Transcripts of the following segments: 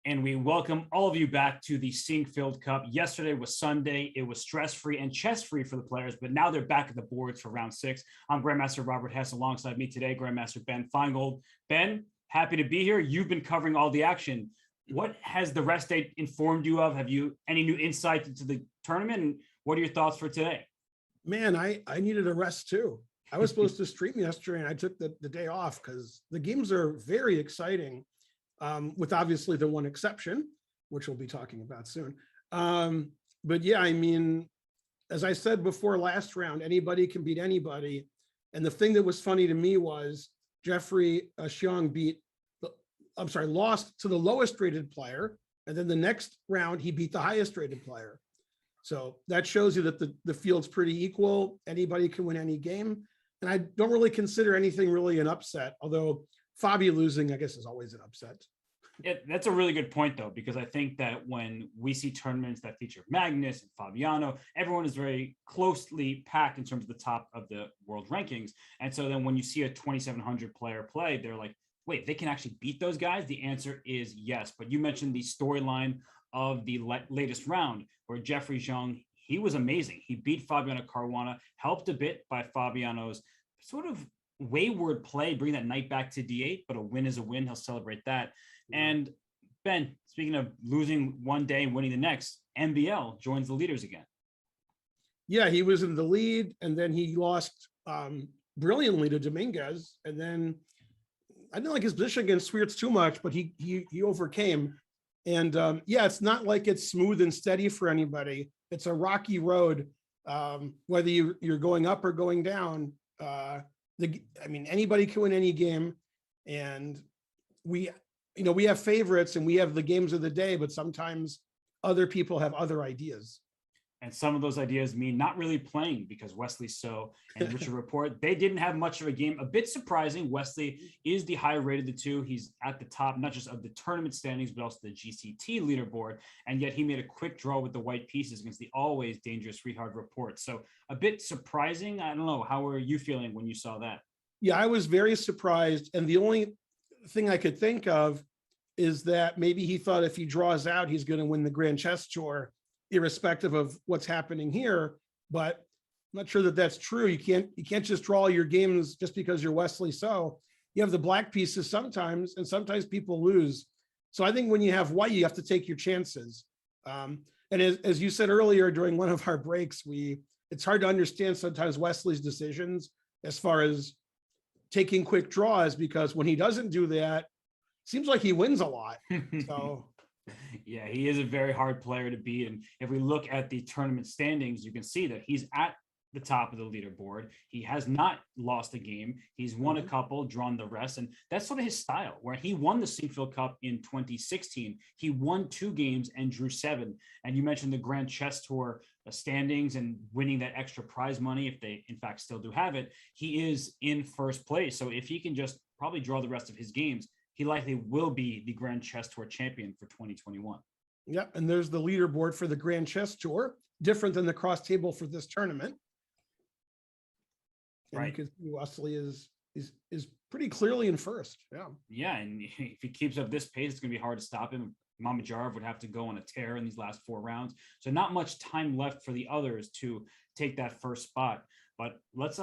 And we welcome all of you back to the Sinquefield Cup. Yesterday was Sunday. It was stress-free and chess-free for the players, but now they're back at the boards for round 6. I'm Grandmaster Robert Hess. Alongside me today, Grandmaster Ben Feingold. Ben, happy to be here. You've been covering all the action. What has the rest day informed you of? Have you any new insight into the tournament? And what are your thoughts for today? Man, I needed a rest too. I was supposed to stream yesterday and I took the day off because the games are very exciting. With obviously the one exception, which we'll be talking about soon. But yeah, I mean, as I said before last round, anybody can beat anybody. And the thing that was funny to me was Jeffrey Xiong lost to the lowest rated player. And then the next round, he beat the highest rated player. So that shows you that the field's pretty equal. Anybody can win any game. And I don't really consider anything really an upset, although Fabi losing, I guess, is always an upset. Yeah, that's a really good point, though, because I think that when we see tournaments that feature Magnus and Fabiano, everyone is very closely packed in terms of the top of the world rankings. And so then when you see a 2,700 player play, they're like, wait, they can actually beat those guys? The answer is yes. But you mentioned the storyline of the latest round where Jeffrey Xiong, he was amazing. He beat Fabiano Caruana, helped a bit by Fabiano's sort of wayward play, bring that knight back to d8, but a win is a win. He'll celebrate that. And Ben, speaking of losing one day and winning the next, MBL joins the leaders again. Yeah, he was in the lead and then he lost brilliantly to Dominguez. And then I didn't like his position against Sweerts too much, but he overcame. And yeah, it's not like it's smooth and steady for anybody. It's a rocky road, whether you're going up or going down. I mean, anybody can win any game, and we have favorites and we have the games of the day, but sometimes other people have other ideas. And some of those ideas mean not really playing, because Wesley So and Richard Report, they didn't have much of a game. A bit surprising. Wesley is the higher rated of the two. He's at the top, not just of the tournament standings, but also the GCT leaderboard. And yet he made a quick draw with the white pieces against the always dangerous Richard Report. So a bit surprising. I don't know. How were you feeling when you saw that? Yeah, I was very surprised. And the only thing I could think of is that maybe he thought if he draws out, he's going to win the Grand Chess Tour, irrespective of what's happening here. But I'm not sure that that's true. You can't just draw your games just because you're Wesley So. You have the black pieces sometimes, and sometimes people lose. So I think when you have white, you have to take your chances. And as you said earlier during one of our breaks, it's hard to understand sometimes Wesley's decisions as far as taking quick draws, because when he doesn't do that, seems like he wins a lot. So yeah, he is a very hard player to beat. And if we look at the tournament standings, you can see that he's at the top of the leaderboard. He has not lost a game. He's won a couple, drawn the rest. And that's sort of his style, where he won the Sinquefield Cup in 2016. He won 2 games and drew 7. And you mentioned the Grand Chess Tour standings and winning that extra prize money, if they in fact still do have it. He is in first place. So if he can just probably draw the rest of his games, he likely will be the Grand Chess Tour champion for 2021. Yeah, and there's the leaderboard for the Grand Chess Tour, different than the cross table for this tournament. And right. You can see Wesley is pretty clearly in first. Yeah. Yeah, and if he keeps up this pace, it's going to be hard to stop him. Mamedyarov would have to go on a tear in these last 4 rounds. So not much time left for the others to take that first spot. But let's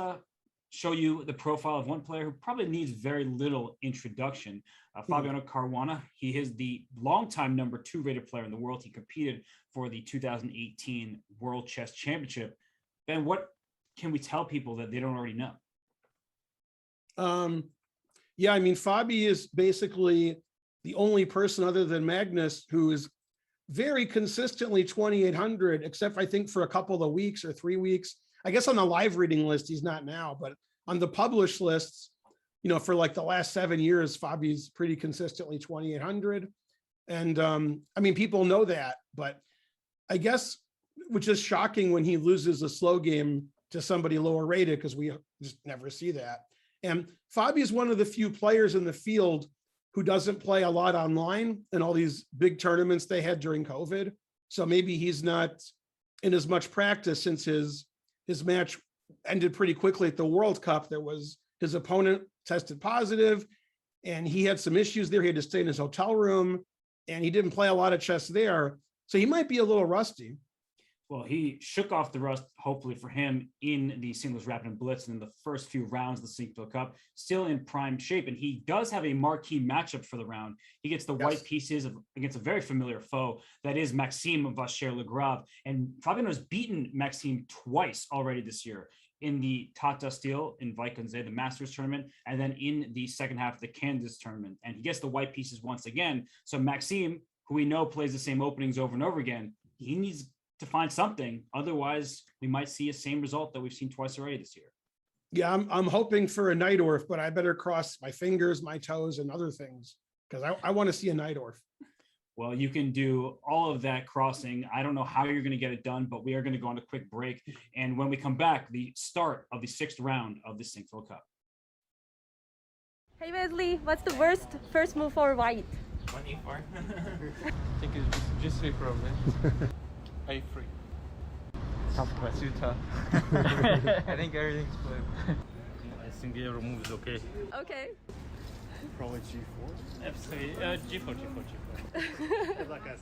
show you the profile of one player who probably needs very little introduction. Fabiano Caruana. He is the longtime number 2 rated player in the world. He competed for the 2018 World Chess Championship. Ben, what can we tell people that they don't already know? Yeah, I mean, Fabi is basically the only person other than Magnus who is very consistently 2,800, except I think for a couple of weeks or 3 weeks. I guess on the live reading list, he's not now, but on the published lists, for like the last 7 years, Fabi's pretty consistently 2,800. And I mean, people know that, but I guess, which is shocking when he loses a slow game to somebody lower rated, because we just never see that. And Fabi is one of the few players in the field who doesn't play a lot online in all these big tournaments they had during COVID. So maybe he's not in as much practice, since his match ended pretty quickly at the World Cup. There was his opponent tested positive and he had some issues there. He had to stay in his hotel room. and he didn't play a lot of chess there. So he might be a little rusty. Well, he shook off the rust, hopefully for him, in the singles rapid and blitz and in the first few rounds of the Sinquefield Cup, still in prime shape. And he does have a marquee matchup for the round. He gets the white pieces against a very familiar foe, that is Maxime Vachier-Lagrave. And Fabiano has beaten Maxime twice already this year, in the Tata Steel in Vaikonze, the Masters tournament, and then in the second half of the Kansas tournament. And he gets the white pieces once again. So Maxime, who we know plays the same openings over and over again, he needs to find something. Otherwise, we might see a same result that we've seen twice already this year. Yeah, I'm hoping for a Najdorf, but I better cross my fingers, my toes, and other things, because I want to see a Najdorf. Well, you can do all of that crossing. I don't know how you're going to get it done, but we are going to go on a quick break. And when we come back, the start of the 6th round of the Sinquefield Cup. Hey Wesley, what's the worst first move for white? 1e4. I think it's just 3 probably. A3. Tough question. Too tough. I think everything's flipped. I think every move is okay. Okay. Probably G4. F3. G4. Good luck, guys.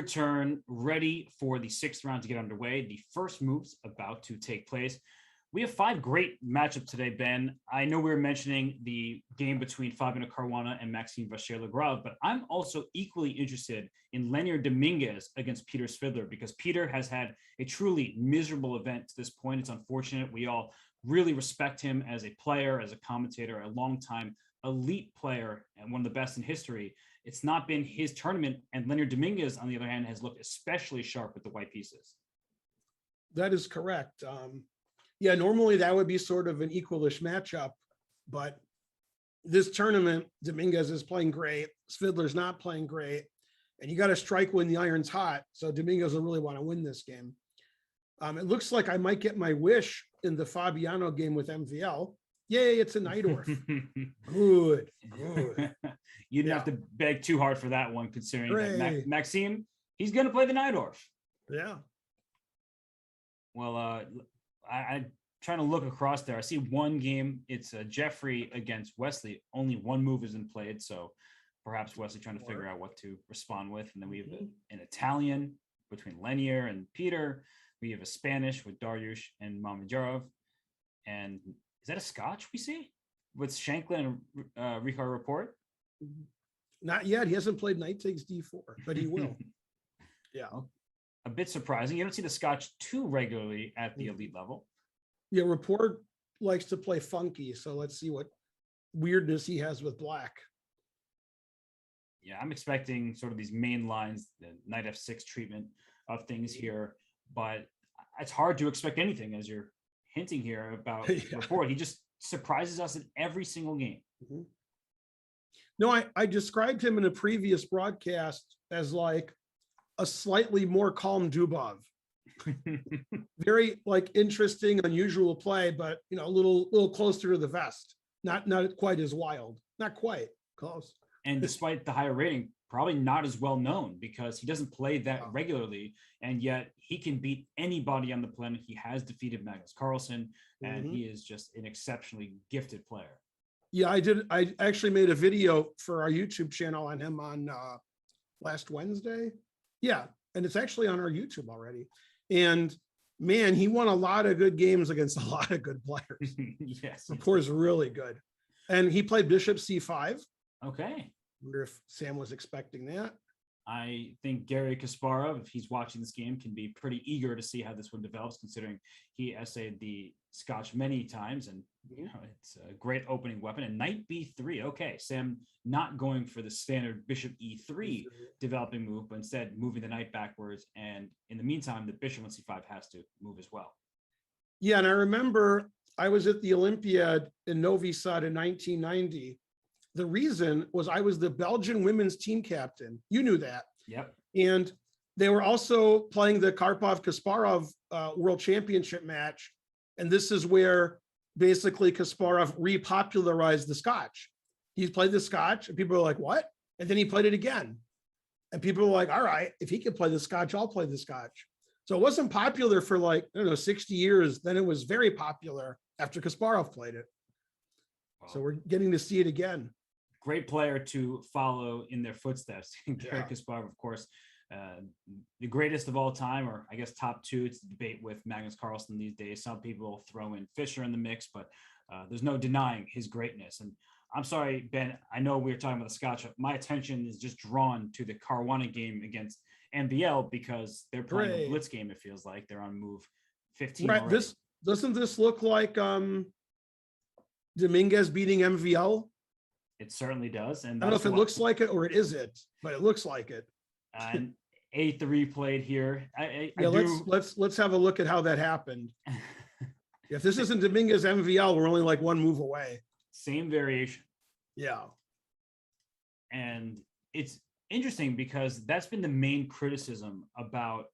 return, ready for the sixth round to get underway. The first move's about to take place. We have 5 great matchups today, Ben. I know we were mentioning the game between Fabiano Caruana and Maxime Vachier-Lagrave, but I'm also equally interested in Lenier Dominguez against Peter Svidler, because Peter has had a truly miserable event to this point. It's unfortunate. We all really respect him as a player, as a commentator, a longtime elite player, and one of the best in history. It's not been his tournament, and Lenier Dominguez, on the other hand, has looked especially sharp with the white pieces. That is correct. Yeah, normally that would be sort of an equalish matchup, but this tournament, Dominguez is playing great. Svidler's not playing great, and you got to strike when the iron's hot. So Dominguez will really want to win this game. It looks like I might get my wish in the Fabiano game with MVL. Yay, it's a Najdorf. Good. You didn't have to beg too hard for that one, considering that Maxime, he's going to play the Najdorf. Yeah. Well, I'm trying to look across there. I see one game. It's Jeffrey against Wesley. Only one move isn't played, so perhaps Wesley trying to figure out what to respond with. And then we have an Italian between Lenier and Peter. We have a Spanish with Dariush and Mamedyarov. And is that a Scotch we see with Shanklin and Richard Report? Not yet. He hasn't played knight takes d4, but he will. Yeah. A bit surprising. You don't see the Scotch too regularly at the elite level. Yeah, Report likes to play funky, so let's see what weirdness he has with black. Yeah, I'm expecting sort of these main lines, the knight f6 treatment of things here, but it's hard to expect anything, as you're hinting here about Report. He just surprises us in every single game. No, I described him in a previous broadcast as like a slightly more calm Dubov. Very like interesting, unusual play, but you know, a little closer to the vest. Not quite as wild. Not quite close. And despite the higher rating, probably not as well known, because he doesn't play that regularly, and yet he can beat anybody on the planet. He has defeated Magnus Carlsen, and he is just an exceptionally gifted player. Yeah, I actually made a video for our YouTube channel on him on last Wednesday. Yeah, and it's actually on our YouTube already. And man, he won a lot of good games against a lot of good players. Yes. Report's really good. And he played Bishop C5. Okay. Wonder if Sam was expecting that. I think Gary Kasparov, if he's watching this game, can be pretty eager to see how this one develops, considering he essayed the Scotch many times, and you know, it's a great opening weapon. And knight b3. Okay, Sam not going for the standard bishop e3 developing move, but instead moving the knight backwards. And in the meantime, the bishop on c5 has to move as well. Yeah, and I remember I was at the Olympiad in Novi Sad in 1990. The reason was I was the Belgian women's team captain. You knew that. Yep. And they were also playing the Karpov-Kasparov World Championship match. And this is where basically Kasparov repopularized the Scotch. He played the Scotch and people were like, what? And then he played it again. And people were like, all right, if he could play the Scotch, I'll play the Scotch. So it wasn't popular for like, I don't know, 60 years. Then it was very popular after Kasparov played it. Wow. So we're getting to see it again. Great player to follow in their footsteps. Gary Kasparov, of course, the greatest of all time, or I guess top 2. It's a debate with Magnus Carlsen these days. Some people throw in Fischer in the mix, but there's no denying his greatness. And I'm sorry, Ben, I know we were talking about the Scotch. My attention is just drawn to the Caruana game against MVL, because they're playing a blitz game. It feels like they're on move 15. Right. Already. Doesn't this look like Dominguez beating MVL? It certainly does. And I don't know if it looks like it or it is it, but it looks like it. And A3 played here. Let's have a look at how that happened. If this isn't Dominguez MVL, we're only like one move away. Same variation. Yeah. And it's interesting because that's been the main criticism about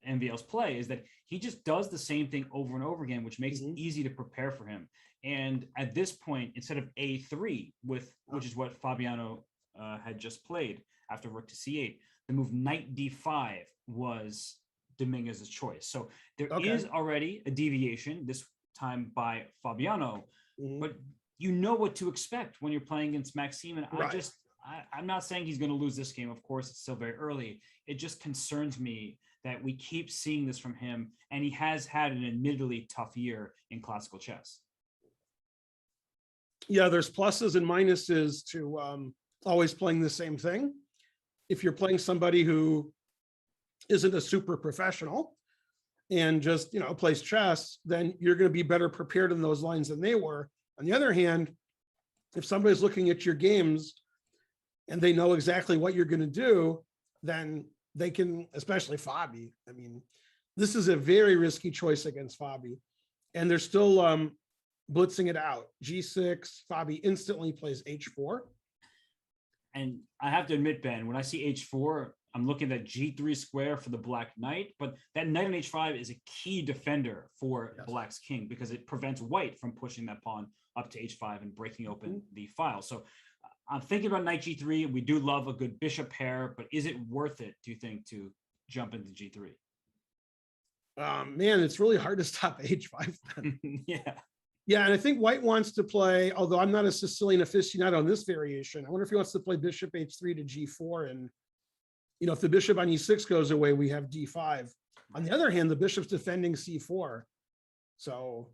MVL's play, is that he just does the same thing over and over again, which makes it easy to prepare for him. And at this point, instead of A3, which is what Fabiano had just played after rook to C8, the move knight D5 was Dominguez's choice. So there is already a deviation, this time by Fabiano, but you know what to expect when you're playing against Maxime. And I'm not saying he's going to lose this game. Of course, it's still very early. It just concerns me that we keep seeing this from him, and he has had an admittedly tough year in classical chess. Yeah, there's pluses and minuses to always playing the same thing. If you're playing somebody who isn't a super professional and just, plays chess, then you're going to be better prepared in those lines than they were. On the other hand, if somebody's looking at your games and they know exactly what you're going to do, then they can, especially Fabi. I mean, this is a very risky choice against Fabi, and they're still blitzing it out. G6, Fabi instantly plays H4. And I have to admit, Ben, when I see H4, I'm looking at G3 square for the Black Knight, but that Knight on H5 is a key defender for Black's king because it prevents White from pushing that pawn up to H5 and breaking open the file. So I'm thinking about Knight G3. We do love a good bishop pair, but is it worth it, do you think, to jump into G3? Man, it's really hard to stop H5. Yeah. Yeah, and I think White wants to play, although I'm not a Sicilian aficionado on this variation, I wonder if he wants to play bishop H3 to G4. And, if the bishop on E6 goes away, we have D5. On the other hand, the bishop's defending C4. So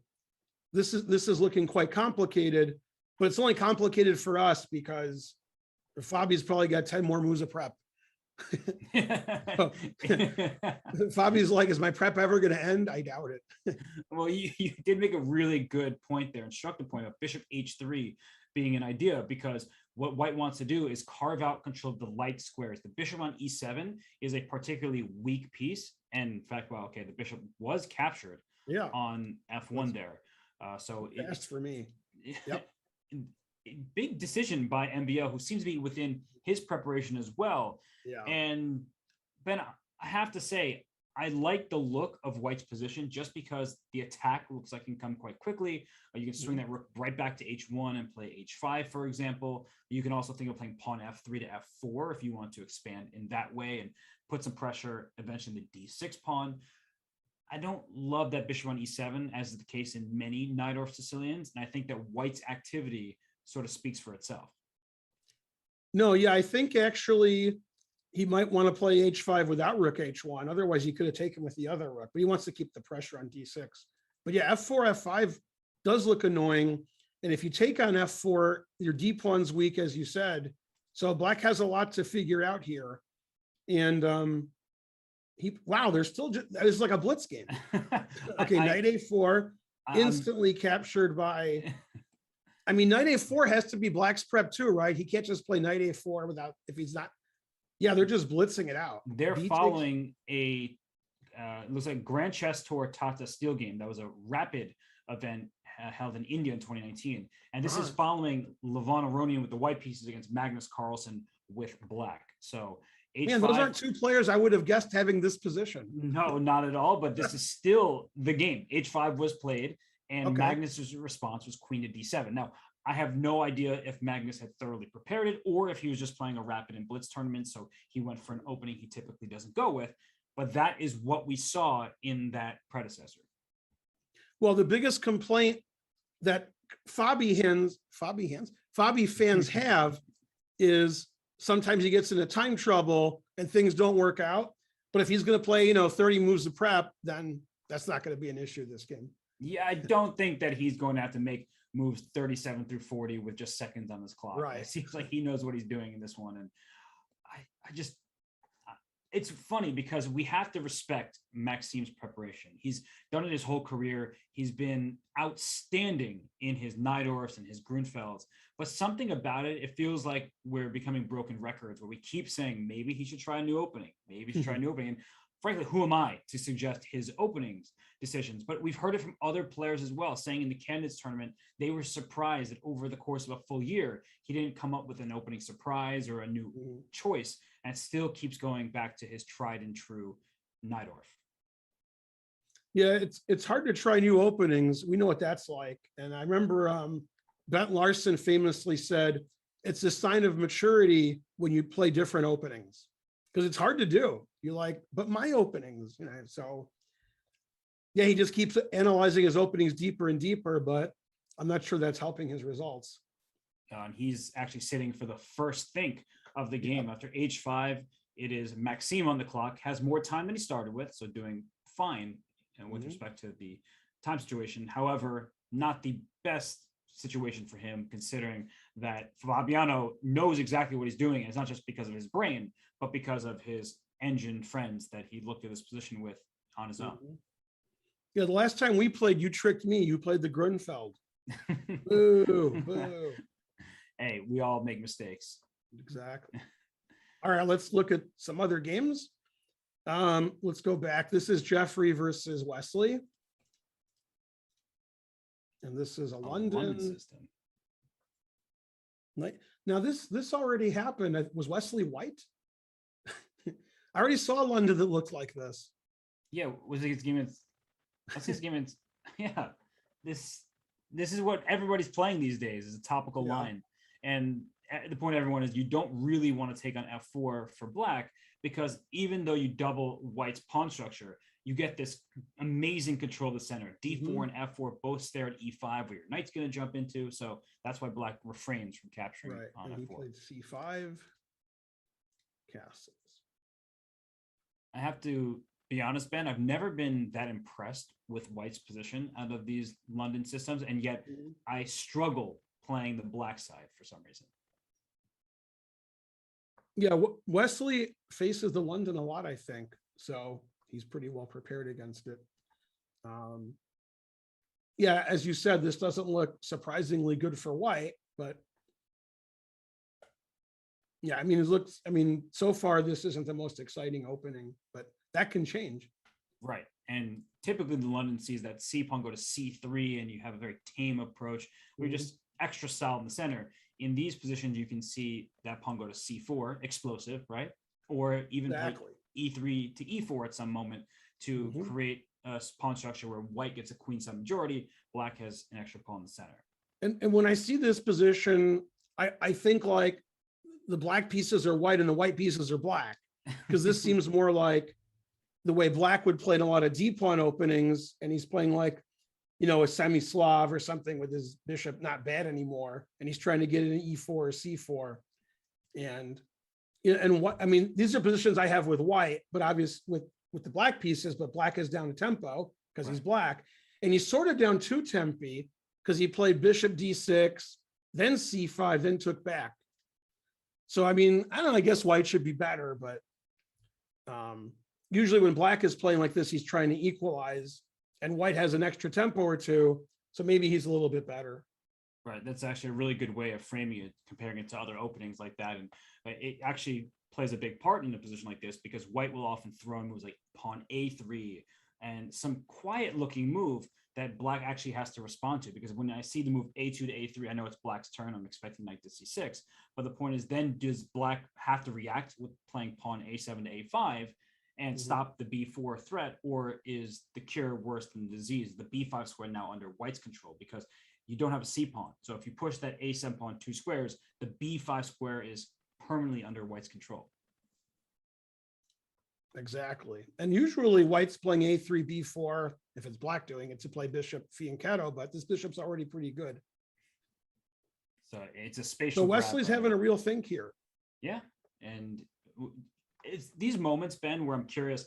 this is looking quite complicated, but it's only complicated for us because Fabi's probably got 10 more moves of prep. Fabi's like, is my prep ever going to end? I doubt it. Well, you did make a really good point there, instructive point about bishop H3 being an idea, because what White wants to do is carve out control of the light squares. The bishop on E7 is a particularly weak piece. And in fact, the bishop was captured on F1 there. So that's for me. Yep. Big decision by MBO, who seems to be within his preparation as well. Yeah. And Ben, I have to say, I like the look of White's position just because the attack looks like it can come quite quickly. You can swing that rook right back to H1 and play H5, for example. You can also think of playing pawn F3 to F4 if you want to expand in that way and put some pressure eventually in the D6 pawn. I don't love that bishop on E7, as is the case in many Najdorf Sicilians. And I think that White's activity sort of speaks for itself. No, yeah, I think actually he might want to play H5 without rook H1. Otherwise, he could have taken with the other rook, but he wants to keep the pressure on D6. But yeah, F4, F5 does look annoying. And if you take on F4, your D pawn's weak, as you said. So Black has a lot to figure out here. And there's still it's like a blitz game. Okay, Knight A4 instantly captured by. I mean, Knight A4 has to be Black's prep too, right? He can't just play Knight A4 if he's not. Yeah, they're just blitzing it out. They're following it looks like Grand Chess Tour Tata Steel game. That was a rapid event held in India in 2019. And this is following Levon Aronian with the white pieces against Magnus Carlsen with Black. So H5, man, those aren't two players I would have guessed having this position. No, not at all. But this is still the game. H5 was played, and Magnus's response was queen to D7. Now, I have no idea if Magnus had thoroughly prepared it or if he was just playing a rapid and blitz tournament. So he went for an opening he typically doesn't go with. But that is what we saw in that predecessor. Well, the biggest complaint that Fabi fans have is sometimes he gets into time trouble and things don't work out. But if he's going to play, 30 moves of prep, then that's not going to be an issue this game. Yeah, I don't think that he's going to have to make moves 37 through 40 with just seconds on his clock. Right. It seems like he knows what he's doing in this one. And it's funny because we have to respect Maxim's preparation. He's done it his whole career. He's been outstanding in his Najdorfs and his Grunfelds, but something about it feels like we're becoming broken records where we keep saying, maybe he should try a new opening. Maybe he should try a new opening. And frankly, who am I to suggest his openings decisions? But we've heard it from other players as well, saying in the candidates tournament, they were surprised that over the course of a full year, he didn't come up with an opening surprise or a new choice, and it still keeps going back to his tried and true Najdorf. Yeah, it's hard to try new openings. We know what that's like. And I remember Bent Larson famously said, it's a sign of maturity when you play different openings, because it's hard to do. You're like, but my openings, so yeah, he just keeps analyzing his openings deeper and deeper, but I'm not sure that's helping his results. And he's actually sitting for the first think of the game. After h5, it is Maxime on the clock, has more time than he started with, so doing fine and with respect to the time situation. However, not the best situation for him, considering that Fabiano knows exactly what he's doing. And it's not just because of his brain, but because of his engine friends that he looked at this position with on his own. Yeah, the last time we played, you tricked me. You played the Grunfeld. Boo, boo. Hey, we all make mistakes. Exactly. All right, let's look at some other games. Let's go back. This is Jeffrey versus Wesley. And this is a London system. Now this already happened. Was Wesley white? I already saw London that looked like this. Yeah, was his game? What's his game? Yeah, this is what everybody's playing these days, is a topical line. And the point of everyone is you don't really want to take on f4 for black, because even though you double white's pawn structure, you get this amazing control of the center. D4 and f4 both stare at e5, where your knight's going to jump into. So that's why black refrains from capturing on and f4. He played c5, castles. I have to be honest, Ben, I've never been that impressed with white's position out of these London systems, and yet I struggle playing the black side for some reason. Yeah, Wesley faces the London a lot, I think. So he's pretty well prepared against it. Yeah, as you said, this doesn't look surprisingly good for white, but yeah, I mean, so far this isn't the most exciting opening, but that can change. Right. And typically the London sees that c pawn go to c3, and you have a very tame approach where you're just extra solid in the center. In these positions, you can see that pawn go to c4, explosive, right? Or even e3 to e4 at some moment to create a pawn structure where white gets a queenside majority, black has an extra pawn in the center. And when I see this position, I think like the black pieces are white and the white pieces are black, because this seems more like the way black would play in a lot of D pawn openings, and he's playing like, a semi-Slav or something with his bishop not bad anymore, and he's trying to get it in e4 or c4. And what I mean, these are positions I have with white, but obvious with the black pieces, but black is down a tempo because he's black, and he's sort of down 2 tempi because he played bishop d6, then c5, then took back. So I mean, I don't know, I guess white should be better, but usually when black is playing like this, he's trying to equalize, and white has an extra tempo or two, so maybe he's a little bit better. Right. That's actually a really good way of framing it, comparing it to other openings like that. And it actually plays a big part in a position like this, because white will often throw moves like pawn a3 and some quiet looking move that black actually has to respond to. Because when I see the move a2 to a3, I know it's black's turn. I'm expecting knight to c6. But the point is, then does black have to react with playing pawn a7 to a5 and stop the b4 threat, or is the cure worse than the disease? The b5 square now under white's control, because you don't have a c pawn. So if you push that a7 pawn 2 squares, the b5 square is permanently under white's control. Exactly. And usually white's playing a3, b4, if it's black doing it, to play bishop fianchetto, but this bishop's already pretty good. So it's a spatial. So Wesley's having a real think here. Yeah. And it's these moments, Ben, where I'm curious.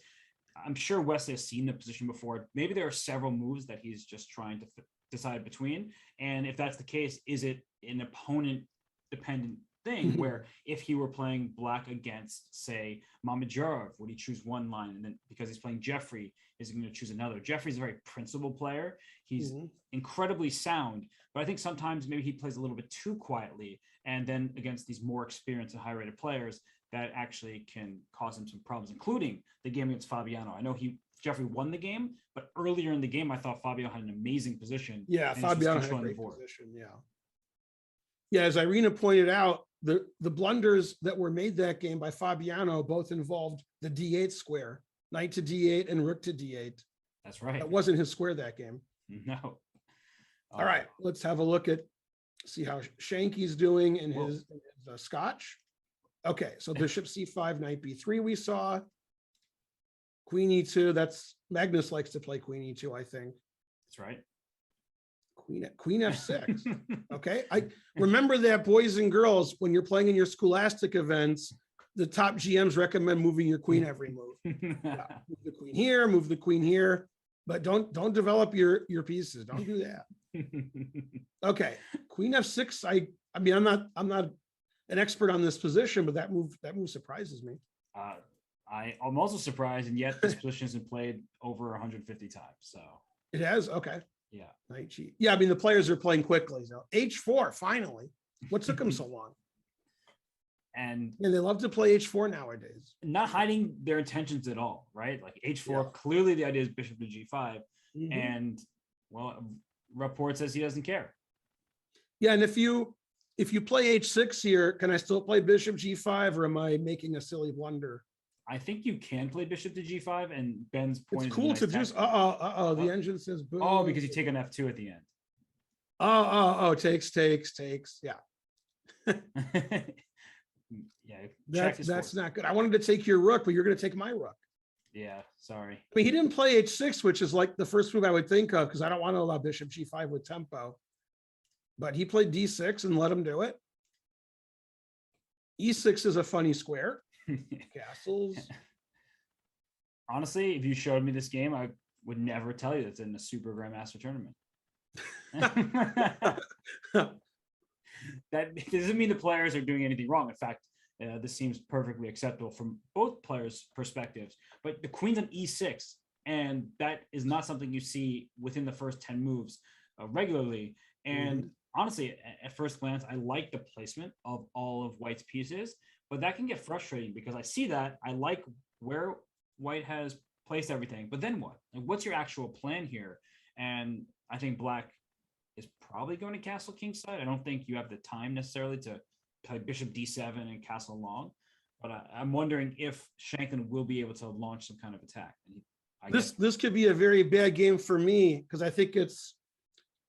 I'm sure Wesley has seen the position before. Maybe there are several moves that he's just trying to decide between. And if that's the case, is it an opponent dependent thing where if he were playing black against, say, Mamedyarov, would he choose one line, and then because he's playing Jeffrey, is he going to choose another? Jeffrey's a very principled player. He's incredibly sound, but I think sometimes maybe he plays a little bit too quietly, and then against these more experienced and high-rated players, that actually can cause him some problems, including the game against Fabiano. I know Jeffrey won the game, but earlier in the game, I thought Fabiano had an amazing position. Yeah, Fabiano had a great position. Yeah, as Irina pointed out, the blunders that were made that game by Fabiano both involved the d8 square, knight to d8 and rook to d8. That's right. That wasn't his square that game. No. All right, let's have a look at, see how Shanky's doing in his Scotch. Okay, so bishop c5, knight b3 we saw. Queen e2, that's Magnus likes to play queen e2, I think. That's right. Queen F6. Okay. I remember that, boys and girls, when you're playing in your scholastic events, the top GMs recommend moving your queen every move. Yeah, move the queen here, move the queen here, but don't develop your pieces. Don't do that. Okay. Queen F6. I mean, I'm not an expert on this position, but that move surprises me. I'm also surprised, and yet this position has been played over 150 times. So It has. Okay. yeah. Knight G. Yeah, I mean the players are playing quickly. So H4 finally. What took them so long? And they love to play H4 nowadays. not hiding their intentions at all, right? Like H4, Yeah. clearly the idea is bishop to G5, Mhm. and well, Rapport says he doesn't care. Yeah, and if you play H6 here, can I still play bishop G5, or am I making a silly blunder? I think you can play bishop to G5, and Ben's point It's is a cool nice to do. tactic. The engine says boo. Oh, because you take an F2 at the end. Takes. Yeah. Yeah, That's not good. I wanted to take your rook, but you're going to take my rook. Yeah, sorry. I mean, he didn't play H6, which is like the first move I would think of, because I don't want to allow bishop G5 with tempo. But he played D6 and let him do it. E6 is a funny square. Castles. Honestly, if you showed me this game, I would never tell you it's in a Super Grandmaster tournament. That doesn't mean the players are doing anything wrong. In fact, this seems perfectly acceptable from both players' perspectives. But the queen's on E6, and that is not something you see within the first 10 moves regularly. And honestly, at first glance, I like the placement of all of White's pieces, but that can get frustrating because I see that. I like where White has placed everything, but then what? Like, what's your actual plan here? And I think Black is probably going to castle kingside. I don't think you have the time necessarily to play bishop D7 and castle long, but I'm wondering if Shanklin will be able to launch some kind of attack. And This could be a very bad game for me, because I think it's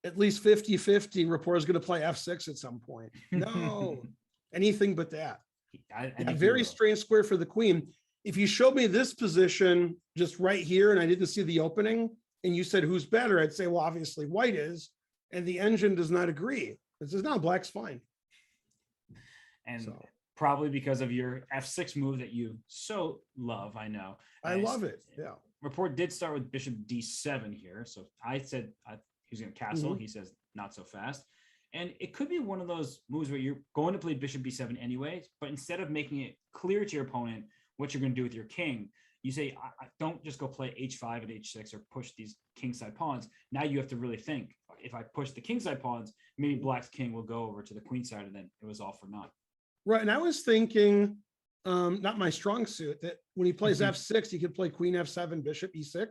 at least 50-50. Rapport is going to play F6 at some point. No, anything but that. A very strange square for the queen. If you showed me this position just right here and I didn't see the opening, and you said who's better, I'd say, well, obviously White is, and the engine does not agree. It says, no, Black's fine. And probably because of your F6 move that you so love, I know. I love it. Yeah. Rapport did start with bishop D7 here. So I said he was going to castle. He says not so fast. And it could be one of those moves where you're going to play bishop B7 anyways, but instead of making it clear to your opponent what you're going to do with your king, you say, I don't just go play H5 and H6 or push these kingside pawns. Now you have to really think, if I push the kingside pawns, maybe Black's king will go over to the queen side, and then it was all for naught. Right. And I was thinking, not my strong suit, that when he plays F6, he could play queen F7, bishop E6.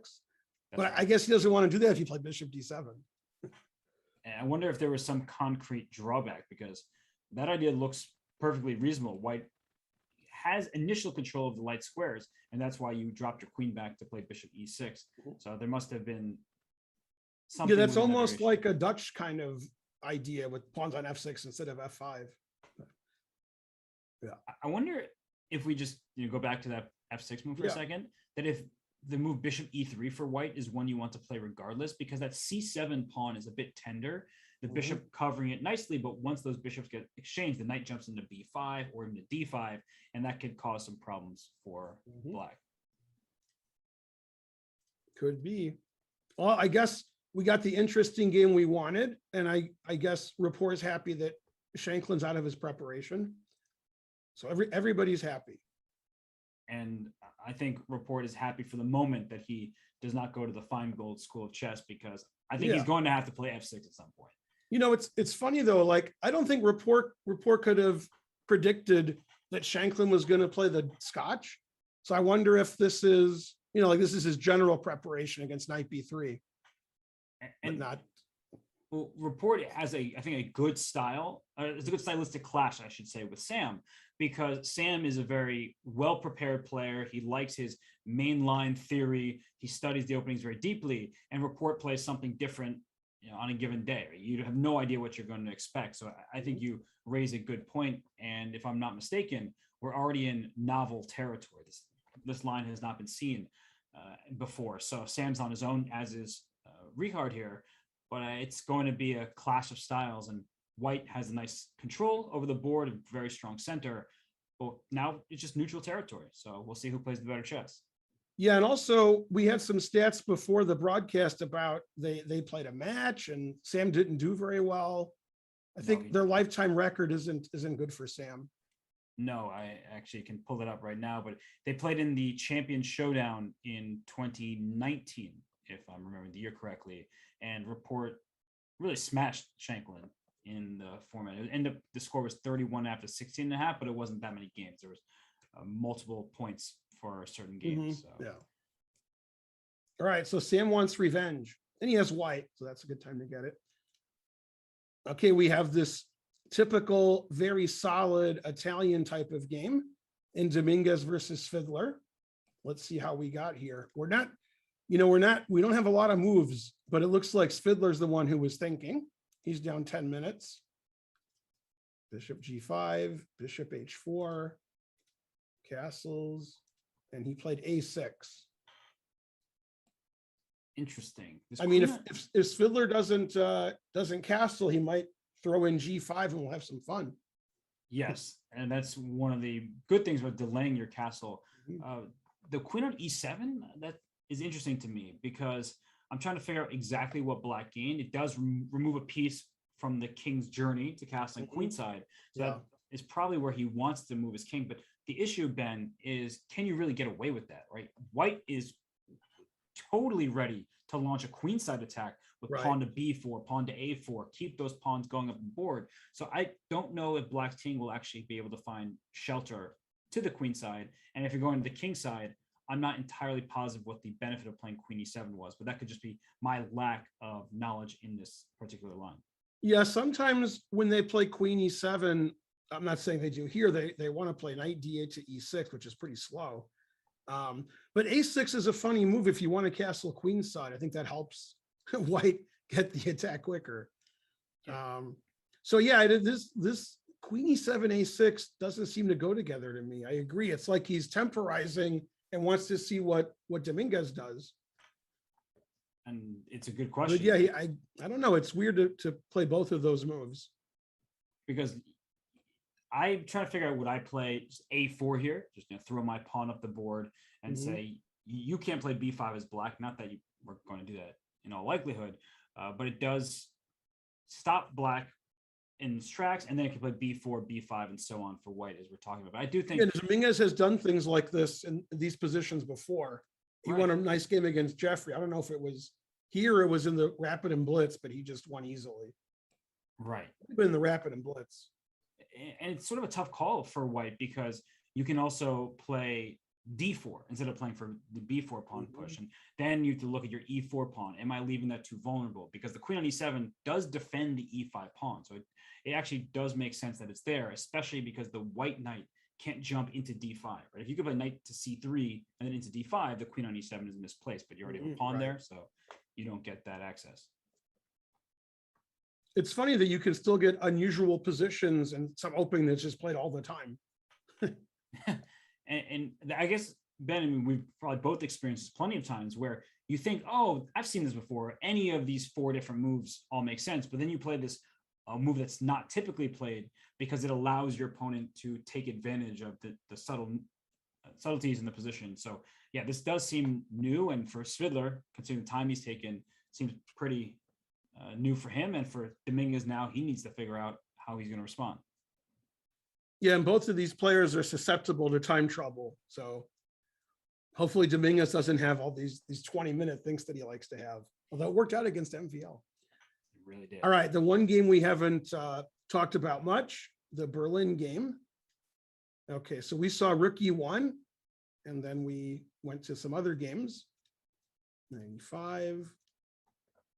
But I guess he doesn't want to do that if you play bishop D7. And I wonder if there was some concrete drawback, because that idea looks perfectly reasonable. White has initial control of the light squares, and that's why you dropped your queen back to play bishop E6. So there must have been something. Yeah, that's almost like a Dutch kind of idea with pawns on F6 instead of F5. Yeah. I wonder if we just go back to that F6 move for a second, that if the move bishop E3 for White is one you want to play regardless, because that C7 pawn is a bit tender, the bishop covering it nicely, but once those bishops get exchanged, the knight jumps into B5 or into D5, and that could cause some problems for Black. Could be. Well, I guess we got the interesting game we wanted, and I guess Rapport is happy that Shanklin's out of his preparation. So everybody's happy. And I think Rapport is happy for the moment that he does not go to the Fine Gold School of Chess, because I think he's going to have to play F6 at some point. You know, it's funny though, like I don't think Rapport could have predicted that Shanklin was going to play the Scotch. So I wonder if this is, this is his general preparation against Knight B3. And not. Well, Rapport has I think a good style. It's a good stylistic clash, I should say, with Sam, because Sam is a very well-prepared player. He likes his mainline theory. He studies the openings very deeply, and Rapport plays something different on a given day. Right? You have no idea what you're going to expect. So I think you raise a good point. And if I'm not mistaken, we're already in novel territory. This line has not been seen before. So Sam's on his own, as is Richard here. but it's going to be a clash of styles. And White has a nice control over the board and very strong center. But now it's just neutral territory. So we'll see who plays the better chess. Yeah, and also we had some stats before the broadcast about they played a match and Sam didn't do very well. I think their lifetime record isn't good for Sam. No, I actually can pull it up right now, but they played in the Champion Showdown in 2019, if I'm remembering the year correctly, and Report really smashed Shanklin in the format. It ended up, the score was 31 after 16 and a half, but it wasn't that many games. There was multiple points for certain games. So. Yeah. All right, so Sam wants revenge, and he has White, so that's a good time to get it. Okay, we have this typical, very solid Italian type of game in Dominguez versus Fiddler. Let's see how we got here. We don't have a lot of moves, but it looks like Fiddler's the one who was thinking. He's down 10 minutes. Bishop G5, Bishop H4, castles, and he played A6. Interesting. I mean, if Fiddler doesn't castle, he might throw in G5 and we'll have some fun. Yes, and that's one of the good things about delaying your castle. The queen on E7, that is interesting to me because I'm trying to figure out exactly what Black gained. It does remove a piece from the king's journey to castling queenside. So that is probably where he wants to move his king. But the issue, Ben, is can you really get away with that, right? White is totally ready to launch a queenside attack with pawn to B4, pawn to A4, keep those pawns going up the board. So I don't know if Black's king will actually be able to find shelter to the queenside. And if you're going to the king side, I'm not entirely positive what the benefit of playing Queen E7 was, but that could just be my lack of knowledge in this particular line. Yeah, sometimes when they play Queen E7, I'm not saying they do here, they want to play Knight D8 to E6, which is pretty slow. But A6 is a funny move if you want to castle queenside. I think that helps White get the attack quicker. So yeah, this Queen E7 A6 doesn't seem to go together to me. I agree. It's like he's temporizing and wants to see what Dominguez does. And it's a good question. But yeah, I don't know. It's weird to play both of those moves. Because I'm trying to figure out, would I play just A4 here, just throw my pawn up the board and say, you can't play B5 as Black. Not that you were going to do that in all likelihood, but it does stop Black in tracks, and then it can play B4, B5, and so on for White, as we're talking about. But I do think Dominguez has done things like this in these positions before. He won a nice game against Jeffrey. I don't know if it was here or it was in the Rapid and Blitz, but he just won easily. Right. In the Rapid and Blitz. And it's sort of a tough call for White because you can also play D4 instead of playing for the B4 pawn push. And then you have to look at your E4 pawn. Am I leaving that too vulnerable? Because the queen on E7 does defend the E5 pawn. So it actually does make sense that it's there, especially because the white knight can't jump into D5. Right? If you give a knight to C3 and then into D5, the queen on E7 is misplaced, but you already have a pawn there, so you don't get that access. It's funny that you can still get unusual positions and some opening that's just played all the time. and I guess, Ben, I mean, we've probably both experienced this plenty of times where you think, oh, I've seen this before. Any of these four different moves all make sense. But then you play this move that's not typically played because it allows your opponent to take advantage of the subtleties in the position. So, yeah, this does seem new. And for Svidler, considering the time he's taken, seems pretty new for him. And for Dominguez now, he needs to figure out how he's going to respond. Yeah, and both of these players are susceptible to time trouble. So hopefully Dominguez doesn't have all these 20-minute things that he likes to have. Although it worked out against MVL. It really did. All right, the one game we haven't talked about much, the Berlin game. Okay, so we saw Rook E1, and then we went to some other games. 95.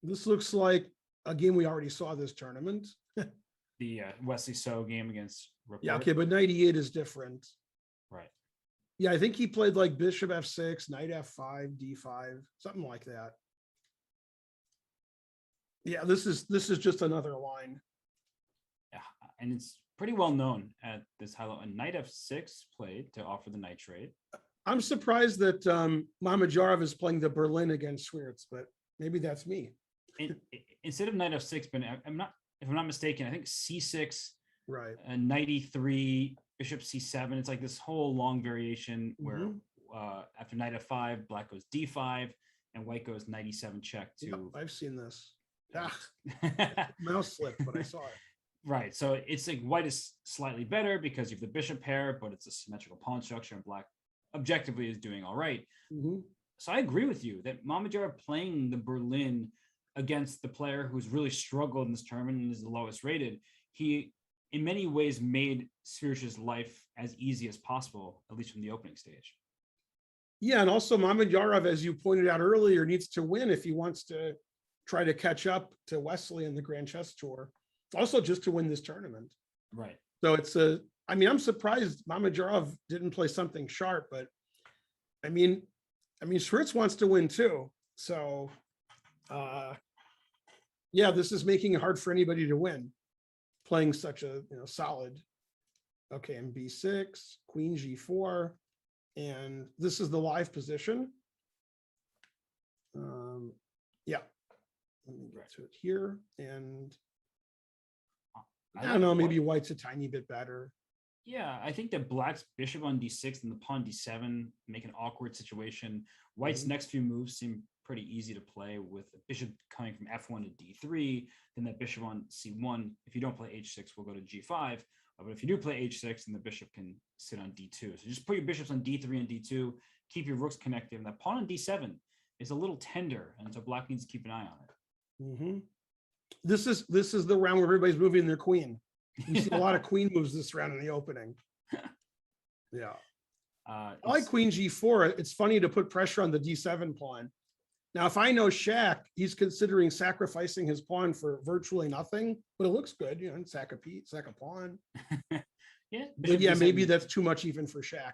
This looks like a game we already saw this tournament. The Wesley So game against Report. Yeah, okay, but 98 is different. Right. Yeah, I think he played like Bishop F6, Knight F5, D5, something like that. Yeah, this is just another line. Yeah, and it's pretty well known at this high level. And Knight F6 played to offer the knight trade. I'm surprised that Mamedyarov is playing the Berlin against Schwiertz, but maybe that's me. instead of knight f6, but I'm not, if I'm not mistaken, I think c6 Right. and knight e3, bishop c7. It's like this whole long variation where after knight f5, black goes d5, and white goes knight e7 check to. Yep, I've seen this. Mouse slip, but I saw it. Right. So it's like white is slightly better because you have the bishop pair, but it's a symmetrical pawn structure, and black objectively is doing all right. So I agree with you that Mamadjarov playing the Berlin against the player who's really struggled in this tournament and is the lowest rated, he in many ways made Svirch's life as easy as possible, at least from the opening stage. Yeah, and also Mamadjarov, as you pointed out earlier, needs to win if he wants to try to catch up to Wesley in the Grand Chess Tour. Also just to win this tournament. Right. So I'm surprised Mamadjarov didn't play something sharp, but I mean, Svirch wants to win too. So yeah, this is making it hard for anybody to win, playing such a solid. Okay, and b6, queen g4, and this is the live position. Yeah, let me get to it here, and I don't know, maybe white's a tiny bit better. Yeah, I think that black's bishop on d6 and the pawn d7 make an awkward situation. White's next few moves seem pretty easy to play, with a bishop coming from f1 to d3, then that bishop on c1. If you don't play h6, we'll go to g5. But if you do play h6, then the bishop can sit on d2. So just put your bishops on d3 and d2, keep your rooks connected. And that pawn on d7 is a little tender, and so black needs to keep an eye on it. This is the round where everybody's moving their queen. You see a lot of queen moves this round in the opening. Yeah. I like queen g4. It's funny to put pressure on the d7 pawn. Now, if I know Shaq, he's considering sacrificing his pawn for virtually nothing, but it looks good, and sack a pawn. Yeah. But yeah, maybe that's too much even for Shaq.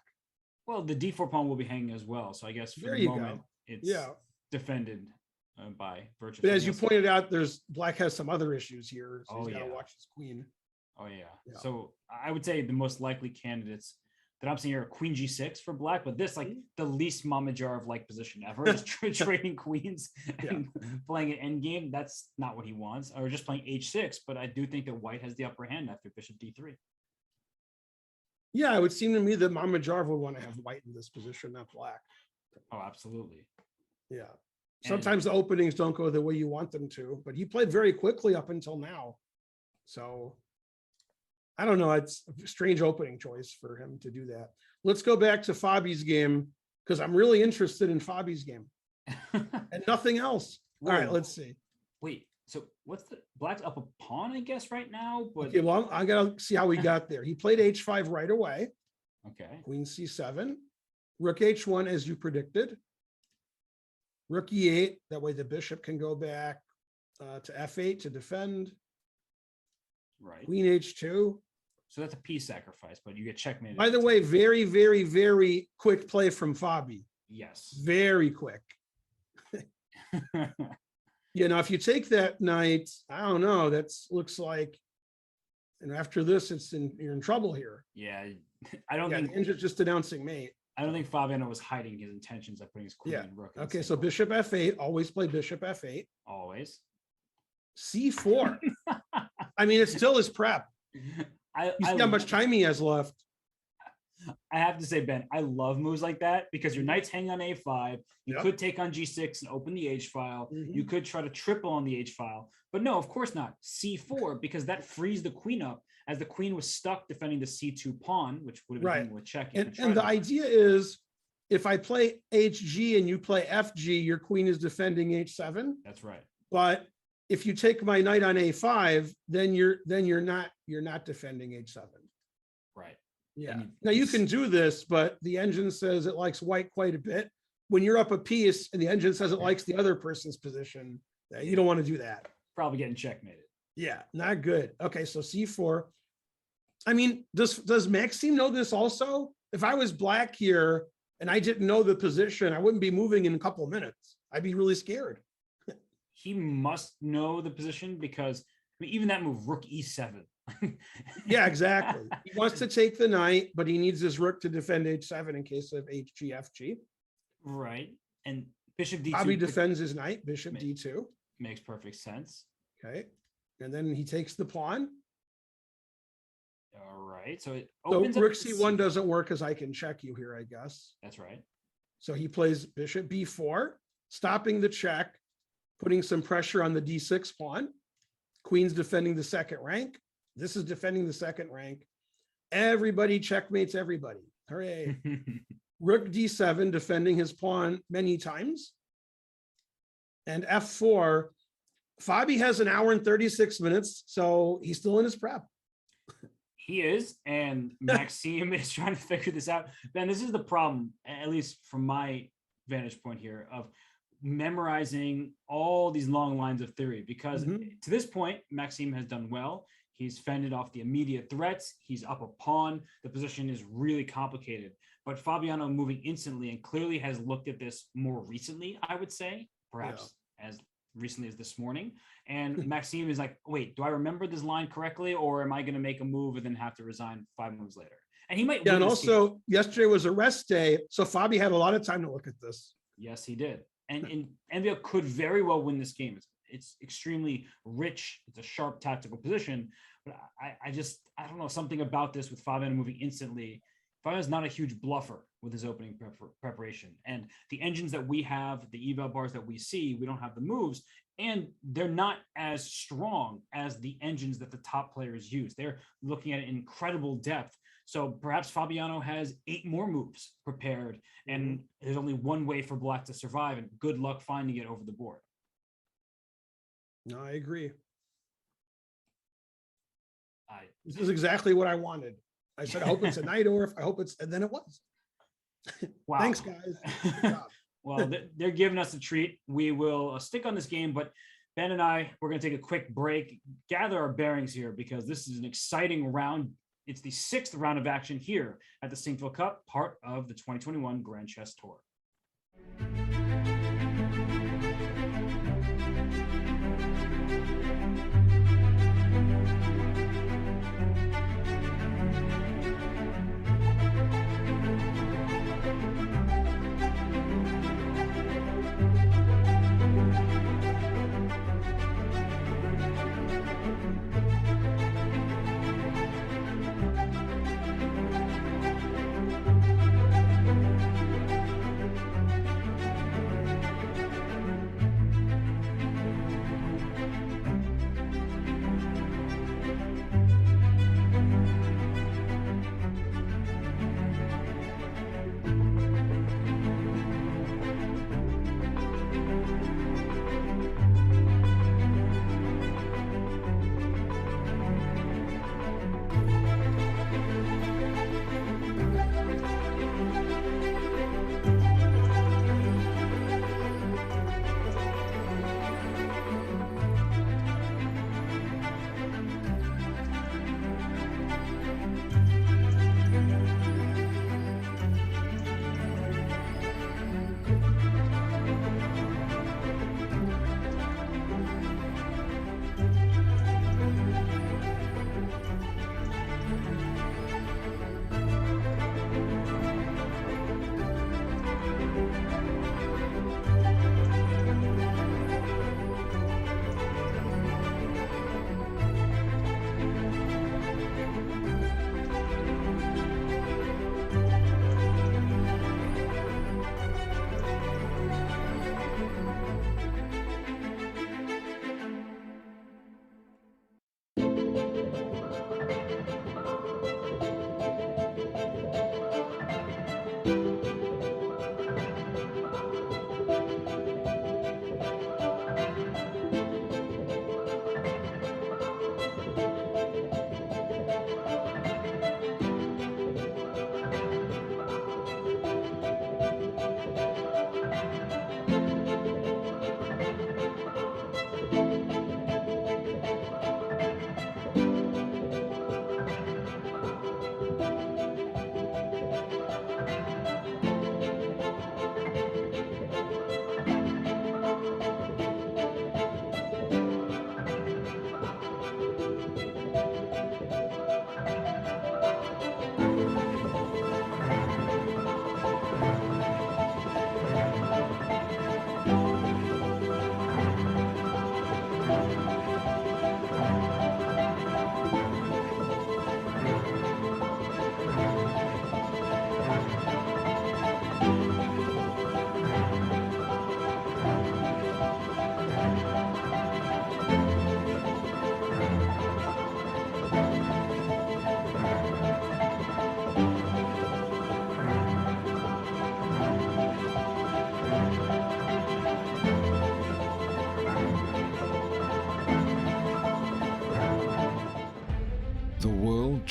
Well, the d4 pawn will be hanging as well. So I guess for There the you moment, go. it's defended by virtue. But as you pointed out, black has some other issues here. So he's got to watch his queen. Oh, yeah. So I would say the most likely candidates that I'm seeing here are queen g6 for black, but this like the least Mamadjarov-like position ever, just trading queens and playing an endgame. That's not what he wants, or just playing h6. But I do think that white has the upper hand after bishop d3. Yeah, it would seem to me that Mamadjarov would want to have white in this position, not black. Oh, absolutely. Yeah. Sometimes the openings don't go the way you want them to, but he played very quickly up until now. So I don't know. It's a strange opening choice for him to do that. Let's go back to Fabi's game, because I'm really interested in Fabi's game and nothing else. All right, let's see. Wait, so what's the black's up a pawn, I guess, right now? But okay, well, I gotta see how we got there. He played h5 right away. Okay. Queen c7, rook h1 as you predicted. Rook e8, that way the bishop can go back to f8 to defend. Right. Queen h2. So that's a piece sacrifice, but you get checkmated. By the way, very, very, very quick play from Fabi. Yes. Very quick. If you take that knight, I don't know, looks like, and after this, you're in trouble here. Yeah. I don't think the engine's just announcing mate. I don't think Fabiano was hiding his intentions of putting his queen and rook. Okay, so bishop f8, always play bishop f8. Always. c4. I mean, it's still his prep. You see how much time he has left. I have to say, Ben, I love moves like that because your knight's hanging on a5. You could take on g6 and open the h file. You could try to triple on the h file. But no, of course not. c4, because that frees the queen up, as the queen was stuck defending the c2 pawn, which would have been with check. And the idea is, if I play hg and you play fg, your queen is defending h7. That's right. But if you take my knight on a5, then you're not defending h7. Right. Yeah. Now you can do this, but the engine says it likes white quite a bit. When you're up a piece and the engine says it likes the other person's position, you don't want to do that. Probably getting checkmated. Yeah, not good. Okay, so c4. I mean, does Maxime know this also? If I was black here and I didn't know the position, I wouldn't be moving in a couple of minutes. I'd be really scared. He must know the position, because even that move, rook e7. Yeah, exactly. He wants to take the knight, but he needs his rook to defend h7 in case of hg, fg. Right. And bishop d2. Bobby defends his knight, bishop d2. Makes perfect sense. Okay. And then he takes the pawn. All right. So it So opens up rook the c1 doesn't work because I can check you here, I guess. That's right. So he plays bishop b4, stopping the check, putting some pressure on the d6 pawn. Queen's defending the second rank. This is defending the second rank. Everybody checkmates everybody. Hooray. Rook d7, defending his pawn many times. And f4, Fabi has an hour and 36 minutes, so he's still in his prep. He is, and Maxime is trying to figure this out. Ben, this is the problem, at least from my vantage point here, of memorizing all these long lines of theory, because to this point, Maxime has done well. He's fended off the immediate threats. He's up a pawn. The position is really complicated. But Fabiano moving instantly and clearly has looked at this more recently, I would say, perhaps as recently as this morning. And Maxime is like, wait, do I remember this line correctly? Or am I going to make a move and then have to resign 5 moves later? And he might. Yeah, and also yesterday was a rest day. So Fabi had a lot of time to look at this. Yes, he did. And Envia could very well win this game. It's extremely rich. It's a sharp tactical position. But I don't know, something about this with Fabiano moving instantly. Fabiano's not a huge bluffer with his opening preparation. And the engines that we have, the eval bars that we see, we don't have the moves. And they're not as strong as the engines that the top players use. They're looking at incredible depth. So perhaps Fabiano has 8 more moves prepared, and there's only one way for Black to survive, and good luck finding it over the board. No, I agree. This is exactly what I wanted. I said, I hope it's a knight, or I hope it's, and then it was. Wow. Thanks, guys. Good job. Well, they're giving us a treat. We will stick on this game, but Ben and I, we're going to take a quick break, gather our bearings here, because this is an exciting round. It's the 6th round of action here at the Sinquefield Cup, part of the 2021 Grand Chess Tour.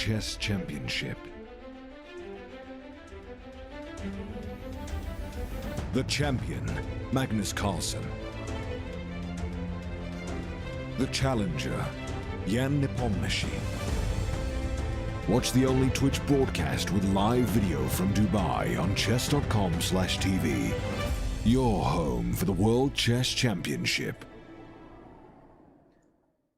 Chess Championship. The champion, Magnus Carlsen. The challenger, Jan Nepomniachtchi. Watch the only Twitch broadcast with live video from Dubai on Chess.com/TV. Your home for the World Chess Championship.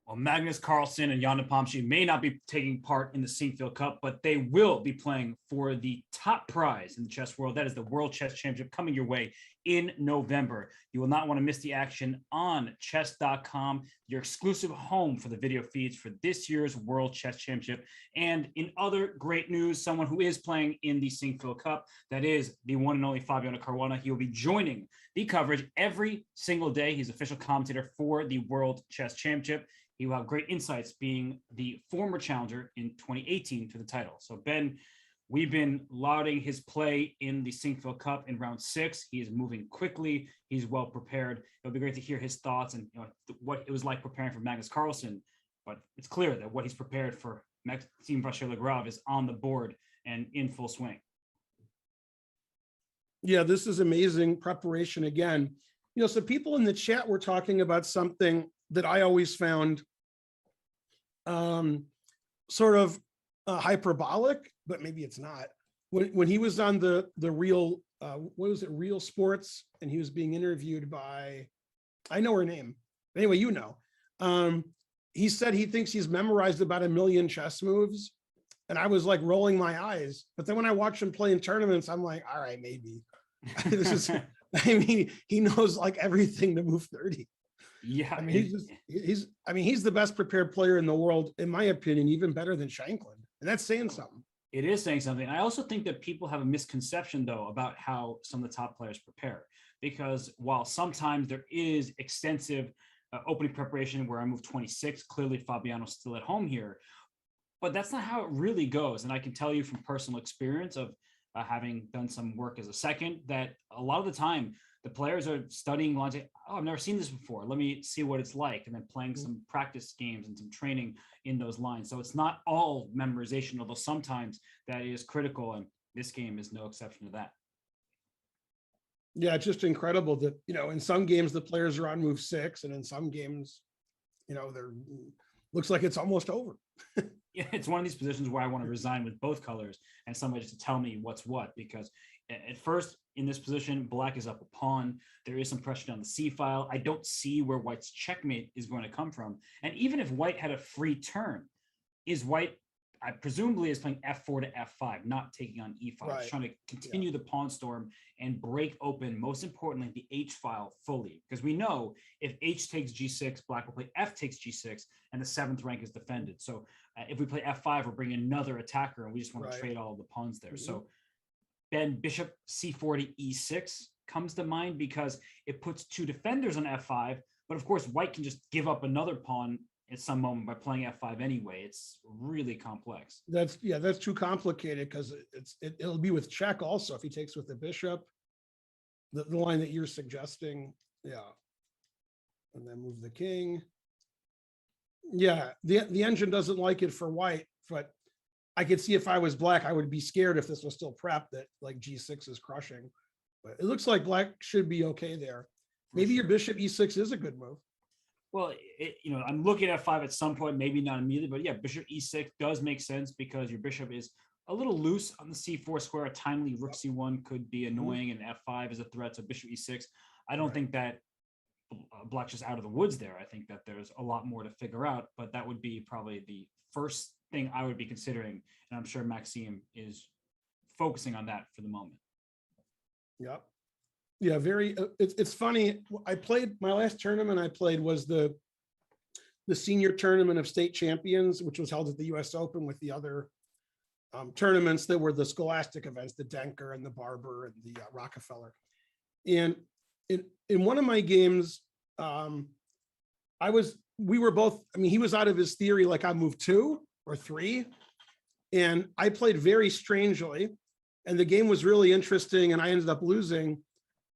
Well, Magnus Carlsen and Jan Nepomniachtchi may not be taking part in the Sinquefield Cup, but they will be playing for the top prize in the chess world. That is the World Chess Championship coming your way in November. You will not want to miss the action on Chess.com, your exclusive home for the video feeds for this year's World Chess Championship. And in other great news, someone who is playing in the Sinquefield Cup, that is the one and only Fabiano Caruana. He will be joining the coverage every single day. He's official commentator for the World Chess Championship. He will have great insights, being the former challenger in 2018 to the title. So Ben, we've been lauding his play in the Sinquefield Cup in round 6. He is moving quickly. He's well prepared. It'll be great to hear his thoughts and what it was like preparing for Magnus Carlsen. But it's clear that what he's prepared for Maxime Vachier-Lagrave is on the board and in full swing. Yeah, this is amazing preparation again. So people in the chat were talking about something that I always found sort of hyperbolic, but maybe it's not. When he was on the Real, what was it, Real Sports, and he was being interviewed by, I know her name. Anyway, he said he thinks he's memorized about 1 million chess moves. And I was like rolling my eyes. But then when I watch him play in tournaments, I'm like, all right, maybe. He knows like everything to move 30. Yeah, he's the best prepared player in the world, in my opinion, even better than Shanklin. And that's saying something. It is saying something. I also think that people have a misconception, though, about how some of the top players prepare. Because while sometimes there is extensive opening preparation where I move 26, clearly Fabiano's still at home here. But that's not how it really goes. And I can tell you from personal experience of having done some work as a second, that a lot of the time the players are studying lines. Oh, I've never seen this before. Let me see what it's like. And then playing some practice games and some training in those lines. So it's not all memorization, although sometimes that is critical. And this game is no exception to that. Yeah, it's just incredible that, in some games the players are on move 6, and in some games, they're looks like it's almost over. Yeah, it's one of these positions where I want to resign with both colors and somebody just to tell me what's what, because at first in this position, black is up a pawn. There is some pressure down the C file. I don't see where white's checkmate is going to come from. And even if white had a free turn, is white, I presumably is playing F4 to F5, not taking on E5. Right. It's trying to continue the pawn storm and break open, most importantly, the H file fully. Because we know if H takes G6, black will play F takes G6, and the 7th rank is defended. So if we play F5, we're bringing another attacker, and we just want to trade all the pawns there. So then bishop C4 to E6 comes to mind because it puts 2 defenders on F5. But of course, white can just give up another pawn at some moment by playing F5 anyway. It's really complex. That's too complicated, because it'll be with check also if he takes with the bishop, the line that you're suggesting. Yeah. And then move the king. Yeah, the engine doesn't like it for white, but I could see if I was black, I would be scared if this was still prep that like G6 is crushing. But it looks like black should be okay there. Maybe your bishop E6 is a good move. Well, I'm looking at F5 at some point, maybe not immediately, but yeah, bishop E6 does make sense because your bishop is a little loose on the C4 square. A timely rook C1 could be annoying, and F5 is a threat. So bishop E6, I don't think that black's just out of the woods there. I think that there's a lot more to figure out, but that would be probably the first thing I would be considering. And I'm sure Maxime is focusing on that for the moment. Yep. Yeah, it's funny. I played my last tournament I played was the senior tournament of state champions, which was held at the US Open with the other tournaments that were the scholastic events, the Denker and the Barber and the Rockefeller. And in one of my games, we were both, he was out of his theory, like I moved 2 or 3. And I played very strangely. And the game was really interesting. And I ended up losing.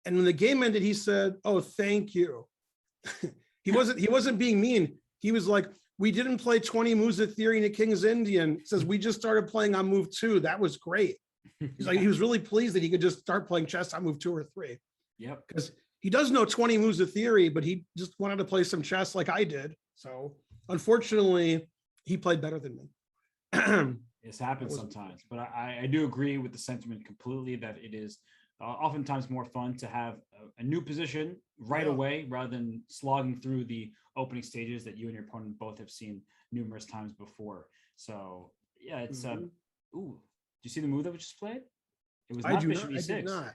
And when the game ended, he said, "Oh, thank you." He wasn't being mean. He was like, we didn't play 20 moves of theory in a King's Indian. It says we just started playing on move 2. That was great. He's like, he was really pleased that he could just start playing chess on move 2 or 3. Yep. Because he does know 20 moves of theory, but he just wanted to play some chess like I did. So unfortunately, he played better than me. This happens sometimes, but I do agree with the sentiment completely that it is oftentimes more fun to have a new position right away rather than slogging through the opening stages that you and your opponent both have seen numerous times before. So yeah, it's ooh, do you see the move that we just played? It was not bishop e6. I did not.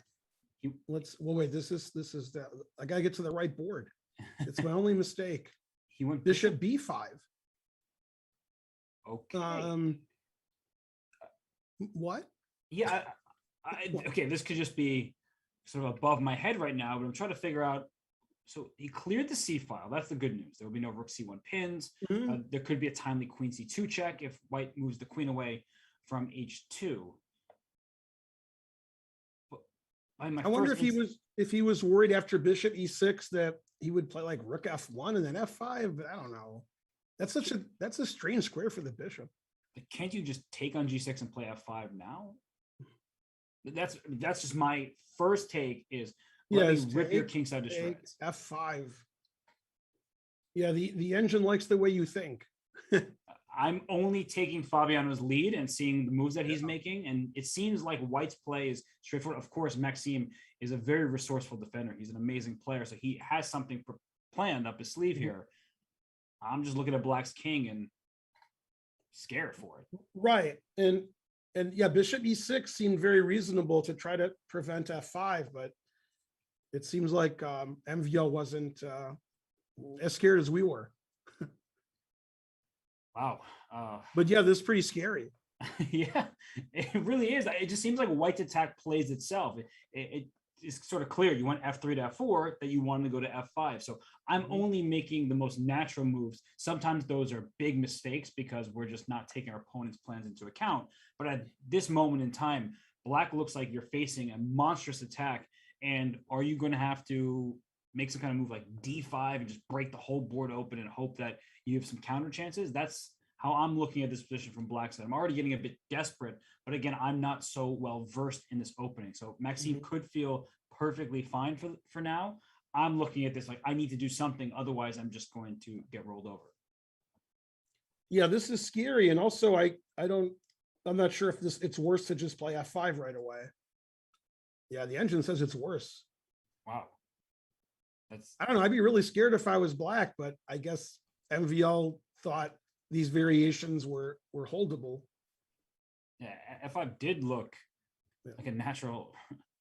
Wait, this is that I gotta get to the right board. It's my only mistake. He went bishop b5. Okay. What? Yeah. Okay, this could just be sort of above my head right now, but I'm trying to figure out. So he cleared the c file. That's the good news. There will be no rook c1 pins. There could be a timely queen c2 check if white moves the queen away from h2. But I wonder if he was worried after bishop e6 that he would play like rook f1 and then f5. But I don't know. That's a strange square for the bishop. Can't you just take on g6 and play f5 now? That's just my first take is rip your kingside to shreds. F5. Yeah, the engine likes the way you think. I'm only taking Fabiano's lead and seeing the moves that he's making, and it seems like white's play is straightforward. Of course, Maxime is a very resourceful defender. He's an amazing player, so he has something planned up his sleeve here. I'm just looking at black's king and scared for it. Right. And yeah, bishop e6 seemed very reasonable to try to prevent f5, but it seems like MVL wasn't as scared as we were. Wow. But yeah, this is pretty scary. Yeah, it really is. It just seems like white's attack plays itself. It is sort of clear. You want f3 to f4, that you want to go to f5. So I'm only making the most natural moves. Sometimes those are big mistakes because we're just not taking our opponent's plans into account. But at this moment in time, black looks like you're facing a monstrous attack. And are you going to have to make some kind of move like d5 and just break the whole board open and hope that you have some counter chances? That's how I'm looking at this position from black side. I'm already getting a bit desperate, but again, I'm not so well versed in this opening. So Maxime could feel perfectly fine for now. I'm looking at this like I need to do something, otherwise I'm just going to get rolled over. Yeah, this is scary. And also I'm not sure if it's worse to just play f5 right away. Yeah, the engine says it's worse. Wow. I don't know. I'd be really scared if I was black, but I guess MVL thought these variations were holdable. Yeah, f5 did look like a natural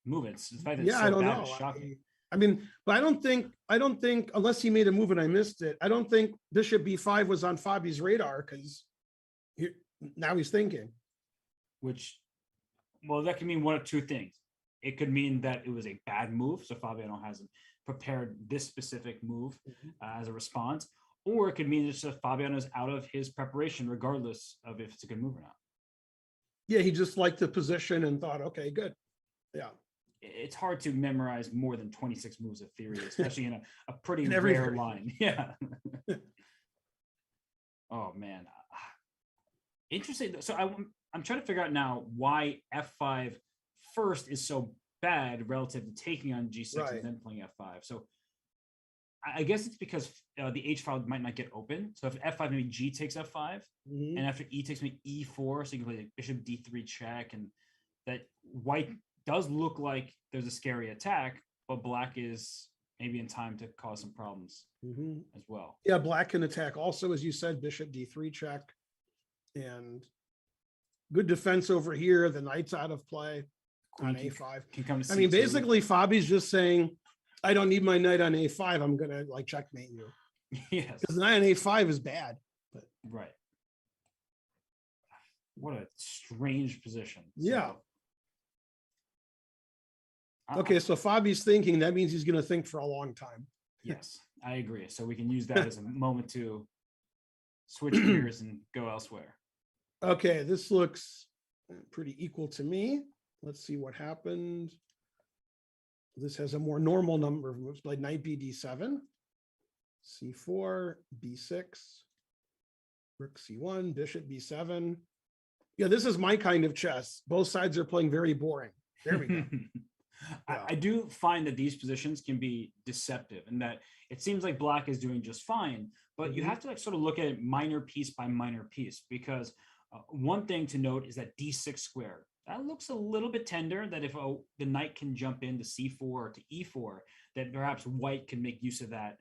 move. It's the fact that I don't know. Shocking. I mean, but I don't think unless he made a move and I missed it, I don't think bishop b5 was on Fabi's radar because now he's thinking. That can mean one of two things. It could mean that it was a bad move, so Fabiano hasn't prepared this specific move as a response, or it could mean it's just Fabiano's out of his preparation, regardless of if it's a good move or not. Yeah, he just liked the position and thought, okay, good. Yeah. It's hard to memorize more than 26 moves of theory, especially in a pretty rare line. Yeah. Oh, man. Interesting. So I'm trying to figure out now why f5 first is so bad relative to taking on g6 and then playing f5. So I guess it's because the h file might not get open. So if f5, maybe g takes f5, and after e takes maybe e4, so you can play like bishop d3 check, and that white does look like there's a scary attack, but black is maybe in time to cause some problems as well. Yeah, black can attack also, as you said, bishop d3 check, and good defense over here. The knight's out of play on a5. Can come to I mean, basically, Fabi's just saying, I don't need my knight on a5. I'm going to like checkmate you. Yes. Because the knight on a5 is bad. But right. What a strange position. Yeah. Okay, so Fabi's thinking, that means he's going to think for a long time. Yes, I agree. So we can use that as a moment to switch gears and go elsewhere. Okay, this looks pretty equal to me. Let's see what happened. This has a more normal number of moves, like knight b d7, c4, b6, Rook C1, bishop B7. Yeah, this is my kind of chess. Both sides are playing very boring. There we go. I do find that these positions can be deceptive and that it seems like black is doing just fine, but you have to like sort of look at it minor piece by minor piece, because one thing to note is that D6 square, that looks a little bit tender, that if the knight can jump into C4 or to E4, that perhaps white can make use of that.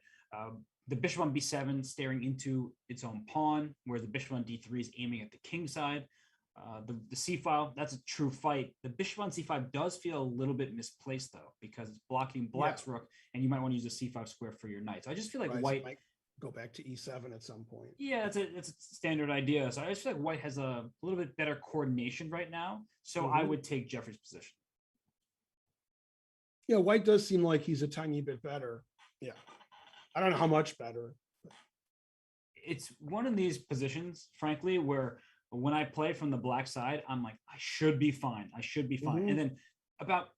The bishop on B7 staring into its own pawn, whereas the bishop on D3 is aiming at the king side. The C file, that's a true fight. The bishop on C5 does feel a little bit misplaced though, because it's blocking black's rook, and you might want to use a C5 square for your knight. So I just feel like white might go back to E7 at some point. Yeah, it's a standard idea. So I just feel like white has a little bit better coordination right now. So I would take Jeffrey's position. Yeah, white does seem like he's a tiny bit better. Yeah. I don't know how much better. It's one of these positions, frankly, where when I play from the black side, I'm like, I should be fine. I should be fine. And then about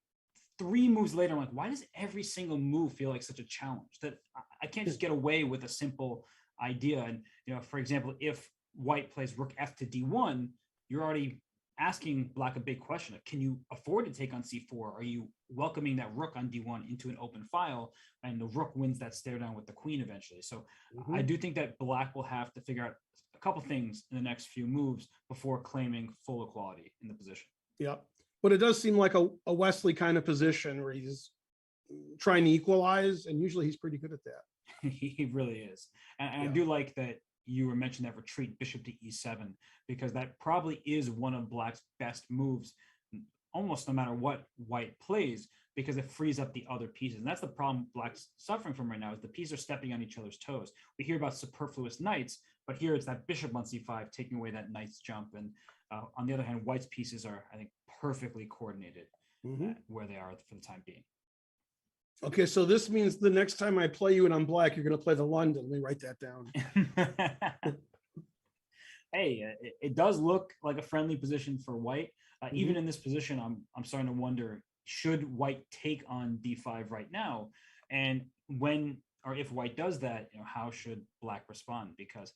3 moves later, I'm like, why does every single move feel like such a challenge that I can't just get away with a simple idea? And, you know, for example, if white plays rook F to D1, you're already asking black a big question. Can you afford to take on C4? Are you welcoming that rook on D1 into an open file? And the rook wins that stare down with the queen eventually. So I do think that black will have to figure out a couple things in the next few moves before claiming full equality in the position. Yeah, but it does seem like a Wesley kind of position where he's trying to equalize, and usually he's pretty good at that. He really is. And I do like that you were mentioning that retreat bishop to E7, because that probably is one of black's best moves, almost no matter what white plays, because it frees up the other pieces. And that's the problem black's suffering from right now, is the pieces are stepping on each other's toes. We hear about superfluous knights, but here it's that bishop on C5 taking away that knight's jump. And on the other hand, white's pieces are, I think, perfectly coordinated where they are for the time being. Okay, so this means the next time I play you and I'm black, you're going to play the London. Let me write that down. Hey, it does look like a friendly position for white. Even in this position, I'm starting to wonder, should white take on D5 right now? And when or if white does that, you know, how should black respond? Because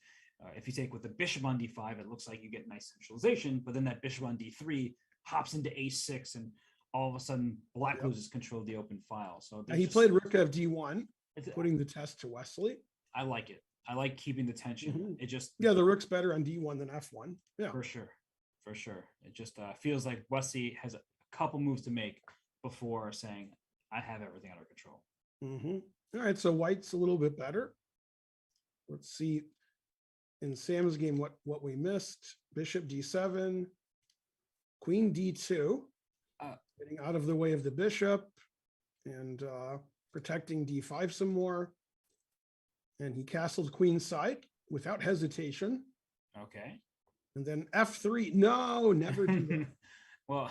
if you take with the bishop on D5, it looks like you get nice centralization, but then that bishop on D3 hops into A6, and all of a sudden black loses control of the open file. So he played rook of D1, putting the test to Wesley. I like it. I like keeping the tension. It just the rook's better on D1 than F1. Yeah, for sure. It just feels like Wesley has a couple moves to make before saying, I have everything under control. All right, so white's a little bit better. Let's see in Sam's game what we missed. Bishop D7, queen D2, getting out of the way of the bishop and protecting D5 some more. And he castled queen side without hesitation. Okay. And then F3. No, never do that. Well,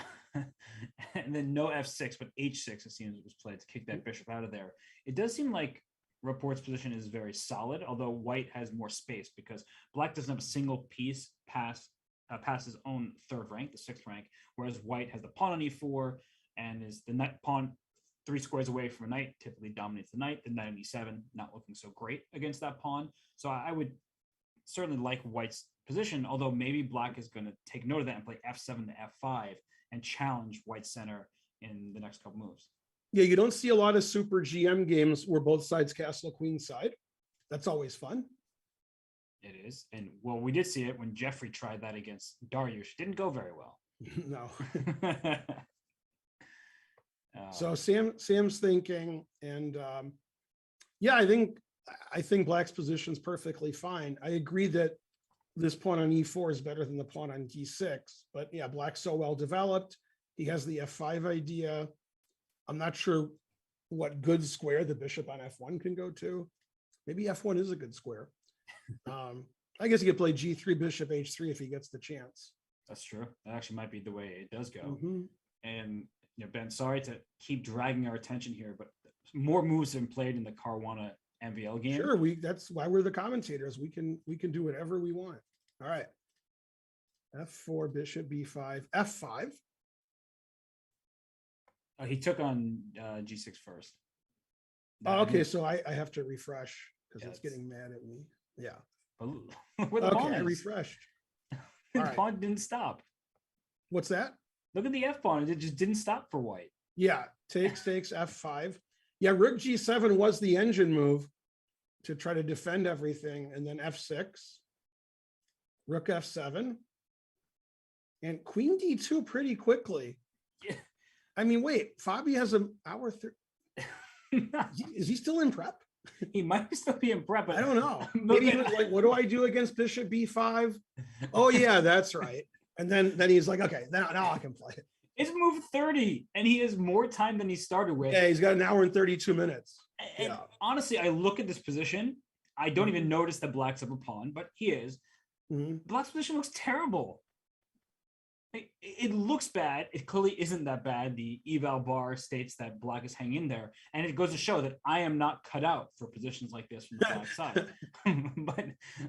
and then no F6, but H6, it seems, was played to kick that bishop out of there. It does seem like Rapport's position is very solid, although white has more space because black doesn't have a single piece pass his own third rank, the sixth rank, whereas white has the pawn on E4 and is the knight pawn 3 squares away from a knight, typically dominates the knight. The knight on E7 not looking so great against that pawn. So I would certainly like white's position, although maybe black is going to take note of that and play F7 to F5 and challenge white's center in the next couple moves. Yeah, you don't see a lot of super GM games where both sides castle queen side. That's always fun. It is. And well, we did see it when Jeffrey tried that against Dariush. Didn't go very well. No. So Sam's thinking, and yeah, I think black's position is perfectly fine. I agree that this pawn on E4 is better than the pawn on D6, but yeah, black's so well developed. He has the F5 idea. I'm not sure what good square the bishop on F1 can go to. Maybe F1 is a good square. I guess he could play G3 bishop H3 if he gets the chance. That's true. That actually might be the way it does go. And you know, Ben, sorry to keep dragging our attention here, but more moves have been played in the Caruana MVL game. Sure, that's why we're the commentators. We can do whatever we want. All right. F4, bishop B5, F5. He took on G6 first. Oh, okay, so I have to refresh because it's getting mad at me. Yeah. But where the Okay, pawn I is. refreshed. The All right. pawn didn't stop. What's that? Look at the F pawn. It just didn't stop for white. Yeah, takes F5. Yeah, rook G7 was the engine move to try to defend everything, and then F6, rook F7, and queen D2 pretty quickly. Yeah. I mean, wait, Fabi has an hour. Is he still in prep? He might still be in prep. But I don't know. look Maybe he at- was like, what do I do against bishop B5? Oh yeah, that's right. And then he's like, okay, now I can play it. It's move 30, and he has more time than he started with. Yeah, he's got an hour and 32 minutes. And Yeah. honestly, I look at this position. I don't even notice that black's up a pawn, but he is. Mhm. Black's position looks terrible. It looks bad. It clearly isn't that bad. The eval bar states that black is hanging in there. And it goes to show that I am not cut out for positions like this from the black side. But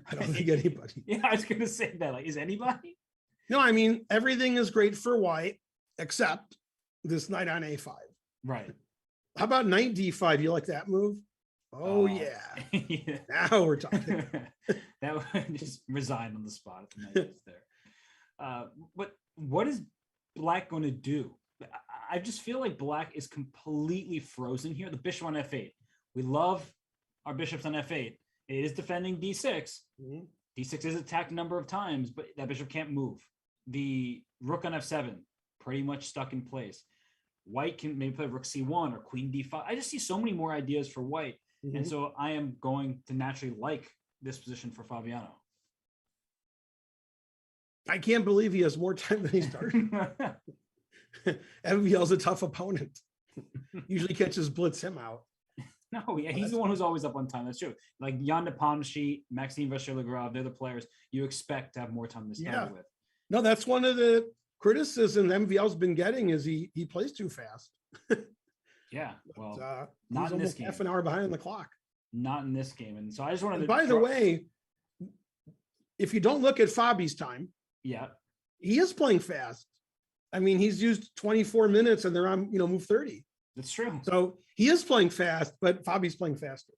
I don't think anybody. yeah, I was going to say that. Like, is anybody? No, I mean, everything is great for white, except this knight on A5. Right. How about knight D5? You like that move? Oh, yeah. Yeah. Now we're talking. That would just resign on the spot if the knight is there. But what is black going to do? I just feel like black is completely frozen here. The bishop on F8. We love our bishops on F8. It is defending D6. Mhm. D6 is attacked a number of times, but that bishop can't move. The rook on F7, pretty much stuck in place. White can maybe play rook C1 or queen D5. I just see so many more ideas for white. And Mhm. so I am going to naturally like this position for Fabiano. I can't believe he has more time than he started. MVL's a tough opponent. Usually catches blitz him out. No, yeah, he's the one who's always up on time. That's true. Like Jan Nepomniachtchi, Maxime Vachier-Lagrave, they're the players you expect to have more time to start Yeah. with. No, that's one of the criticisms MVL's been getting is he plays too fast. Yeah, well, He's not in this almost game. half an hour behind the clock. Not in this game. And so I just wanted And to. by the way, if you don't look at Fabi's time, yeah, he is playing fast. I mean, he's used 24 minutes and they're on, move 30. that's true. So he is playing fast, but Fabi's playing faster.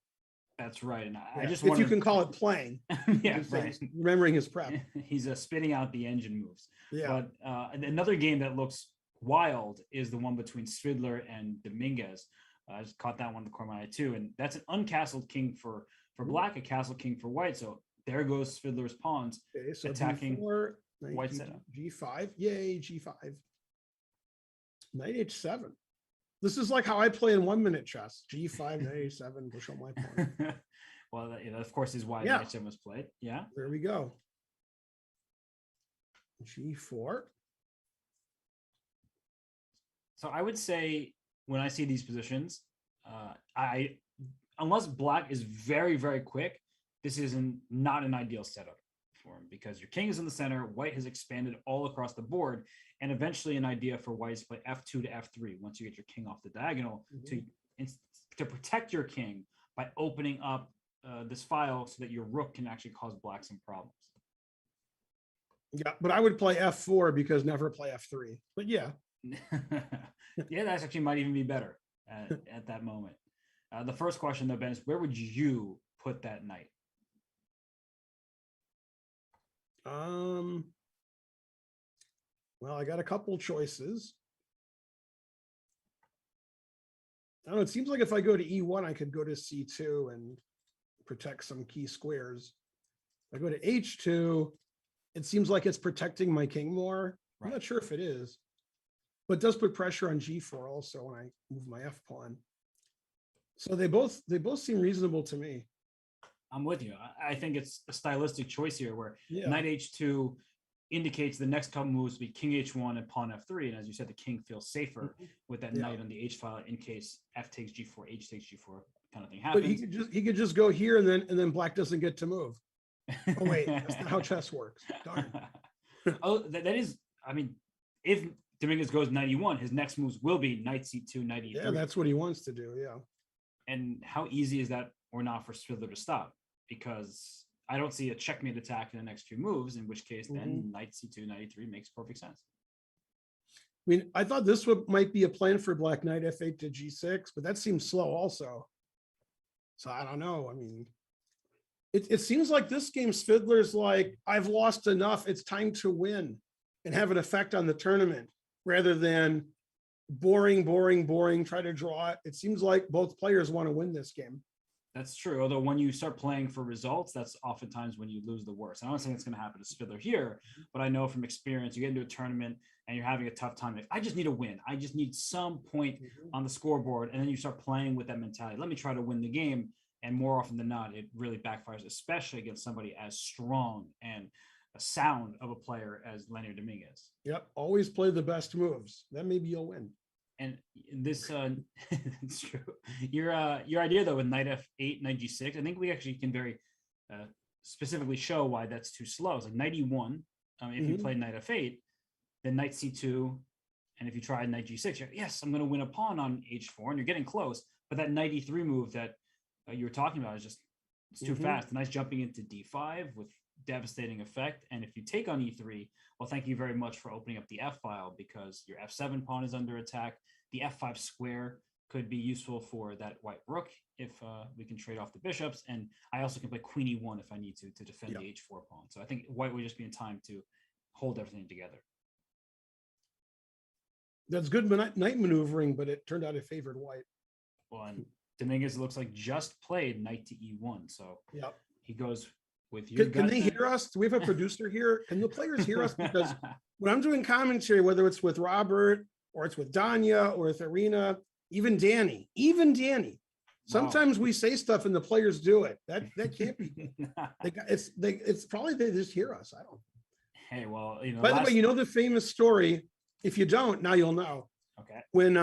That's right. And I Yeah, just if wanted you can call it playing. yeah, Just saying, right. remembering his prep. He's spitting out the engine moves. Yeah. But and another game that looks wild is the one between Svidler and Dominguez. I just caught that one in the corner of my eye too. And that's an uncastled king for black, a castle king for white. So there goes Svidler's pawns. Okay, so attacking B4, knight white G- setup. G5. Yay, G5. Knight H7. This is like how I play in 1 minute chess. G5, knight H7, push on my pawn. Well, that, of course, is why Yeah. the H7 was played. Yeah. There we go. G4. So I would say when I see these positions, unless black is very, very quick, this is not an ideal setup for him because your king is in the center, white has expanded all across the board, and eventually an idea for white is to play F2 to F3 once you get your king off the diagonal to protect your king by opening up this file so that your rook can actually cause black some problems. Yeah, but I would play F4 because never play F3. But yeah. Yeah, that actually might even be better at that moment. The first question though, Ben, is where would you put that knight? Well, I got a couple choices. I don't know, it seems like if I go to E1, I could go to C2 and protect some key squares. If I go to H2, it seems like it's protecting my king more. I'm not sure if it is, but it does put pressure on G4 also when I move my F pawn. So they both seem reasonable to me. I'm with you. I think it's a stylistic choice here where Yeah. knight H2 indicates the next couple moves to be king H1 and pawn F3. And as you said, the king feels safer with that Yeah. knight on the H file in case F takes G4, H takes G4 kind of thing But happens. he could just go here and then black doesn't get to move. Oh wait, that's not how chess works. Darn. Oh, that is, I mean, if Dominguez goes 91, his next moves will be knight C2, knight E3. Yeah, that's what he wants to do. Yeah. And how easy is that or not for Svidler to stop? Because I don't see a checkmate attack in the next few moves, in which case then knight C2, knight E3 makes perfect sense. I mean, I thought this might be a plan for black, knight F8 to G6, but that seems slow also. So I don't know. I mean, it seems like this game, Fiddler's like, I've lost enough. It's time to win and have an effect on the tournament rather than boring, try to draw it. It seems like both players want to win this game. That's true. Although when you start playing for results, that's oftentimes when you lose the worst. I don't think it's going to happen to Fiddler here, but I know from experience, you get into a tournament and you're having a tough time. Like, I just need a win. I just need some point on the scoreboard. And then you start playing with that mentality. Let me try to win the game. And more often than not, it really backfires, especially against somebody as strong and a sound of a player as Lenny Dominguez. Yep. Always play the best moves. Then maybe you'll win. And this, it's true. Your idea though with knight f8, knight g6, I think we actually can very specifically show why that's too slow. It's like knight e1. If you play knight f8, then knight c2, and if you try knight g6, you're, yes, I'm going to win a pawn on h4, and you're getting close. But that knight e3 move that you were talking about is just it's too fast. The knight's jumping into d5 with devastating effect. And if you take on e3, well, thank you very much for opening up the f file because your f7 pawn is under attack. The f5 square could be useful for that white rook if we can trade off the bishops. And I also can play queen e1 if I need to defend the h4 pawn. So I think white would just be in time to hold everything together. That's good knight maneuvering, but it turned out it favored white. Well, and Dominguez looks like just played knight to e1. So he goes with you. Can they hear us? Do we have a producer here? Can the players hear us? Because when I'm doing commentary, whether it's with Robert or it's with Danya or with Irina, even Danny, sometimes we say stuff and the players do it. That can't be. It's probably they just hear us. I don't. Hey, well, By the way, you know the famous story. If you don't, now you'll know. Okay. When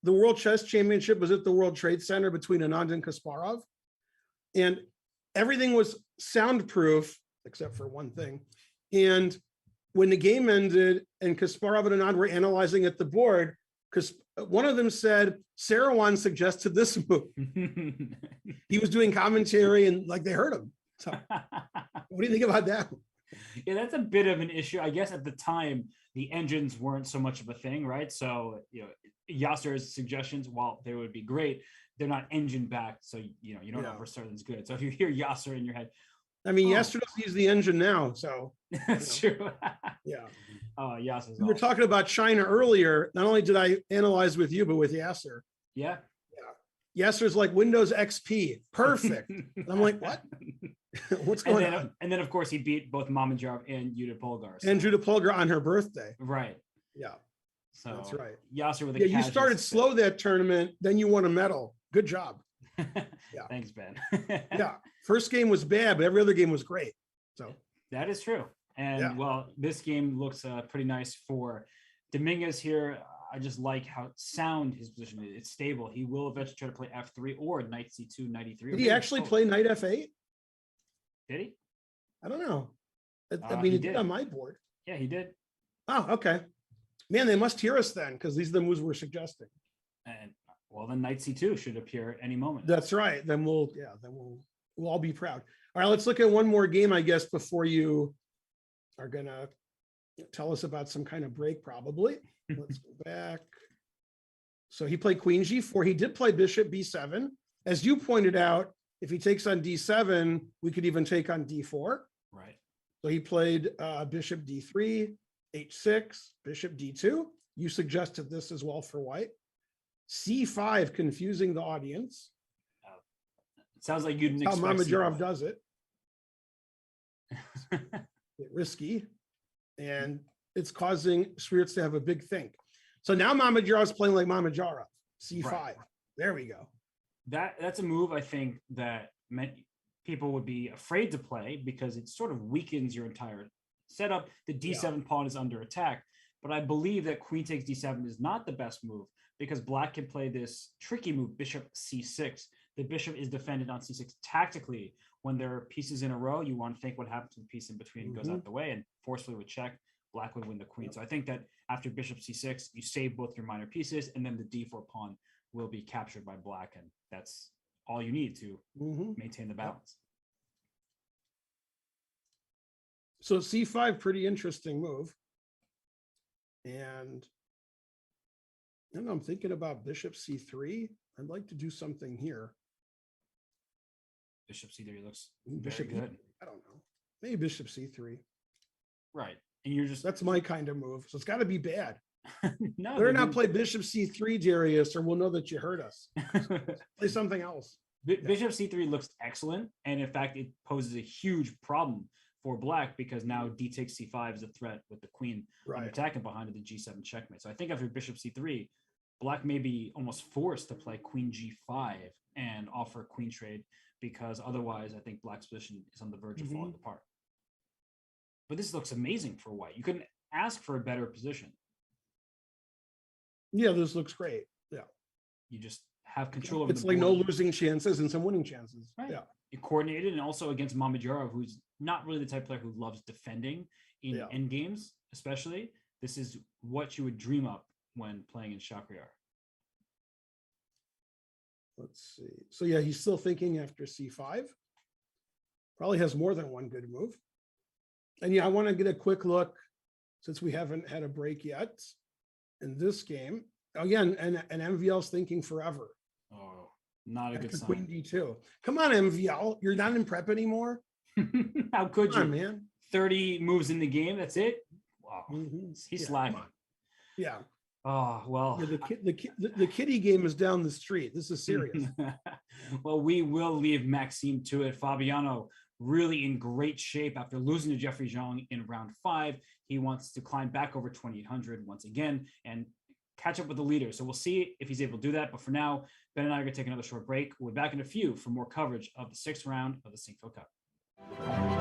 the World Chess Championship was at the World Trade Center between Anand and Kasparov, and everything was soundproof except for one thing. And when the game ended and Kasparov and Anand were analyzing at the board, because one of them said, Sarawan suggested this move. He was doing commentary and like they heard him. So what do you think about that? Yeah, that's a bit of an issue. I guess at the time, the engines weren't so much of a thing, right? So, Yasser's suggestions, while they would be great, they're not engine backed. So, you don't know for certain it's good. So if you hear Yasser in your head. I mean, Yasser doesn't use the engine now. So that's true. Yeah. Oh, Yasser's we were talking about China earlier. Not only did I analyze with you, but with Yasser. Yeah. Yasser's like Windows XP. Perfect. I'm like, what? What's going on? And then, of course, he beat both Mamadjarov and Judith Polgar. And Judith Polgar on her birthday. Right. Yeah. So that's right. Yasser with a you started slow that tournament, then you won a medal. Good job. Yeah. Thanks, Ben. Yeah. First game was bad, but every other game was great. So that is true. And well, this game looks pretty nice for Dominguez here. I just like how sound his position is. It's stable. He will eventually try to play f3 or knight c2, knight e3. Did he actually play knight f8? Did he? I don't know. I mean, he did on my board. Yeah, he did. Oh, okay. Man, they must hear us then, because these are the moves we're suggesting. And well, then knight c2 should appear at any moment. That's right. Then we'll all be proud. All right, let's look at one more game, I guess, before you are gonna tell us about some kind of break, probably. Let's go back. So he played queen g4. He did play bishop b7. As you pointed out, if he takes on d7, we could even take on d4. Right. So he played bishop d3, h6, bishop d2. You suggested this as well for white. c5, confusing the audience. It sounds like you didn't That's expect how Mamadjarov does it. Risky. And it's causing Sweerts to have a big think. So now Mamadjarov's playing like Mamadjarov. c5. Right. There we go. That's a move I think that people would be afraid to play because it sort of weakens your entire setup. The d7 pawn is under attack, but I believe that queen takes d7 is not the best move because black can play this tricky move, bishop c6. The bishop is defended on c6 tactically. When there are pieces in a row, you want to think what happens to the piece in between goes out the way, and forcefully with check, black would win the queen. So I think that after bishop c6, you save both your minor pieces, and then the d4 pawn will be captured by black, and that's all you need to maintain the balance. So c5, pretty interesting move. And then I'm thinking about bishop c3. I'd like to do something here. Bishop C3 looks Bishop very good. I don't know. Maybe Bishop C3. Right. And you're just That's my kind of move. So it's got to be bad. no, Better they not do- play Bishop C3, Darius, or we'll know that you heard us. Play something else. Bishop C3 looks excellent, and in fact, it poses a huge problem for Black because now D takes C5 is a threat with the queen Right. attacking behind it, the G7 checkmate. So I think after Bishop C3, Black may be almost forced to play Queen G5 and offer queen trade because otherwise, I think Black's position is on the verge of falling apart. But this looks amazing for White. You couldn't ask for a better position. Yeah, this looks great. Yeah. You just have control over It's the like no board. losing chances and some winning chances. Right. Yeah. You're coordinated, and also against Mamadjarov, who's not really the type of player who loves defending in Yeah. end games, especially. This is what you would dream up when playing in Shakhriyar. Let's see. So yeah, he's still thinking after C5. Probably has more than one good move. And yeah, I want to get a quick look since we haven't had a break yet in this game. Again, and MVL's thinking forever. Oh, not a After good Queen sign. D2. Come on, MVL. You're not in prep anymore. How could Come you? on, man. 30 moves in the game. That's it. Wow, Mhm. he's Yeah, slacking. come on. Yeah. Oh well. Yeah, the kitty game is down the street. This is serious. Well, we will leave Maxime to it. Fabiano really in great shape after losing to Jeffrey Zhang in round 5. He wants to climb back over 2,800 once again and catch up with the leader. So we'll see if he's able to do that. But for now, Ben and I are going to take another short break. We'll be back in a few for more coverage of the 6th round of the Sinquefield Cup.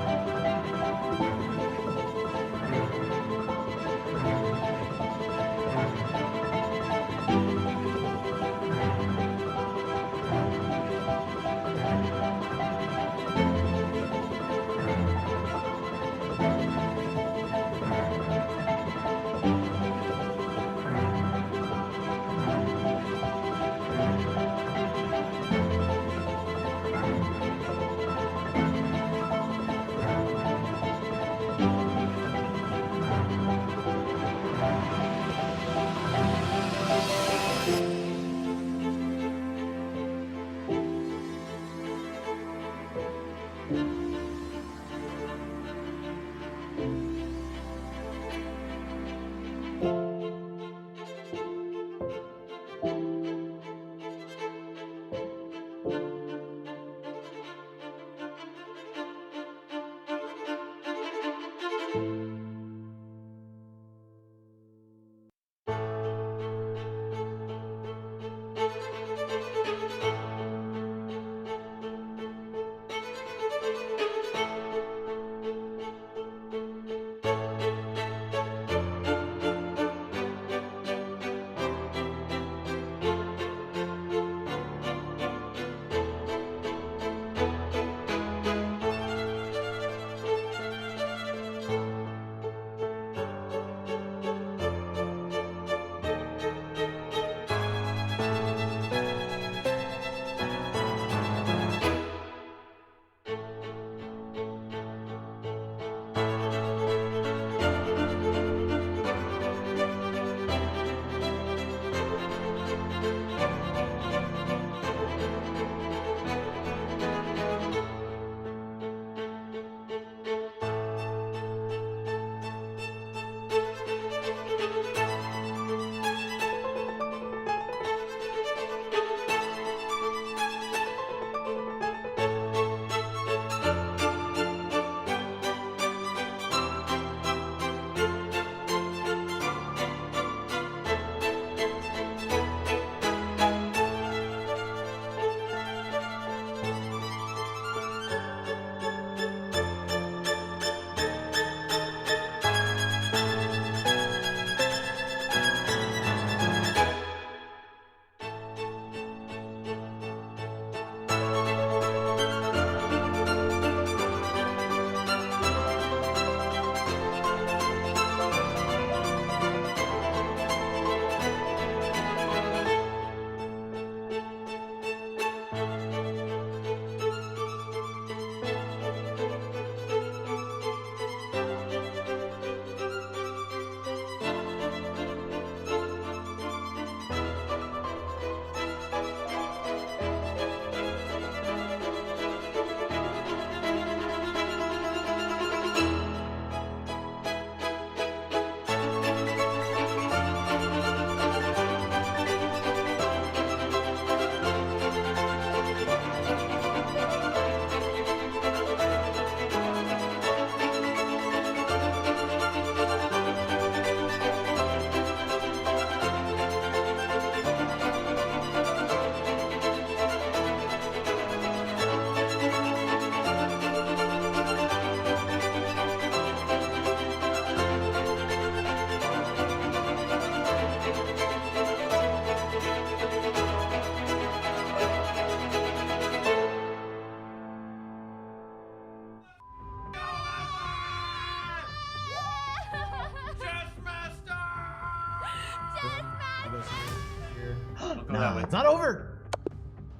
I'll go No, that way. it's not over.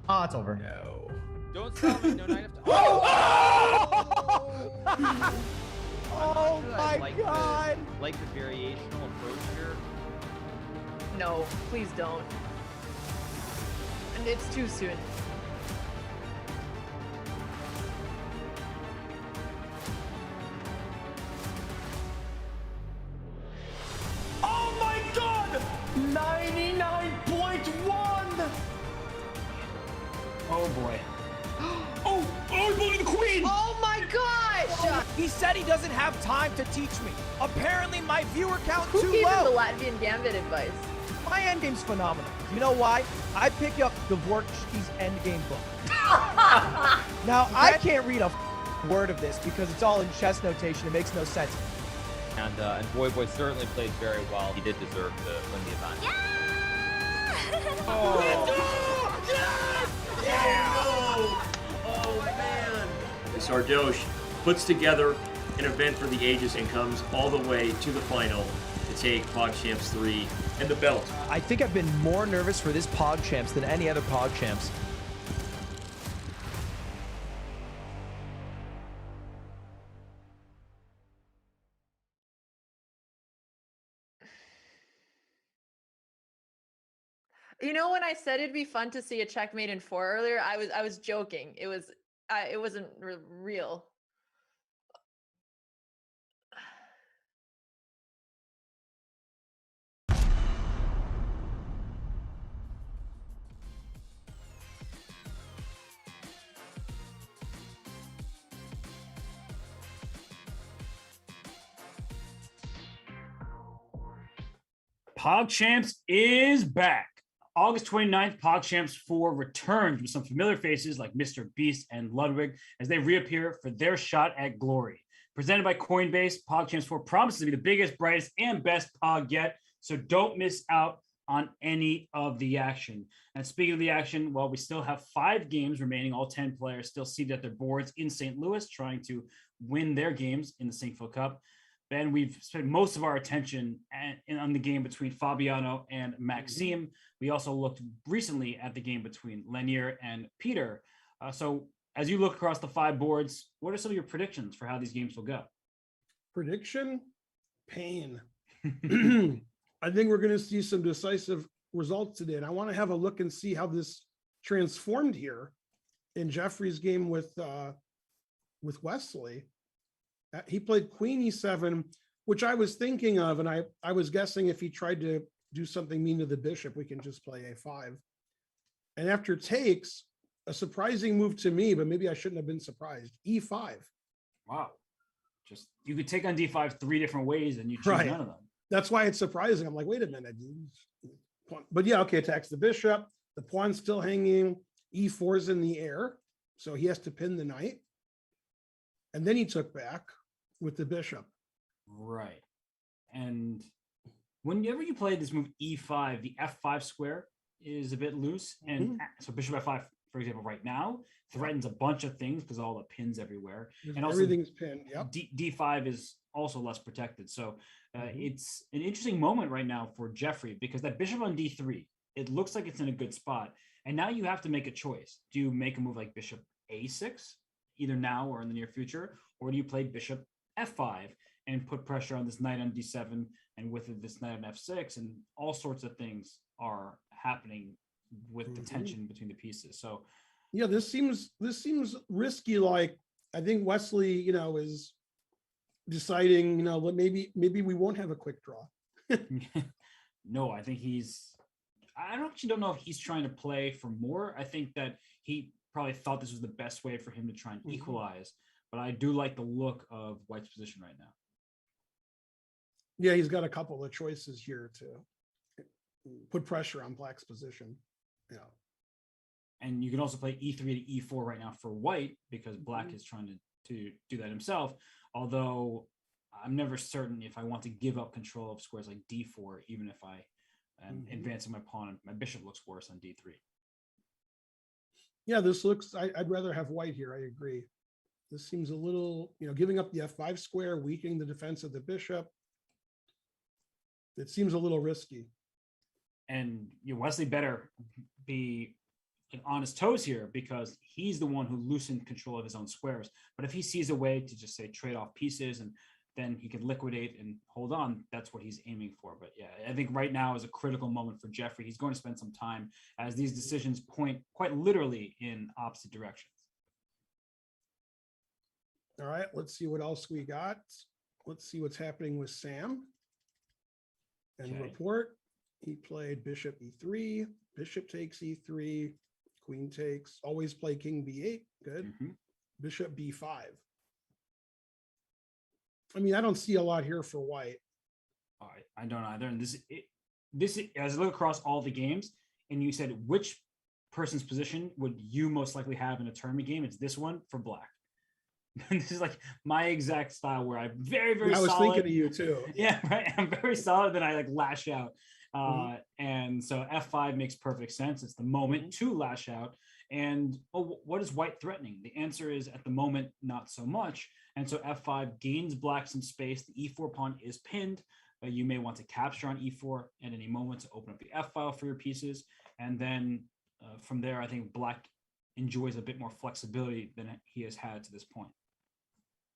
Oh, it's over. No. Don't stop me. No knight of Oh my god! Like the variational approach here. No, please don't. And it's too soon. Oh my god! 99.1! Oh boy. Oh, he's bullying the queen! Oh my gosh! He said he doesn't have time to teach me. Apparently my viewer count Who too gave him the low. Latvian Gambit advice? My endgame's phenomenal. You know why? I pick up Dvorak's Endgame book. Now, I can't read a word of this because it's all in chess notation. It makes no sense. And Boy certainly played very well. He did deserve to win the event. Oh man! Sardoche puts together an event for the ages and comes all the way to the final to take PogChamps 3 and the belt. I think I've been more nervous for this PogChamps than any other PogChamps. You know, when I said it'd be fun to see a checkmate in 4 earlier, I was joking. It wasn't real. PogChamps is back. August 29th, PogChamps 4 returns with some familiar faces like Mr. Beast and Ludwig as they reappear for their shot at glory. Presented by Coinbase, PogChamps 4 promises to be the biggest, brightest, and best Pog yet, so don't miss out on any of the action. And speaking of the action, well, we still have 5 games remaining, all 10 players still seated at their boards in St. Louis trying to win their games in the Sinquefield Cup. Ben, we've spent most of our attention on the game between Fabiano and Maxime. We also looked recently at the game between Lanier and Peter. So as you look across the 5 boards, what are some of your predictions for how these games will go? Prediction? Pain. I think we're going to see some decisive results today. And I want to have a look and see how this transformed here in Jeffrey's game with Wesley. He played Queen E7, which I was thinking of, and I was guessing if he tried to do something mean to the bishop, we can just play A5. And after takes, a surprising move to me, but maybe I shouldn't have been surprised. E5. Wow. Just you could take on D5 3 different ways and you choose Right. none of them. That's why it's surprising. I'm like, wait a minute. But yeah, okay, attacks the bishop. The pawn's still hanging. E4's in the air. So he has to pin the knight. And then he took back with the bishop. Right. And whenever you play this move E5, the F5 square is a bit loose. And so bishop F5, for example, right now threatens a bunch of things because all the pins everywhere. And also everything's pinned. Yep. D5 is also less protected. So it's an interesting moment right now for Jeffrey because that bishop on D3, it looks like it's in a good spot. And now you have to make a choice. Do you make a move like bishop A6, either now or in the near future? Or do you play bishop F5 and put pressure on this knight on D7 and with it, this knight on F6 and all sorts of things are happening with the tension between the pieces. So yeah, this seems risky. Like I think Wesley, is deciding, maybe we won't have a quick draw. No, I think I don't know if he's trying to play for more. I think that he probably thought this was the best way for him to try and equalize, but I do like the look of White's position right now. Yeah, he's got a couple of choices here to put pressure on Black's position. Yeah. And you can also play E3 to E4 right now for White because Black is trying to do that himself. Although I'm never certain if I want to give up control of squares like D4, even if I am advancing my pawn. My bishop looks worse on D3. Yeah, this looks, I'd rather have White here. I agree. This seems a little, giving up the F5 square, weakening the defense of the bishop. It seems a little risky. And Wesley better be on his toes here because he's the one who loosened control of his own squares. But if he sees a way to just say trade off pieces and then he can liquidate and hold on, that's what he's aiming for. But yeah, I think right now is a critical moment for Jeffrey. He's going to spend some time as these decisions point quite literally in opposite directions. All right, let's see what else we got. Let's see what's happening with Sam. And Okay. report, he played bishop e3, bishop takes e3, queen takes, always play king b8, good. Bishop b5. I mean, I don't see a lot here for white. All right, I don't either. And this as I look across all the games, and you said which person's position would you most likely have in a tournament game? It's this one for black. This is like my exact style where I'm very, very solid. I was thinking of you too. Yeah, right. I'm very solid, then I like lash out. And so F5 makes perfect sense. It's the moment to lash out. And what is white threatening? The answer is at the moment, not so much. And so F5 gains black some space. The E4 pawn is pinned. You may want to capture on E4 at any moment to open up the F file for your pieces. And then from there, I think black enjoys a bit more flexibility than he has had to this point.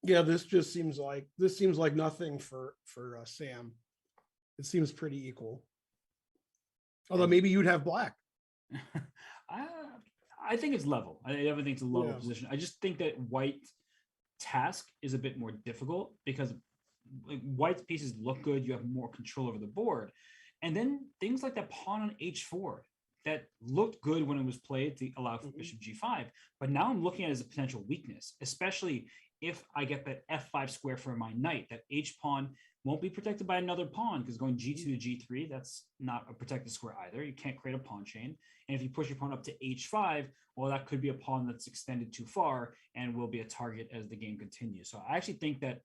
Yeah, this seems like nothing for Sam. It seems pretty equal. Although maybe you'd have black. I think it's level. I think it's a level position. I just think that white task is a bit more difficult because like white's pieces look good. You have more control over the board. And then things like that pawn on h4 that looked good when it was played to allow for bishop g5. But now I'm looking at it as a potential weakness, especially if I get that f5 square for my knight. That h pawn won't be protected by another pawn because going g2 to g3, that's not a protected square either. You can't create a pawn chain. And if you push your pawn up to h5, well, that could be a pawn that's extended too far and will be a target as the game continues. So I actually think that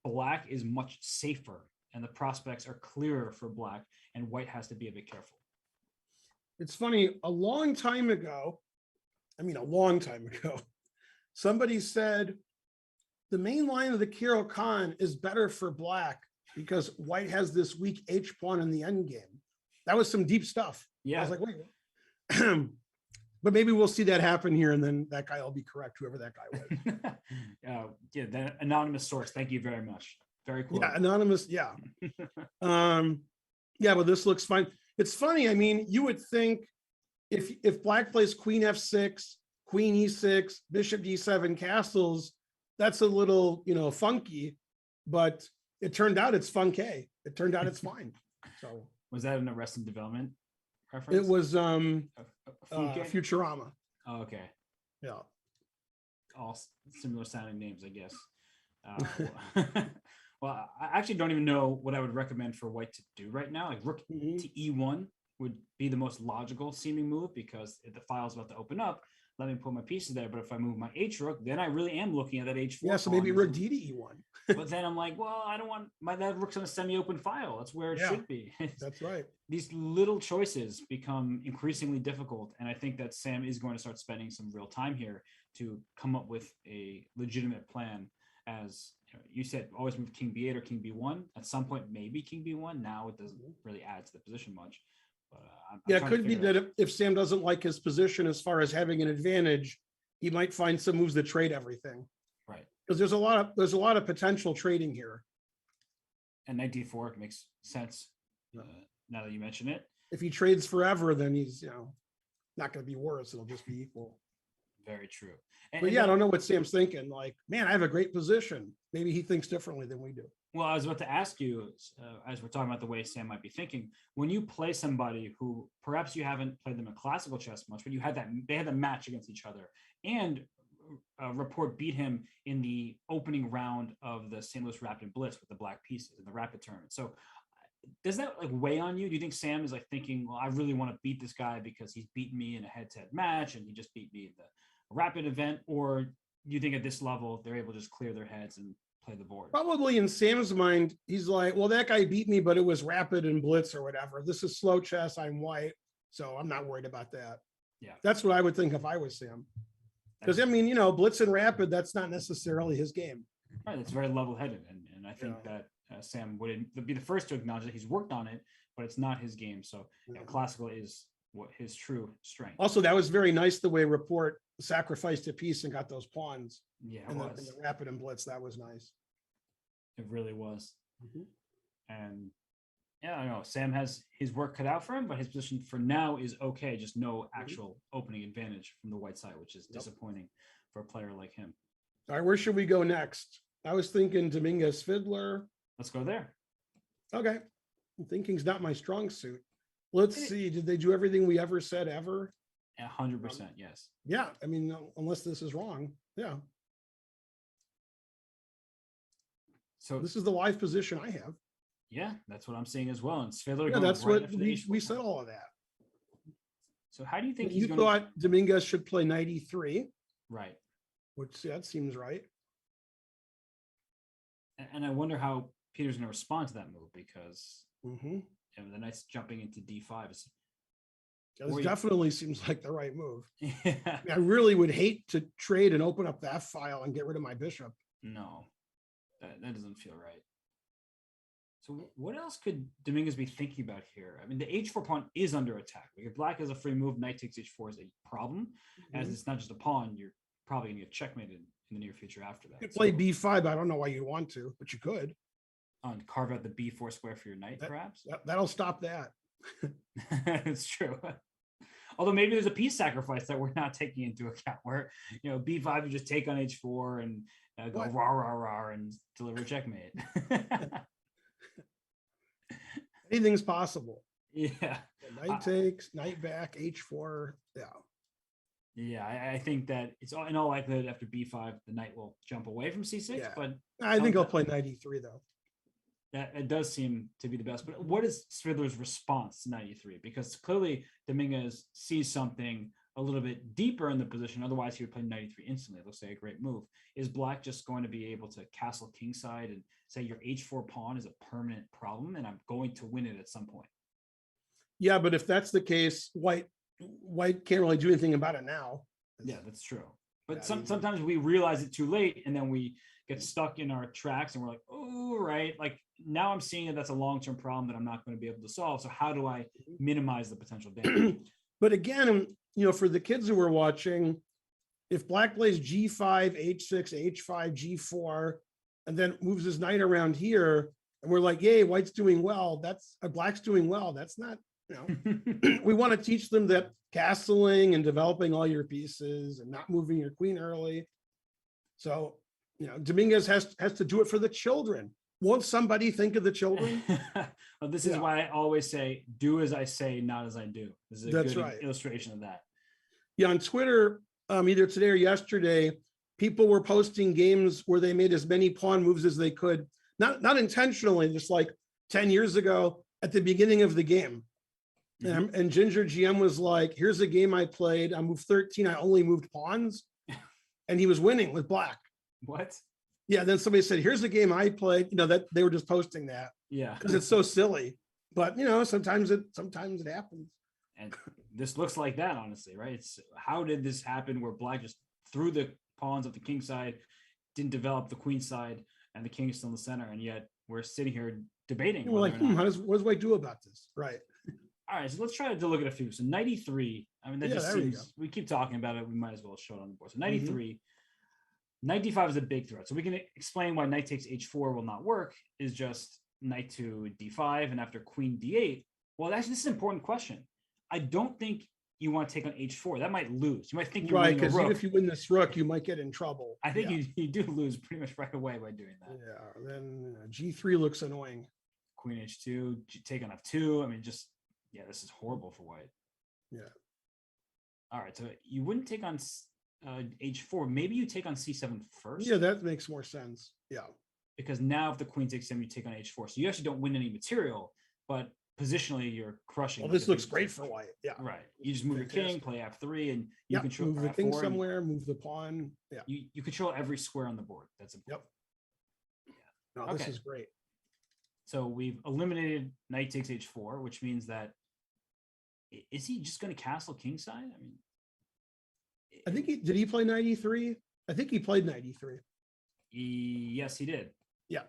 black is much safer and the prospects are clearer for black, and white has to be a bit careful. It's funny, a long time ago, somebody said the main line of the Kiro Khan is better for black because white has this weak H pawn in the end game. That was some deep stuff. Yeah. I was like, wait. But maybe we'll see that happen here, and then that guy will be correct, whoever that guy was. Yeah, the anonymous source. Thank you very much. Very cool. Yeah, anonymous. Yeah. Yeah, but this looks fine. It's funny. I mean, you would think if black plays queen f6, queen e6, bishop d7, castles, that's a little, funky, but it turned out it's funky. It turned out it's fine. So was that an Arrested Development reference? it was Futurama. Oh, okay. Yeah. All similar sounding names, I guess. Well, I actually don't even know what I would recommend for white to do right now. Like rook to e1 would be the most logical seeming move because the file's about to open up. Let me put my pieces there. But if I move my h rook, then I really am looking at that h4. Yeah, so maybe rook d to e1. But then I'm like, well, I don't want that rook's on a semi-open file. That's where it should be. That's right. These little choices become increasingly difficult. And I think that Sam is going to start spending some real time here to come up with a legitimate plan. As you said, always move king b8 or king b1. At some point, maybe king b1. Now it doesn't really add to the position much. But it could be that if Sam doesn't like his position as far as having an advantage, he might find some moves that trade everything. Right. Because there's a lot of potential trading here. And knight d4 makes sense. Now that you mention it. If he trades forever, then he's not going to be worse. It'll just be equal. Very true. But yeah, I don't know what Sam's thinking. Like, man, I have a great position. Maybe he thinks differently than we do. Well, I was about to ask you, as we're talking about the way Sam might be thinking, when you play somebody who perhaps you haven't played them in classical chess much, but they had a match against each other, and Report beat him in the opening round of the St. Louis Rapid Blitz with the black pieces in the Rapid tournament. So does that weigh on you? Do you think Sam is thinking, well, I really want to beat this guy because he's beaten me in a head-to-head match and he just beat me in the Rapid event? Or do you think at this level they're able to just clear their heads and play the board? Probably in Sam's mind, he's like, well, that guy beat me, but it was Rapid and Blitz or whatever. This is slow chess. I'm white, so I'm not worried about that. Yeah, that's what I would think if I was Sam. Because Blitz and Rapid, that's not necessarily his game. Right, it's very level-headed, and I think that Sam would be the first to acknowledge that he's worked on it, but it's not his game. So classical is what his true strength. Also, that was very nice the way Rapport sacrificed a piece and got those pawns. Yeah, and the rapid and blitz, that was nice. It really was. And yeah, I know Sam has his work cut out for him, but his position for now is okay. Just no actual opening advantage from the white side, which is disappointing for a player like him. All right, where should we go next? I was thinking Dominguez Fiddler. Let's go there. Okay. Thinking's not my strong suit. Let's see. Did they do everything we ever said ever? 100%, yes. Yeah. I mean, unless this is wrong. Yeah. So this is the live position I have. Yeah, that's what I'm seeing as well. And Fiddler, yeah, that's right what we said all of that. So how do you think you thought Dominguez should play 93? Right. Which that seems right. And I wonder how Peter's going to respond to that move, because the knight's jumping into D5 is. This definitely seems like the right move. Yeah. I really would hate to trade and open up the F file and get rid of my bishop. No, that doesn't feel right. So what else could Dominguez be thinking about here? I mean, the H4 pawn is under attack. Like if Black has a free move, knight takes H4 is a problem, as it's not just a pawn. You're probably going to get checkmated in the near future after that. You could play B5. I don't know why you'd want to, but you could. And carve out the B4 square for your knight, perhaps? That'll stop that. It's true. Although maybe there's a piece sacrifice that we're not taking into account, where B5 you just take on H4 and go rah rah rah and deliver checkmate. Anything's possible. Yeah. Knight takes, knight back, H4. Yeah. Yeah, I think that it's in all likelihood after B5 the knight will jump away from C6. Yeah. But I think I'll play 93 though. That it does seem to be the best. But what is Fiddler's response to 93? Because clearly Dominguez sees something a little bit deeper in the position. Otherwise, he would play 93 instantly. It looks like a great move. Is Black just going to be able to castle kingside and say your H4 pawn is a permanent problem and I'm going to win it at some point? Yeah, but if that's the case, White can't really do anything about it now. Yeah, that's true. But sometimes we realize it too late and then we get stuck in our tracks and we're like, oh, right. Like now I'm seeing that that's a long-term problem that I'm not going to be able to solve. So how do I minimize the potential damage? But again, for the kids who are watching, if Black plays G5, H6, H5, G4, and then moves his knight around here, and we're like, yay, White's doing well. That's Black's doing well. That's not, we want to teach them that castling and developing all your pieces and not moving your queen early. So, Dominguez has to do it for the children. Won't somebody think of the children? Well, this is why I always say, do as I say, not as I do. This is a good illustration of that. Yeah, on Twitter, either today or yesterday, people were posting games where they made as many pawn moves as they could, not intentionally, just like 10 years ago at the beginning of the game. And Ginger GM was like, here's a game I played. I moved 13. I only moved pawns. And he was winning with Black. What? Yeah. Then somebody said, here's a game I played, that they were just posting that. Yeah. Because it's so silly. But, sometimes it happens. And this looks like that, honestly, right? It's how did this happen where Black just threw the pawns of the king side, didn't develop the queen side, and the king is still in the center. And yet we're sitting here debating. We're like, what does White do about this? Right. All right, so let's try to look at a few. So 93, I mean, that just seems, we keep talking about it. We might as well show it on the board. So 93, knight d5 is a big threat. So we can explain why knight takes h4 will not work is just knight to d5 and after queen d8. Well, actually, this is an important question. I don't think you want to take on h4. That might lose. You might think you're right, because even if you win this rook, you might get in trouble. I think you do lose pretty much right away by doing that. Yeah, then g3 looks annoying. Queen h2, take on f2. I mean, just, yeah, this is horrible for White. Yeah. All right, so you wouldn't take on h4. Maybe you take on c7 first. Yeah, that makes more sense. Yeah. Because now if the queen takes him, you take on h4. So you actually don't win any material, but positionally you're crushing. Well, this looks great for White. Yeah. Right. You just move your king, play f3, and you control move the king somewhere, move the pawn. Yeah. You control every square on the board. That's important. Yep. Yeah. No, this is great. So we've eliminated knight takes h4, which means that is he just going to castle kingside? I mean, I think did he play 93? I think he played 93. Yes, he did. Yeah.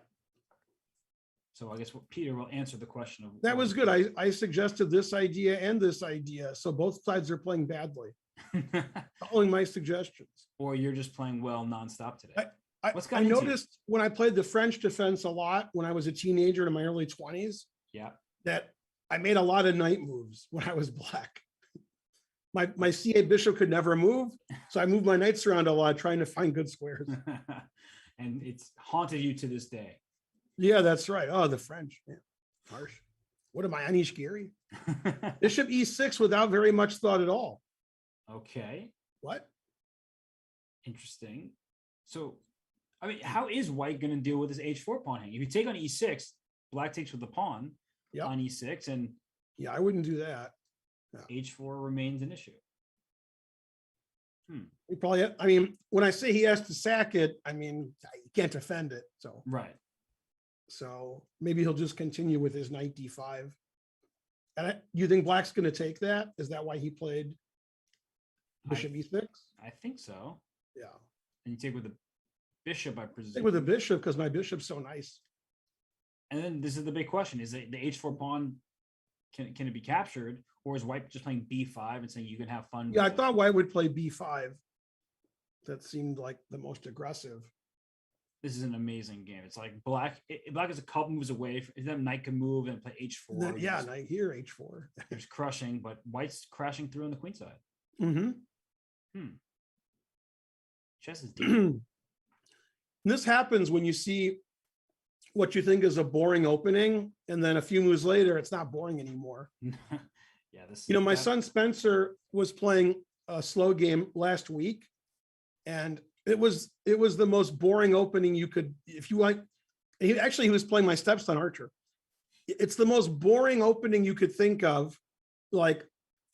So I guess Peter will answer the question of That was good. I suggested this idea and this idea. So both sides are playing badly, following my suggestions. Or you're just playing well nonstop today. I noticed when I played the French defense a lot when I was a teenager in my early 20s, yeah, that I made a lot of knight moves when I was black. My C8 bishop could never move, so I moved my knights around a lot trying to find good squares. And it's haunted you to this day. Yeah, that's right. Oh, the French. Yeah. Harsh. What am I, Anish Giri? Bishop E6 without very much thought at all. Okay. What? Interesting. So, I mean, how is white going to deal with this H4 pawn hang? If you take on E6, black takes with the pawn on E6, and yeah, I wouldn't do that. No. H4 remains an issue. He probably, I mean, when I say he has to sack it, I mean, he can't defend it. So, right. So maybe he'll just continue with his knight D5. And you think black's going to take that? Is that why he played bishop E6? I think so. Yeah. And you take with the bishop, I presume. Take with the bishop because my bishop's so nice. And then this is the big question: is it the H4 pawn? Can it be captured, or is white just playing B5 and saying you can have fun? Yeah, I thought white would play B5. That seemed like the most aggressive. This is an amazing game. It's like black is a couple moves away. Then knight can move and play H4. Yeah, knight here, H4. There's crushing, but white's crashing through on the queen side. Chess is deep. This happens when you see what you think is a boring opening, and then a few moves later, it's not boring anymore. Yeah, my son Spencer was playing a slow game last week, and it was the most boring opening you could, if you like. He was playing my stepson Archer. It's the most boring opening you could think of, like,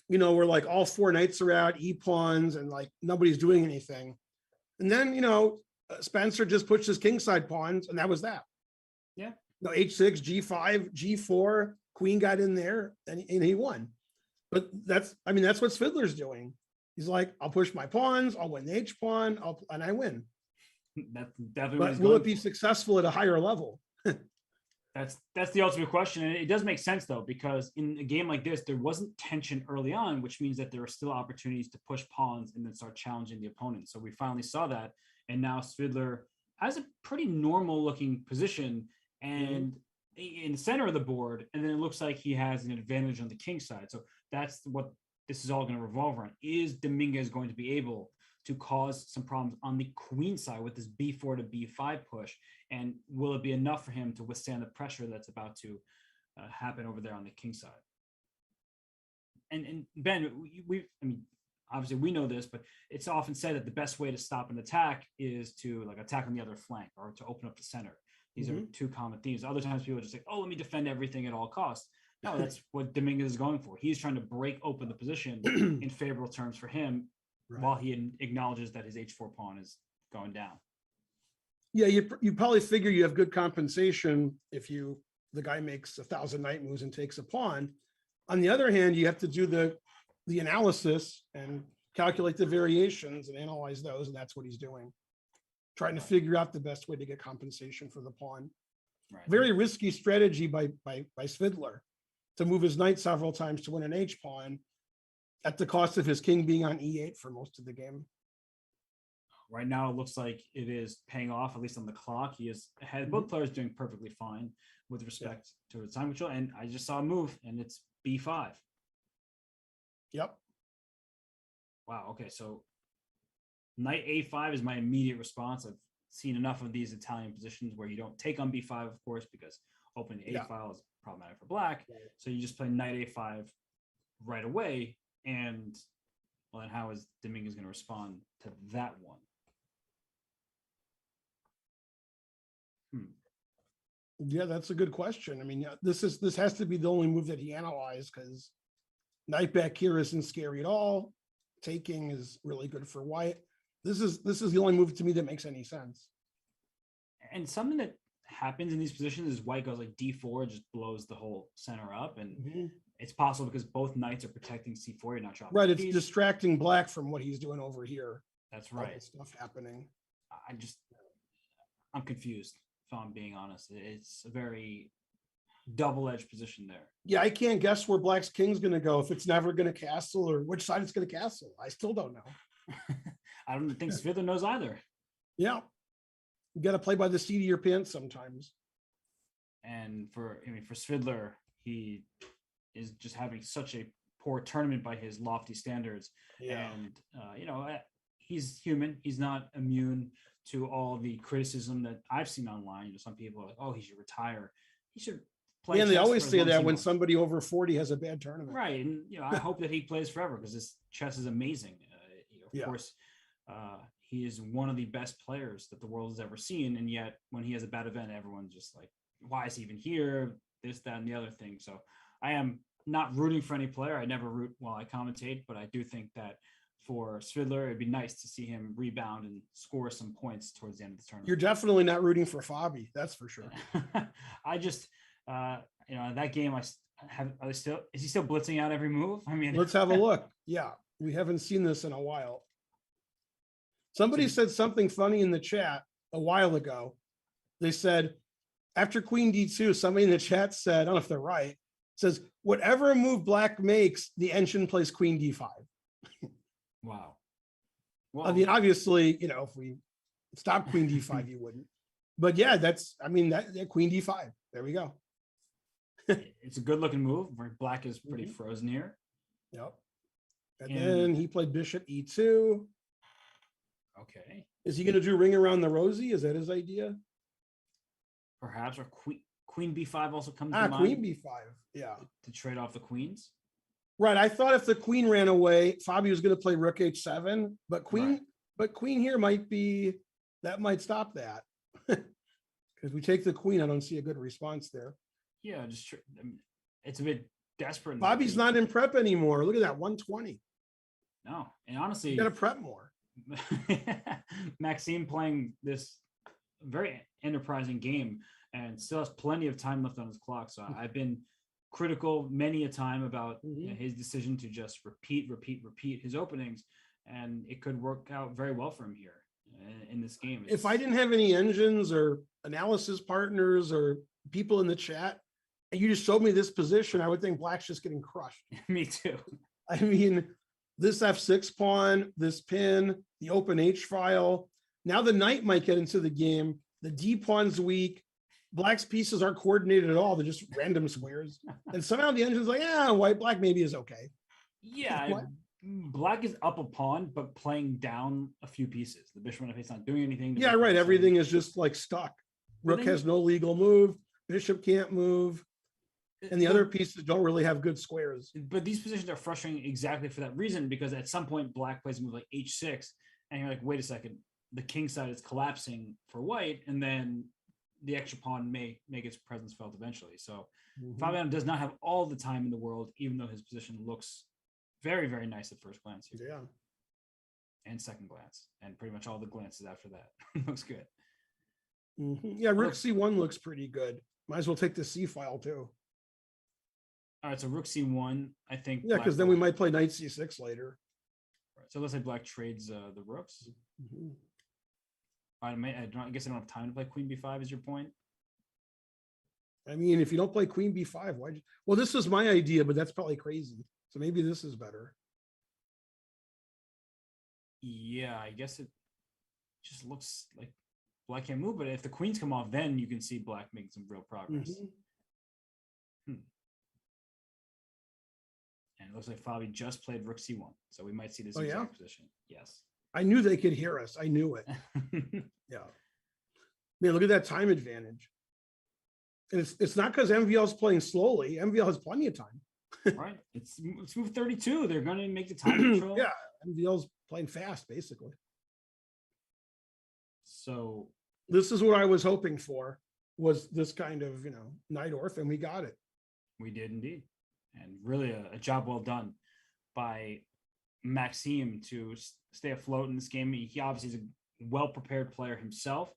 where like all four knights are out, E pawns, and like nobody's doing anything. And then Spencer just pushed his kingside pawns, and that was that. Yeah. No, H6, G5, G4, queen got in there, and he won. But that's what Svidler's doing. He's like, I'll push my pawns, I'll win the H pawn, and I win. That's definitely. But will it be successful at a higher level? That's the ultimate question, and it does make sense though, because in a game like this, there wasn't tension early on, which means that there are still opportunities to push pawns and then start challenging the opponent. So we finally saw that, and now Svidler has a pretty normal looking position and in the center of the board, and then it looks like he has an advantage on the king side. So that's what this is all going to revolve around. Is Dominguez going to be able to cause some problems on the queen side with this B4 to B5 push? And will it be enough for him to withstand the pressure that's about to happen over there on the king side? And Ben, obviously we know this, but it's often said that the best way to stop an attack is to like attack on the other flank or to open up the center. These are two common themes. Other times people are just like, oh, let me defend everything at all costs. No, that's what Dominguez is going for. He's trying to break open the position in favorable terms for him, while he acknowledges that his H4 pawn is going down. Yeah, you probably figure you have good compensation if the guy makes 1,000 knight moves and takes a pawn. On the other hand, you have to do the analysis and calculate the variations and analyze those, and that's what he's doing. Trying to figure out the best way to get compensation for the pawn. Right. Very risky strategy by Svidler to move his knight several times to win an H pawn at the cost of his king being on E8 for most of the game. Right now, it looks like it is paying off, at least on the clock. He is ahead. Both players doing perfectly fine with respect to the time control. And I just saw a move, and it's B5. Yep. Wow. Okay. So knight A5 is my immediate response. I've seen enough of these Italian positions where you don't take on B5, of course, because opening the A file is problematic for black. So you just play knight A5 right away. And well, then how is Dominguez going to respond to that one? Yeah, that's a good question. I mean, this has to be the only move that he analyzed, because knight back here isn't scary at all. Taking is really good for white. This is the only move to me that makes any sense. And something that happens in these positions is white goes like D4, just blows the whole center up, and it's possible because both knights are protecting C4. You're not dropping. Right, it's distracting black from what he's doing over here. That's right. All this stuff happening. I'm confused, if I'm being honest. It's a very double-edged position there. Yeah, I can't guess where Black's king's going to go, if it's never going to castle or which side it's going to castle. I still don't know. I don't think Svidler knows either. Yeah. You got to play by the seat of your pants sometimes. And for Svidler, he is just having such a poor tournament by his lofty standards. Yeah. And, he's human. He's not immune to all the criticism that I've seen online. Some people are like, oh, he should retire. He should play. Yeah, and they chess always for as say long as that he when wants. somebody over 40 has a bad tournament. Right. And, I hope that he plays forever because this chess is amazing. Of course, he is one of the best players that the world has ever seen. And yet when he has a bad event, everyone's just like, why is he even here? This, that, and the other thing. So I am not rooting for any player. I never root while I commentate, but I do think that for Svidler, it'd be nice to see him rebound and score some points towards the end of the tournament. You're definitely not rooting for Fabi. That's for sure. I just, that game, is he still blitzing out every move? I mean, Let's have a look. Yeah, we haven't seen this in a while. Somebody said something funny in the chat a while ago. They said, after Queen D2, somebody in the chat said, I don't know if they're right, says, whatever move Black makes, the engine plays Queen D5. Wow. Well, I mean, obviously, if we stop Queen D5, you wouldn't. But yeah, that Queen D5. There we go. It's a good looking move. Black is pretty frozen here. Yep. And then he played Bishop E2. Okay. Is he going to do Ring Around the Rosie? Is that his idea? Perhaps, or Queen B5 also comes to mind. Queen B5. Yeah. To trade off the queens. Right. I thought if the queen ran away, Fabi was going to play Rook H7, but queen here might might stop that. Because we take the queen, I don't see a good response there. Yeah, it's a bit desperate. Fabi's not in prep anymore. Look at that, 120. No, and honestly, you got to prep more. Maxime playing this very enterprising game and still has plenty of time left on his clock. So I've been critical many a time about his decision to just repeat his openings, and it could work out very well for him here in this game. If I didn't have any engines or analysis partners or people in the chat, and you just showed me this position, I would think Black's just getting crushed. Me too. I mean, this F6 pawn, this pin, the open H file. Now the knight might get into the game. The D pawn's weak. Black's pieces aren't coordinated at all. They're just random squares. And somehow the engine's like, Black maybe is okay. Yeah, Black is up a pawn, but playing down a few pieces. The bishop and f8's not doing anything. Yeah, right. Everything is just like stuck. Rook has no legal move. Bishop can't move. And the other pieces don't really have good squares. But these positions are frustrating exactly for that reason, because at some point Black plays a move like H6, and you're like, wait a second, the king side is collapsing for white, and then the extra pawn may make its presence felt eventually. So Fabiano does not have all the time in the world, even though his position looks very, very nice at first glance here. Yeah. And second glance, and pretty much all the glances after that. Looks good. Yeah, Rook C1 looks pretty good. Might as well take the C file too. All right, so Rook C1, I think. Yeah, because then we might play Knight C6 later. Right, so let's say Black trades the rooks. I guess I don't have time to play Queen B5. Is your point? I mean, if you don't play Queen B5, why? Well, this was my idea, but that's probably crazy. So maybe this is better. Yeah, I guess it just looks like Black can't move, but if the queens come off, then you can see Black making some real progress. And it looks like Fabi just played Rook C1, so we might see this exact position. Yes. I knew they could hear us. I knew it. Yeah. Man, look at that time advantage. And it's not because MVL's playing slowly. MVL has plenty of time. Right. It's move 32. They're going to make the time control. Yeah. MVL's playing fast, basically. So this is what I was hoping for, was this kind of, Knight Orth, and we got it. We did indeed. And really a job well done by Maxime to stay afloat in this game. He obviously is a well-prepared player himself.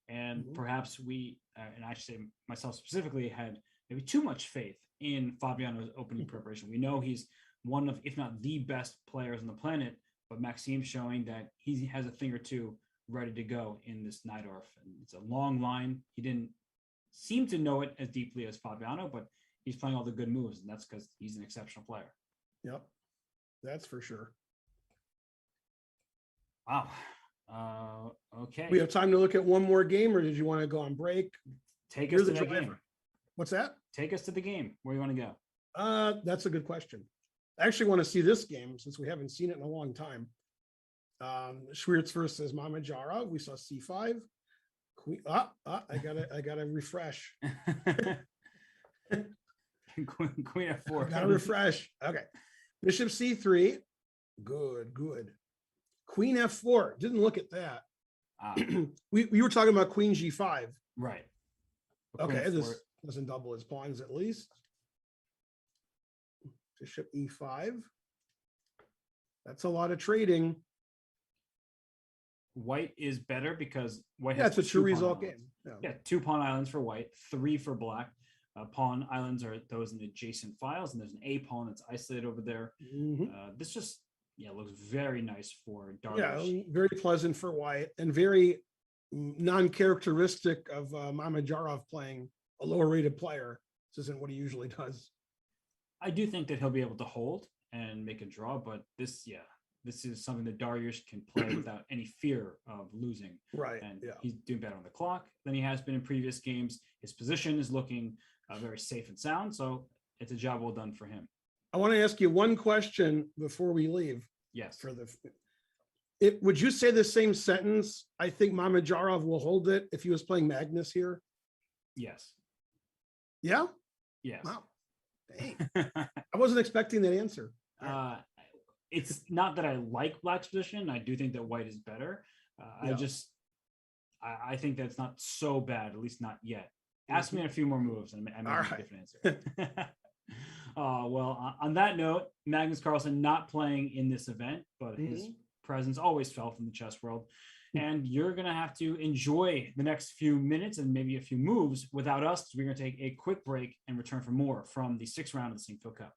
And perhaps we, and I should say myself specifically, had maybe too much faith in Fabiano's opening preparation. We know he's one of, if not the best players on the planet, but Maxime showing that he has a thing or two ready to go in this Knight Orth. And it's a long line. He didn't seem to know it as deeply as Fabiano, but he's playing all the good moves, and that's because he's an exceptional player. Yep, that's for sure. Wow. Okay. We have time to look at one more game, or did you want to go on break? Take You're us to the the driver. game. What's that? Take us to the game. Where do you want to go? That's a good question. I actually want to see this game since we haven't seen it in a long time. Schwiertz versus Mamajara. We saw C5. Queen. I gotta refresh. Queen F4. Gotta refresh. Okay. Bishop C3. Good. Queen F4. Didn't look at that. We were talking about Queen G5. Right. Okay, this doesn't double his pawns at least. Bishop E5. That's a lot of trading. White is better because white has it's a true result islands. game. Yeah, 2 pawn islands for white, 3 for black. Pawn islands are those in adjacent files, and there's an A pawn that's isolated over there. This just looks very nice for Darvish. Yeah, very pleasant for white and very non-characteristic of Mamajarov playing a lower rated player. This isn't what he usually does. I do think that he'll be able to hold and make a draw, but this is something that Dariush can play without any fear of losing. Right. And he's doing better on the clock than he has been in previous games. His position is looking very safe and sound, so it's a job well done for him. I want to ask you one question before we leave. Yes. Would you say the same sentence? I think Mamajarov will hold it if he was playing Magnus here. Yes. Yeah. Yes. Wow. Dang. I wasn't expecting that answer. It's not that I like black's position. I do think that white is better. I think that's not so bad, at least not yet. Ask me in a few more moves and I may have a different answer. Well, on that note, Magnus Carlsen not playing in this event, but his presence always felt in the chess world. And you're going to have to enjoy the next few minutes and maybe a few moves without us, because we're going to take a quick break and return for more from the 6th round of the Sinquefield Cup.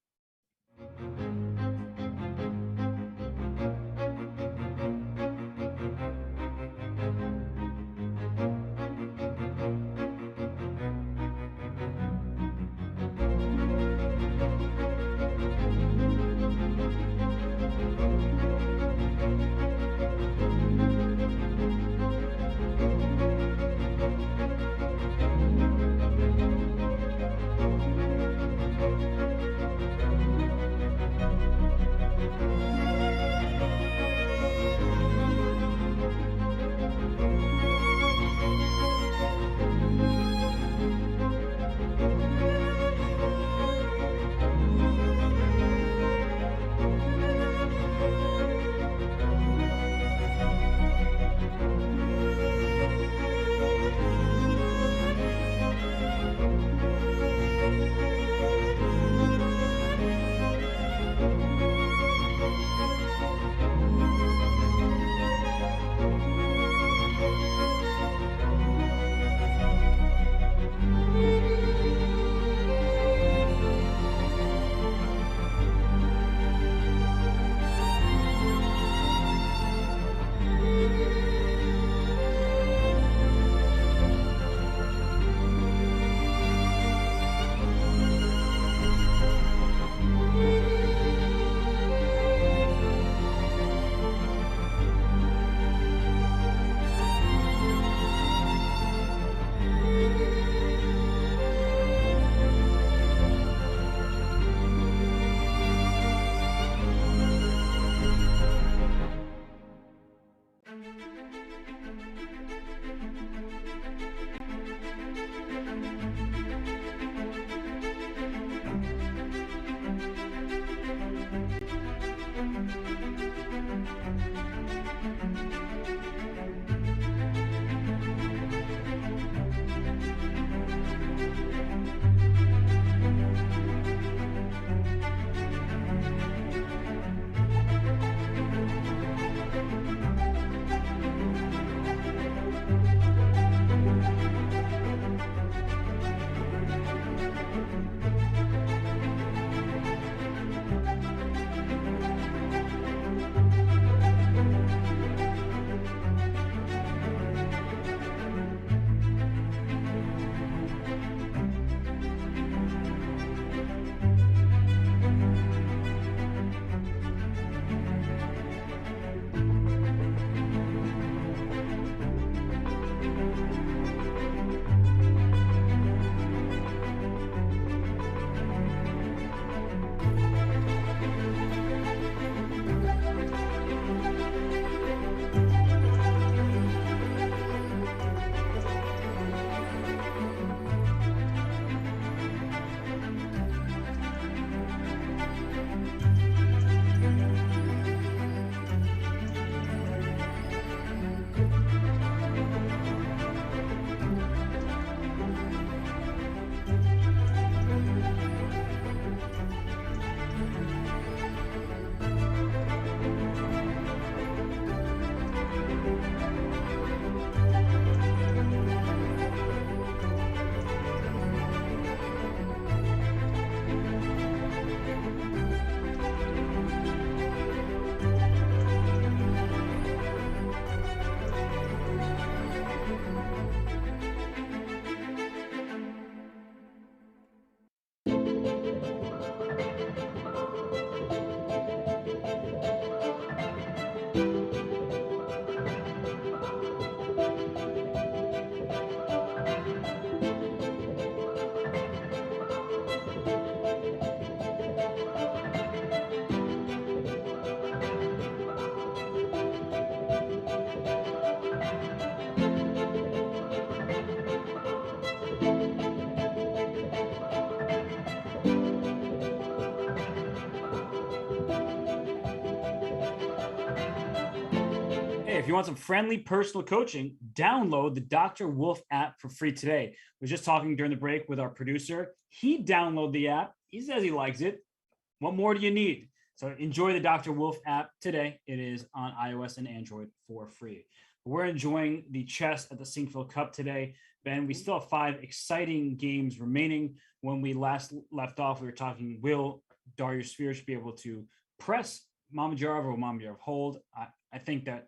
if you want some friendly personal coaching, download the Dr. Wolf app for free today. I was just talking during the break with our producer. He downloaded the app. He says he likes it. What more do you need? So enjoy the Dr. Wolf app today. It is on iOS and Android for free. We're enjoying the chess at the Sinquefield Cup today. Ben, we still have 5 exciting games remaining. When we last left off, we were talking, will Dariush be able to press Mamedyarov, or will Mamedyarov hold? I think that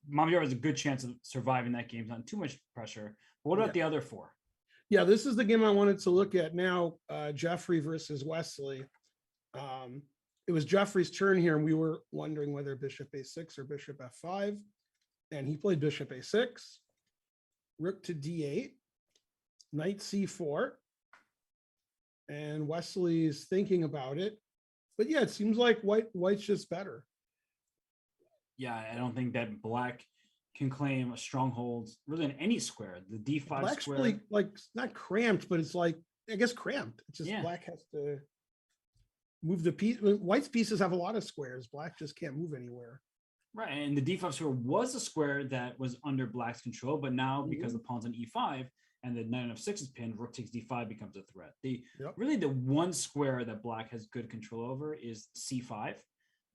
Mamedyarov has a good chance of surviving that game. Not too much pressure. But what about the other 4? Yeah, this is the game I wanted to look at now. Jeffrey versus Wesley. It was Jeffrey's turn here, and we were wondering whether bishop a6 or bishop f5. And he played bishop a6, rook to d8, knight c4. And Wesley's thinking about it. But yeah, it seems like white's just better. Yeah, I don't think that black can claim a stronghold really in any square. The d5 Black's square, really, like, not cramped, but it's like, I guess cramped. It's just black has to move the piece. White's pieces have a lot of squares. Black just can't move anywhere. right? And the d5 square was a square that was under black's control, but now because the pawn's on e5 and the knight on f6 is pinned, rook takes d5 becomes a threat. Really the one square that black has good control over is c5.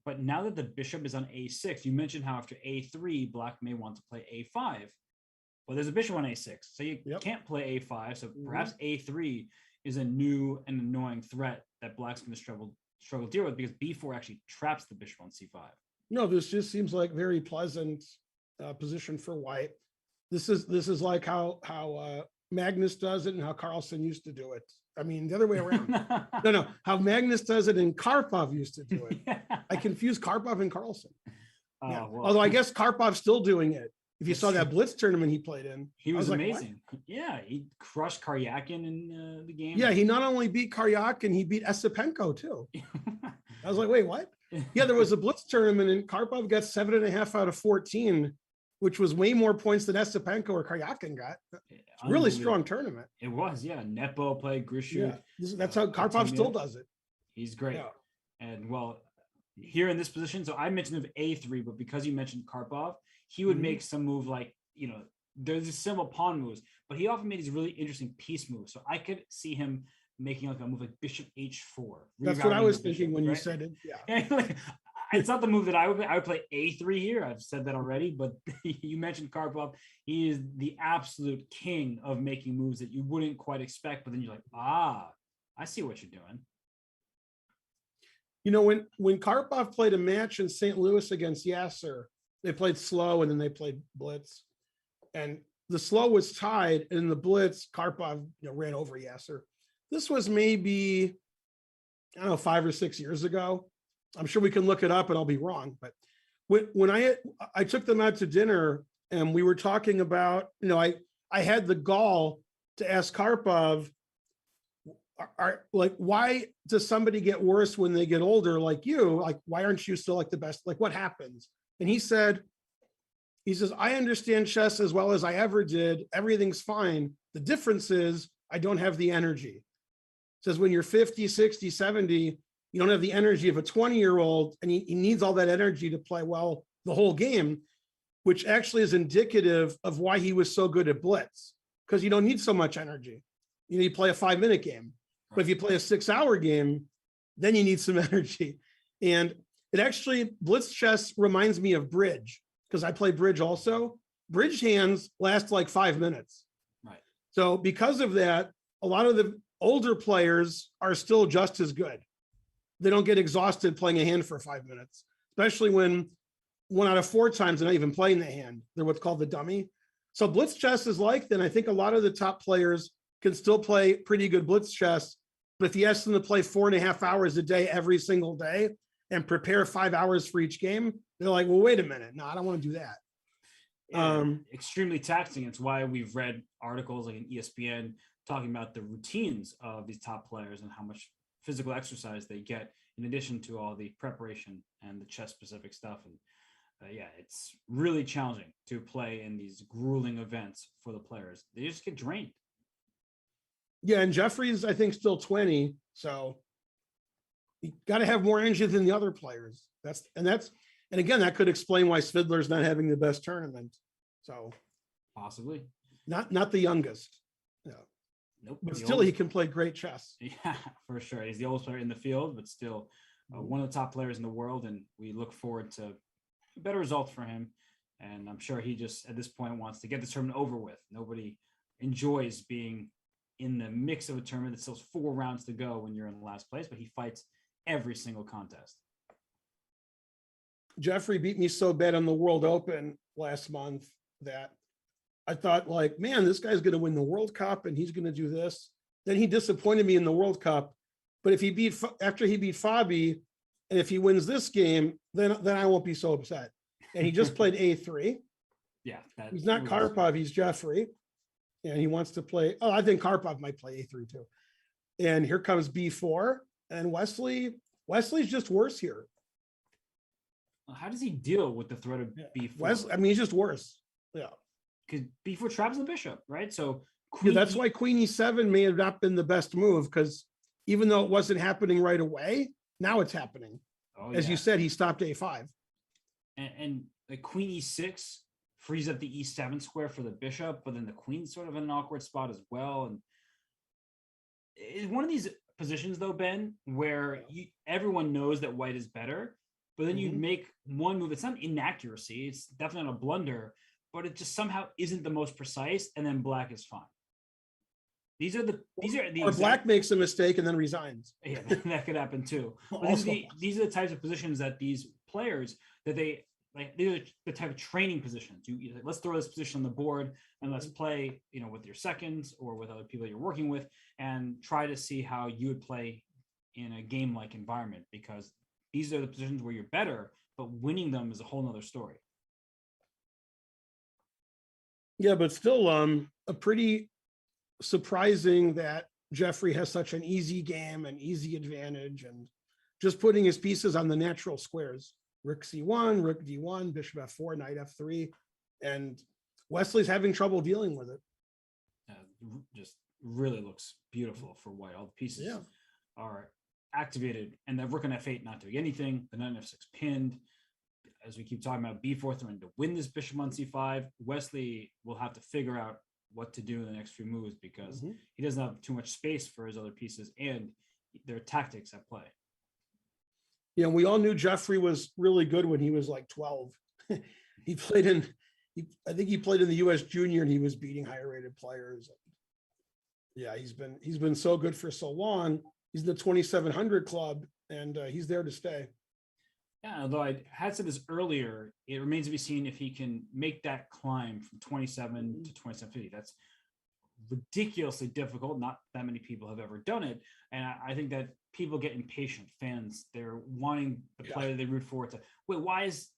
But now that the bishop is on a6, you mentioned how after a3, black may want to play a5. Well, there's a bishop on a6, so you can't play a5. So perhaps a3 is a new and annoying threat that black's going to struggle to deal with, because b4 actually traps the bishop on c5. No, this just seems like very pleasant position for white. This is like how Magnus does it and how Carlsen used to do it. I mean, the other way around. No, how Magnus does it and Karpov used to do it. I confuse Karpov and Carlsen. Well, although I guess Karpov's still doing it. If you saw that Blitz tournament he played in, he was like, amazing. What? Yeah, he crushed Karyakin in the game. Yeah, he not only beat Karyakin, he beat Esipenko too. I was like, wait, what? Yeah, there was a Blitz tournament and Karpov got 7.5 out of 14, which was way more points than Esipenko or Karyakin got. Really strong tournament. It was, yeah. Nepo played Grishuk. Yeah, that's how Karpov still does it. He's great. Yeah. And well, here in this position, so I mentioned of a3, but because you mentioned Karpov, he would make some move like, there's these simple pawn moves, but he often made these really interesting piece moves. So I could see him making like a move like bishop h4. That's what I was thinking when you said it. Yeah. It's not the move that I would play a3 here. I've said that already, but you mentioned Karpov. He is the absolute king of making moves that you wouldn't quite expect, but then you're like, I see what you're doing. When Karpov played a match in St. Louis against Yasser, they played slow and then they played blitz. And the slow was tied, and in the blitz, Karpov ran over Yasser. This was maybe, I don't know, 5 or 6 years ago. I'm sure we can look it up and I'll be wrong. But when I took them out to dinner and we were talking about, I had the gall to ask Karpov, why does somebody get worse when they get older like you? Like, why aren't you still like the best? Like, what happens? And he says, I understand chess as well as I ever did. Everything's fine. The difference is I don't have the energy. Says when you're 50, 60, 70, you don't have the energy of a 20-year-old, and he needs all that energy to play well the whole game, which actually is indicative of why he was so good at blitz, because you don't need so much energy. You play a 5-minute game, but if you play a 6-hour game, then you need some energy. And it actually, blitz chess reminds me of bridge, because I play bridge also. Bridge hands last like 5 minutes. Right. So because of that, a lot of the older players are still just as good. They don't get exhausted playing a hand for 5 minutes, especially when 1 out of 4 times they're not even playing the hand. They're what's called the dummy. So blitz chess is like that. I think a lot of the top players can still play pretty good blitz chess, but if you ask them to play 4.5 hours a day every single day and prepare 5 hours for each game, they're like, well, wait a minute. No, I don't want to do that. Extremely taxing. It's why we've read articles like in ESPN talking about the routines of these top players and how much physical exercise they get in addition to all the preparation and the chess specific stuff. And it's really challenging to play in these grueling events for the players. They just get drained. Yeah, and Jeffrey's, I think, still 20, so you got to have more energy than the other players. And again, that could explain why Svidler's not having the best tournament. So Possibly. not the youngest. Yeah. Nope. But the still, oldest. he can play great chess. Yeah, for sure. He's the oldest player in the field, but still one of the top players in the world. And we look forward to better results for him. And I'm sure he just, at this point, wants to get this tournament over with. Nobody enjoys being in the mix of a tournament that still has 4 rounds to go when you're in last place, but he fights every single contest. Jeffrey beat me so bad on the World Open last month that I thought, like, man, this guy's going to win the World Cup and he's going to do this. Then he disappointed me in the World Cup. But if he after he beat Fabi, and if he wins this game, then I won't be so upset. And he just played A3. Yeah. He's not Karpov, he's Jeffrey. And he wants to play. Oh, I think Karpov might play A3 too. And here comes B4. And Wesley's just worse here. How does he deal with the threat of B4? Wesley, I mean, he's just worse. Yeah. Because B4 traps the bishop, right? So that's why Queen E7 may have not been the best move, because even though it wasn't happening right away, now it's happening. As you said, he stopped A5. And the Queen E6 frees up the E7 square for the bishop, but then the queen's sort of in an awkward spot as well. And it's one of these positions, though, Ben, where everyone knows that white is better, but then you make one move. It's not inaccuracy. It's definitely not a blunder, but it just somehow isn't the most precise, and then black is fine. These are the or black makes a mistake and then resigns. Yeah, that could happen too. But these are the types of positions that these players that they like. These are the type of training positions. Let's throw this position on the board and let's play, with your seconds or with other people you're working with, and try to see how you would play in a game-like environment, because these are the positions where you're better, but winning them is a whole nother story. Yeah, but still, a pretty surprising that Jeffrey has such an easy game and easy advantage, and just putting his pieces on the natural squares. Rook C1, Rook D1, Bishop F4, Knight F3, and Wesley's having trouble dealing with it. Just really looks beautiful for white. All the pieces are activated, and the Rook on F8 not doing anything. The Knight on F6 pinned. As we keep talking about, B4 threatening to win this bishop on C5. Wesley will have to figure out what to do in the next few moves, because he doesn't have too much space for his other pieces, and there are tactics at play. Yeah, we all knew Jeffrey was really good when he was like 12. He played in, I think he played in the US Junior, and he was beating higher rated players. Yeah, he's been so good for so long. He's in the 2700 club, and he's there to stay. Yeah, although I had said this earlier, it remains to be seen if he can make that climb from 27 to 2750. That's ridiculously difficult. Not that many people have ever done it. And I think that people get impatient. Fans, they're wanting the player they root for to, wait, why is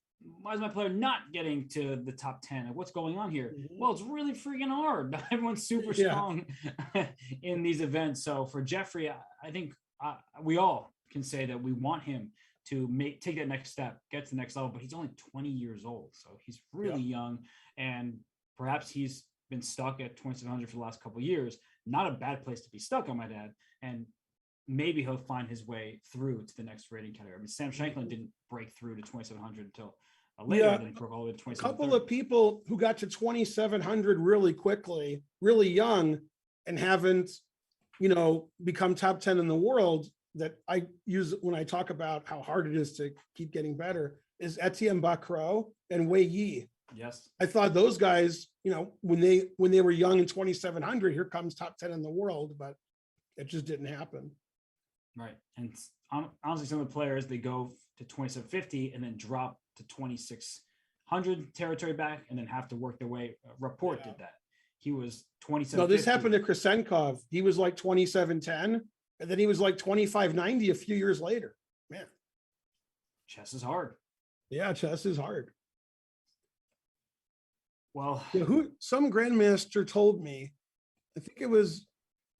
my player not getting to the top 10? What's going on here? Well, it's really freaking hard. Not everyone's super strong in these events. So for Jeffrey, I think we all can say that we want him to take that next step, get to the next level, but he's only 20 years old. So he's really young, and perhaps he's been stuck at 2700 for the last couple of years. Not a bad place to be stuck, I might add. And maybe he'll find his way through to the next rating category. I mean, Sam Shanklin didn't break through to 2700 until later, then broke all the way to 2700. A couple of people who got to 2700 really quickly, really young, and haven't, become top 10 in the world, that I use when I talk about how hard it is to keep getting better, is Etienne Bacrot and Wei Yi. Yes. I thought those guys, when they were young in 2700, here comes top 10 in the world, but it just didn't happen. Right. And honestly, some of the players, they go to 2750 and then drop to 2600 territory back, and then have to work their way. Rapport did that. He was 2750. No, this happened to Krasenkov. He was like 2710. And then he was like 2590 a few years later. Man. Chess is hard. Yeah, chess is hard. Well, some grandmaster told me, I think it was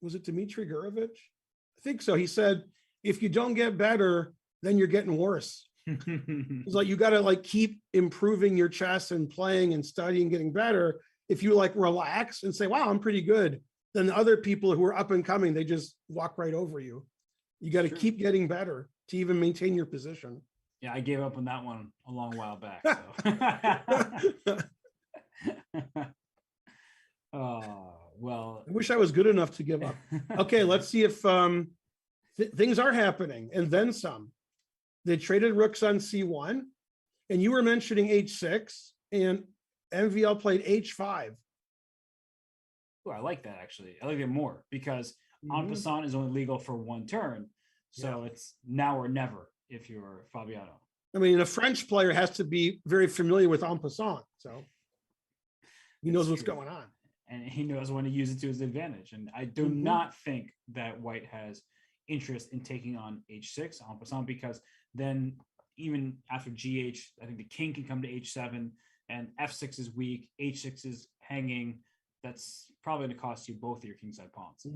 it Dmitry Gurevich? I think so. He said, if you don't get better, then you're getting worse. It's like, you got to keep improving your chess and playing and studying, getting better. If you relax and say, wow, I'm pretty good, then the other people who are up and coming, they just walk right over you. You got to keep getting better to even maintain your position. Yeah, I gave up on that one a long while back. So. Oh, well. I wish I was good enough to give up. Okay, let's see if things are happening and then some. They traded rooks on C1, and you were mentioning H6, and MVL played H5. Ooh, I like that actually. I like it more because en Mhm. passant is only legal for one turn. So it's now or never if you're Fabiano. I mean, a French player has to be very familiar with en passant, so he knows what's going on. And he knows when to use it to his advantage. And I do not think that white has interest in taking on H6 en passant, because then even after GH, I think the king can come to H7 and F6 is weak, H6 is hanging. That's probably going to cost you both of your kingside pawns.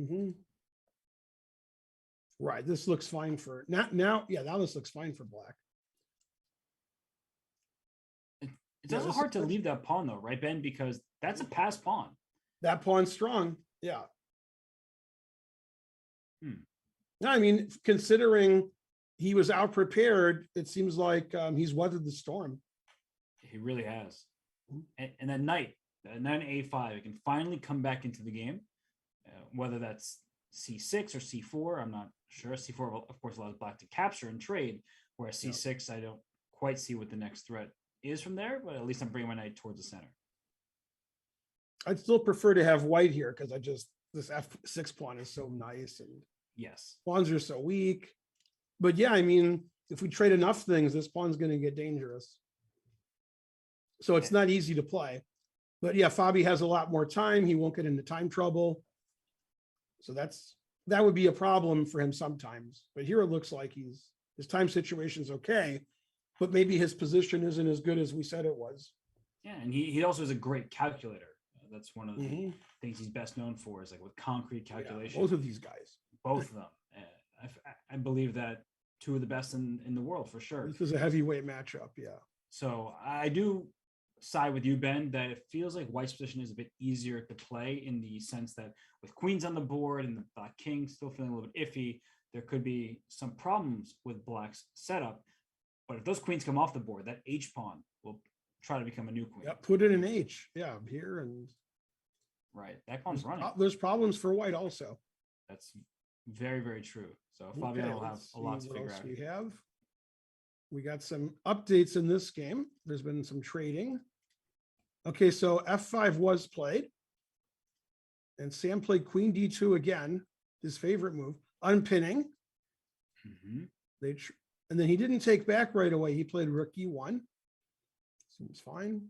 Right. This looks fine for now. Yeah, now this looks fine for black. It's also hard to leave that pawn though, right, Ben? Because that's a pass pawn. That pawn's strong. Yeah. No, I mean, considering he was out prepared, it seems like he's weathered the storm. He really has. And that knight, then A5, it can finally come back into the game, whether that's C6 or C4. I'm not sure. C4, of course, allows black to capture and trade, whereas C6, I don't quite see what the next threat is from there, but at least I'm bringing my knight towards the center. I'd still prefer to have white here because this F6 pawn is so nice, and yes, pawns are so weak. But yeah, I mean, if we trade enough things, this pawn's going to get dangerous. So it's not easy to play. But yeah, Fabi has a lot more time. He won't get into time trouble. So that would be a problem for him sometimes. But here it looks like his time situation's okay, but maybe his position isn't as good as we said it was. Yeah, and he also is a great calculator. That's one of the things he's best known for, is like with concrete calculation. Yeah, both of these guys. Both of them. I believe that two of the best in the world for sure. This is a heavyweight matchup, yeah. So I do side with you, Ben, that it feels like white's position is a bit easier to play, in the sense that with queens on the board and the black king still feeling a little bit iffy, there could be some problems with black's setup. But if those queens come off the board, that H pawn will try to become a new queen. Yeah, put it in H. Yeah, here and right. That pawn's running. There's problems for white also. That's very, very true. So Fabiano will have a lot to figure out. We got some updates in this game. There's been some trading. Okay, so F5 was played. And Sam played Queen D2 again, his favorite move, unpinning. And then he didn't take back right away. He played Rook E1. Seems fine.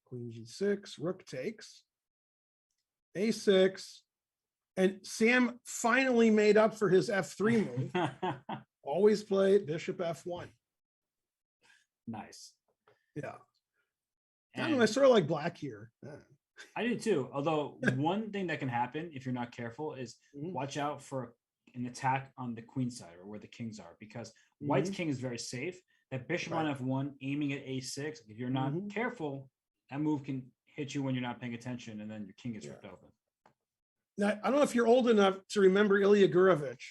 Queen G6, Rook takes. A6. And Sam finally made up for his F3 move. Always play Bishop F1. Nice. Yeah. I don't know, I sort of like black here. I do too. Although one thing that can happen if you're not careful is watch out for an attack on the queen side, or where the kings are, because white's king is very safe. That bishop on F1 aiming at A6, if you're not careful, that move can hit you when you're not paying attention, and then your king gets ripped open. Now, I don't know if you're old enough to remember Ilya Gurevich.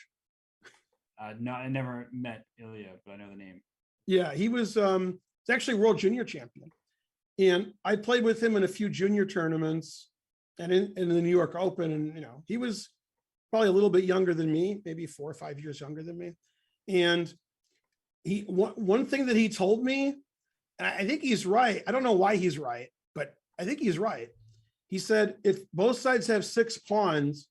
No, I never met Ilya, but I know the name. Yeah, he was he's actually world junior champion. And I played with him in a few junior tournaments and in the New York Open. And, he was probably a little bit younger than me, maybe 4 or 5 years younger than me. And one thing that he told me, and I think he's right. I don't know why he's right, but I think he's right. He said, if both sides have 6 pawns,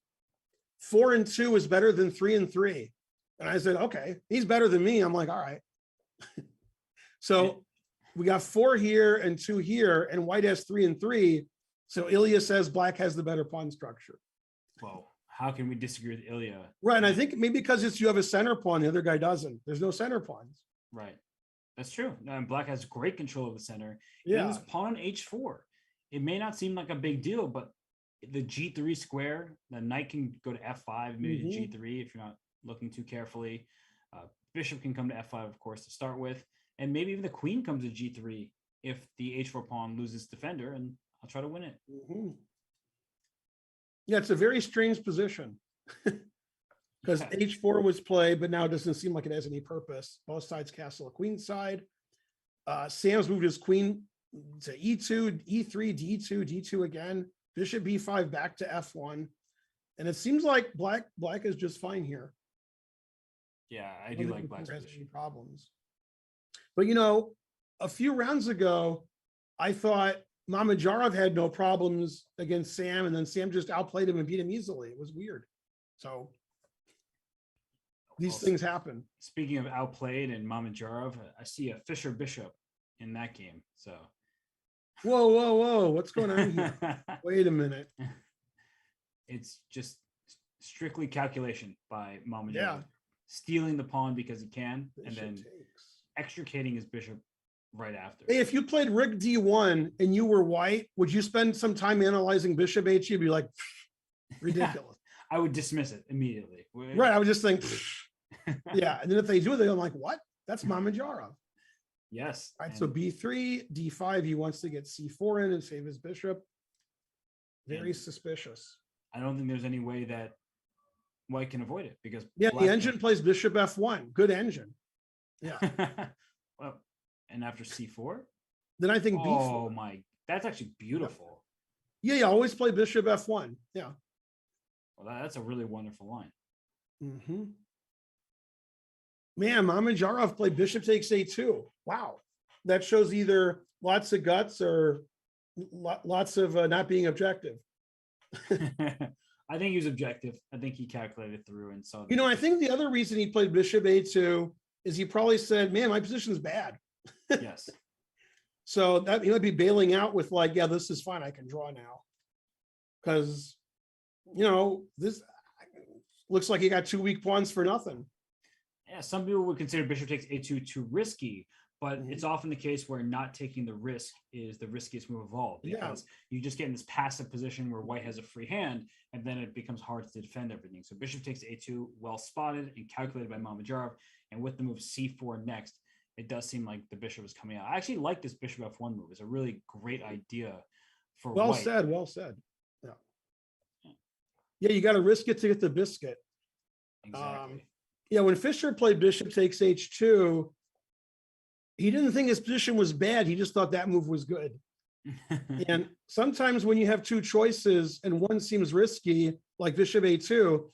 4 and 2 is better than 3 and 3. And I said, okay, he's better than me. I'm like, all right. So we got 4 here and 2 here, and white has 3 and 3. So Ilya says black has the better pawn structure. Well, how can we disagree with Ilya? Right. And I think maybe because you have a center pawn, the other guy doesn't. There's no center pawns. Right. That's true. And black has great control of the center. Yeah. His pawn on H4. It may not seem like a big deal, but the G3 square, the knight can go to F5, maybe to G3 if you're not looking too carefully. Bishop can come to F5, of course, to start with. And maybe even the queen comes to G3 if the H4 pawn loses defender, and I'll try to win it. Yeah, it's a very strange position. because Yeah. h4 was played, but now it doesn't seem like it has any purpose. Both sides castle a queen side. Sam's moved his queen to e2, e3, d2, d2 again. Bishop b5 back to f1. And it seems like black is just fine here. Yeah, I don't do think like the black's player has position. any problems. But a few rounds ago, I thought Mamajarov had no problems against Sam, and then Sam just outplayed him and beat him easily. It was weird. So these Well, things happen. Speaking of outplayed and Mamajarov, I see a Fischer Bishop in that game. So Whoa. What's going on here? Wait a minute. it's just strictly calculation by Mamajarov. Yeah. Stealing the pawn because he can, and Bishop then takes. extricating his bishop right after. Hey, if you played Rick D1 and you were white, would you spend some time analyzing Bishop H? You'd be like, ridiculous. I would dismiss it immediately. Right. I would just think, yeah. And then if they do it, I'm like, what? That's Mamajarov. Yes. Right. So B3, D5, he wants to get C4 in and save his bishop. Very suspicious. I don't think there's any way that white can avoid it because Yeah, black the engine plays Bishop F1. Good engine. Yeah. well, and after C4, Then I think B4. oh my, that's actually beautiful. Yeah, always play Bishop F1. Yeah. Well, that's a really wonderful line. Mm-hmm. Man, Mamajarov played Bishop takes A2. Wow. That shows either lots of guts or lots of not being objective. I think he was objective. I think he calculated through and saw. I think the other reason he played Bishop A2 is he probably said, man, my position is bad. Yes. So that he might be bailing out with like, yeah, this is fine. I can draw now. Because, this looks like he got 2 weak pawns for nothing. Yeah, some people would consider bishop takes A2 too risky, but it's often the case where not taking the risk is the riskiest move of all, because you just get in this passive position where white has a free hand, and then it becomes hard to defend everything. So bishop takes A2, well spotted and calculated by Mamajarov, and with the move C4 next, it does seem like the bishop is coming out. I actually like this bishop F1 move. It's a really great idea for Well white. said, well said. Yeah, you got to risk it to get the biscuit. Exactly. Yeah, when Fischer played Bishop takes H2, he didn't think his position was bad. He just thought that move was good. And sometimes when you have two choices and one seems risky, like Bishop A2,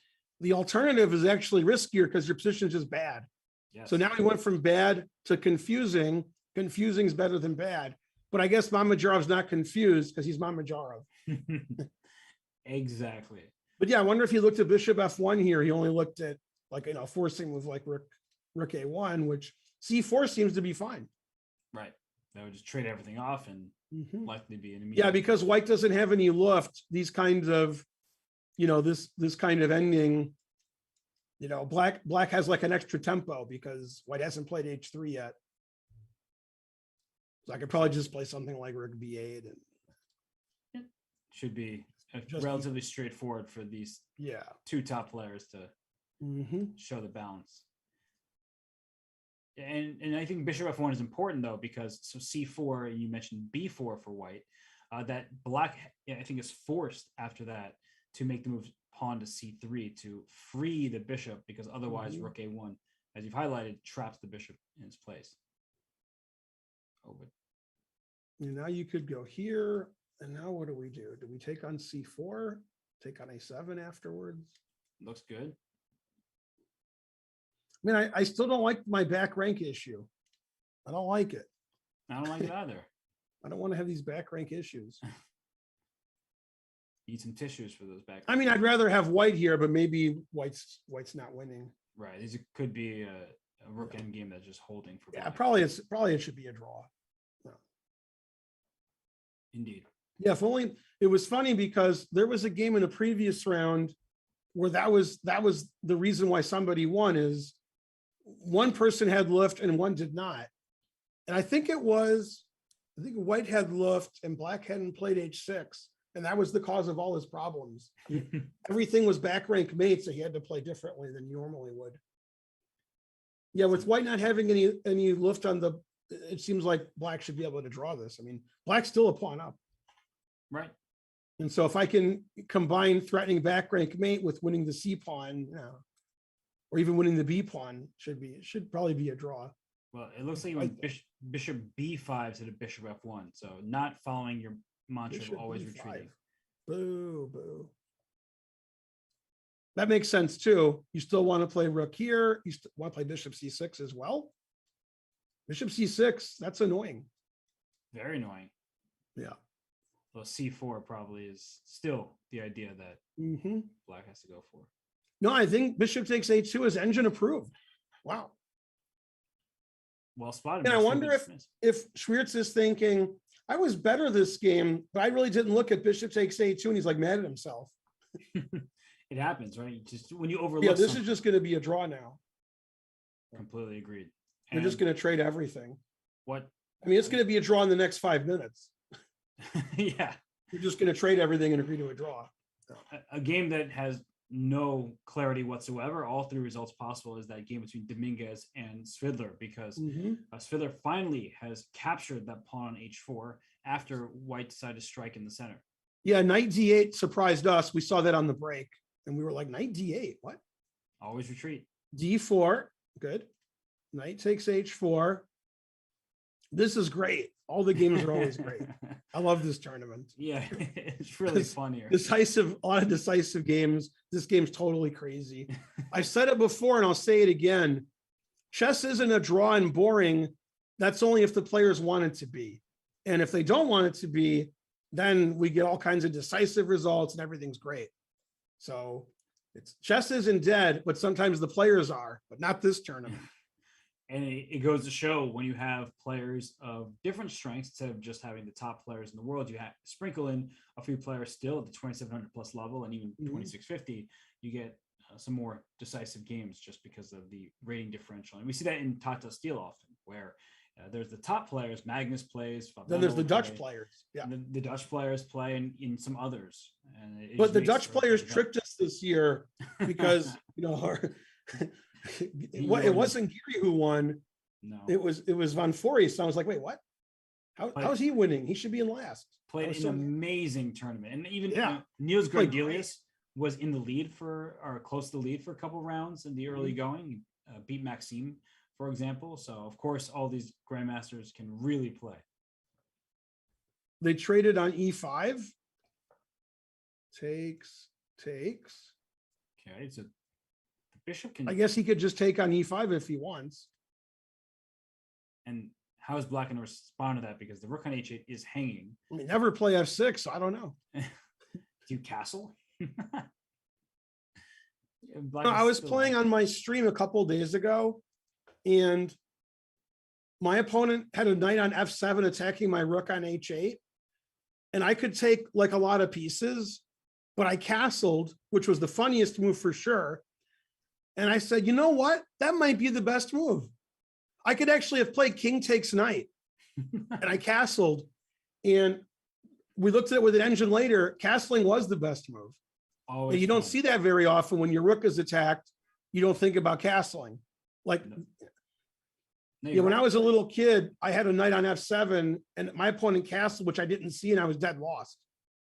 the alternative is actually riskier because your position is just bad. Yes. So now he went from bad to confusing. Confusing is better than bad. But I guess Mamajarov's not confused because he's Mamajarov. Exactly. But yeah, I wonder if he looked at Bishop F1 here. He only looked at forcing with like Rook A1, which C4 seems to be fine. Right. That would just trade everything off and likely be an immediate. Yeah, because white doesn't have any luft. These kinds of, this kind of ending, black has like an extra tempo because white hasn't played H3 yet. So I could probably just play something like Rook B8 and should be Just- relatively straightforward for these two top players to show the balance. And I think Bishop F1 is important though, because so C4, you mentioned B4 for white, that black, I think, is forced after that to make the move pawn to C3 to free the bishop, because otherwise Rook A1, as you've highlighted, traps the bishop in its place. Oh, but now you could go here. And now what do? Do we take on C4? Take on A7 afterwards? looks good. I mean, I still don't like my back rank issue. I don't like it. I don't like it either. I don't want to have these back rank issues. Need some tissues for those back. I mean, I'd rather have white here, but maybe white's not winning. Right. These could be a rook endgame that's just holding for. Yeah, black. probably it should be a draw. No. Indeed. Yeah, if only it was funny because there was a game in a previous round where that was the reason why somebody won, is one person had luft and one did not. And I think white had luft and black hadn't played H6. And that was the cause of all his problems. Everything was back rank mate, so he had to play differently than you normally would. Yeah, with white not having any luft on it seems like black should be able to draw this. I mean, black's still a pawn up. Right. And so if I can combine threatening back rank mate with winning the C pawn, or even winning the B pawn should probably be a draw. Well, it looks like you went bishop B5 to the bishop F1. So not following your mantra of always B5. retreating. Boo, boo. That makes sense too. You still want to play rook here. You still want to play bishop C6 as well. Bishop C6, that's annoying. Very annoying. Yeah. Well, C4 probably is still the idea that black has to go for. No, I think bishop takes A2 is engine approved. Wow. Well spotted. And I wonder if Schwiertz is thinking, I was better this game, but I really didn't look at bishop takes A2, and he's like mad at himself. It happens, right? Just when you overlook. Yeah, this is just going to be a draw now. Completely agreed. We're just going to trade everything. What? I mean, it's going to be a draw in the next 5 minutes. Yeah. You're just going to trade everything and agree to a draw. A game that has no clarity whatsoever. All three results possible is that game between Dominguez and Svidler, because Svidler finally has captured that pawn on H4 after White decided to strike in the center. Yeah, knight D8 surprised us. We saw that on the break, and we were like, knight D8, what? Always retreat. D4, good. Knight takes H4. This is great. All the games are always great. I love this tournament. Yeah, it's really fun here. A lot of decisive games. This game's totally crazy. I've said it before and I'll say it again. Chess isn't a draw and boring. That's only if the players want it to be. And if they don't want it to be, then we get all kinds of decisive results and everything's great. So chess isn't dead, but sometimes the players are, but not this tournament. And it goes to show when you have players of different strengths, instead of just having the top players in the world, you have sprinkle in a few players still at the 2,700 plus level and even 2,650, you get some more decisive games just because of the rating differential. And we see that in Tata Steel often, where there's the top players, Magnus plays. Then there's the Dutch players. Yeah, the Dutch players play in some others. And but the Dutch players tricked us this year because, it wasn't Geary who won. No, it was Van Fori. So I was like, wait, what? How's he winning? He should be in last. Played an amazing tournament, and even Niels Gardelius was in the lead or close to the lead for a couple rounds in the early going. Beat Maxime, for example. So of course, all these grandmasters can really play. They traded on E5. Takes. Okay, so Bishop can. I guess he could just take on E5 if he wants. And how is Black going to respond to that? Because the rook on H8 is hanging. I mean, never play F6, so I don't know. Do you castle? No, I was playing on my stream a couple of days ago, and my opponent had a knight on F7 attacking my rook on H8. And I could take like a lot of pieces, but I castled, which was the funniest move for sure. And I said, you know what? That might be the best move. I could actually have played king takes knight. And I castled. And we looked at it with an engine later. Castling was the best move. And you don't see that very often. When your rook is attacked, you don't think about castling. Like, when I was a little kid, I had a knight on F7 and my opponent castled, which I didn't see, and I was dead lost.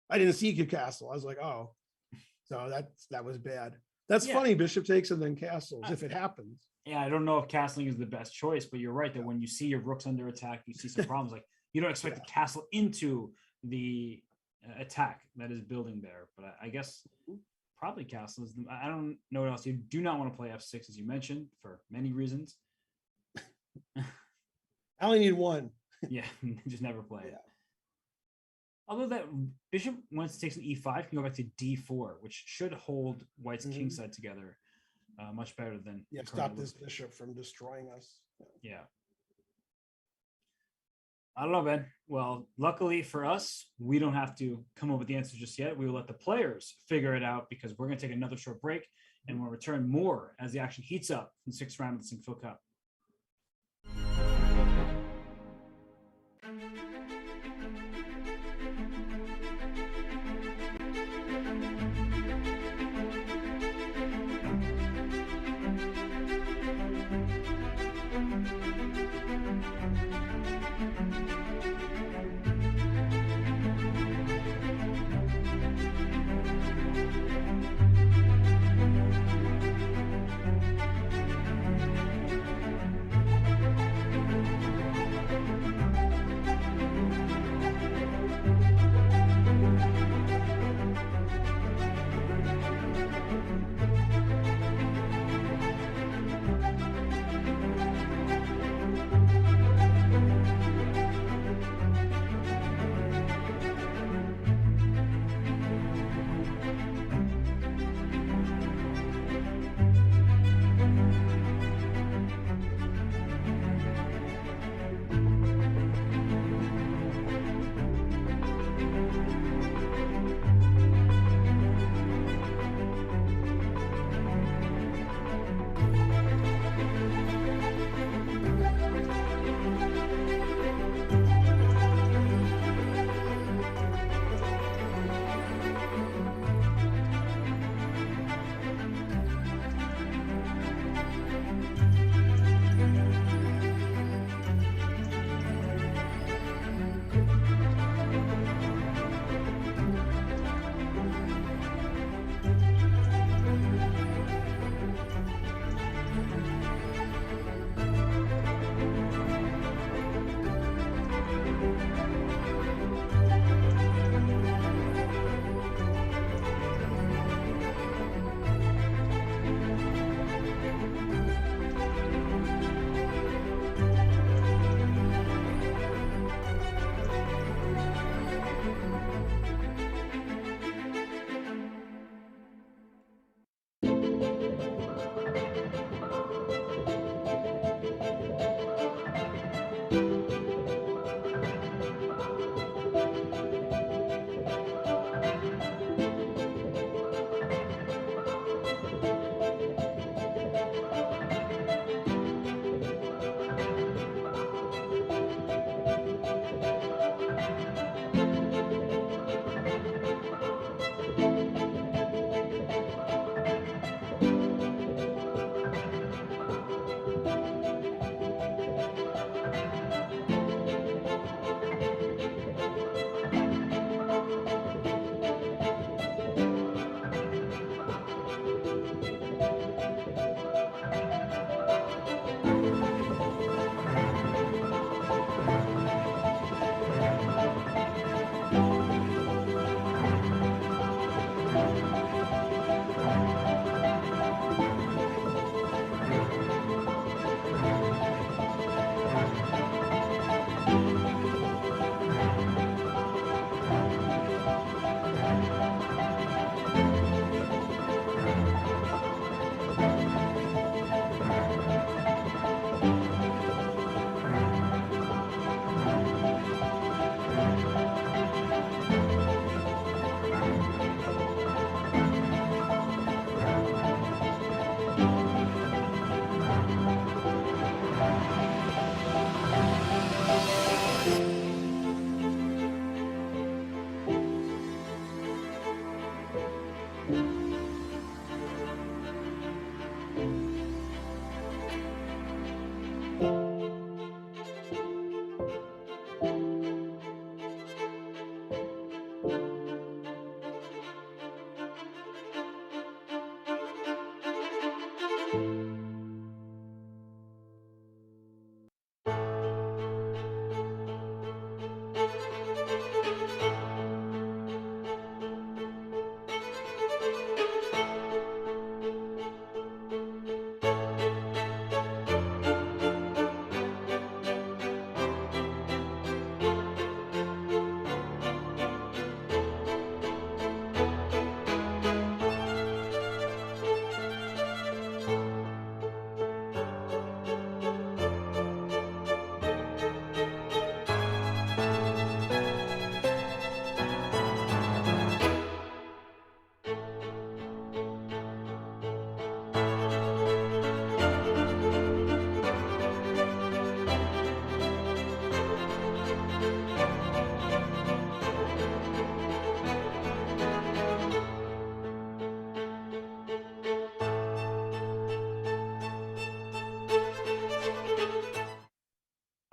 I didn't see he could castle. I was like, oh, so that was bad. That's funny. Bishop takes and then castles if it happens. Yeah, I don't know if castling is the best choice, but you're right that when you see your rook's under attack, you see some problems. Like you don't expect to castle into the attack that is building there. But I guess probably castle is. I don't know what else. You do not want to play F6, as you mentioned, for many reasons. I only need one. Yeah, just never play it. Although that bishop, once it takes an E5, can go back to D4, which should hold White's king side together much better than. Yeah, stop this bishop from destroying us. Yeah. I don't know, Ben. Well, luckily for us, we don't have to come up with the answer just yet. We will let the players figure it out because we're going to take another short break and we'll return more as the action heats up in the 6th round of the Sinquefield Cup.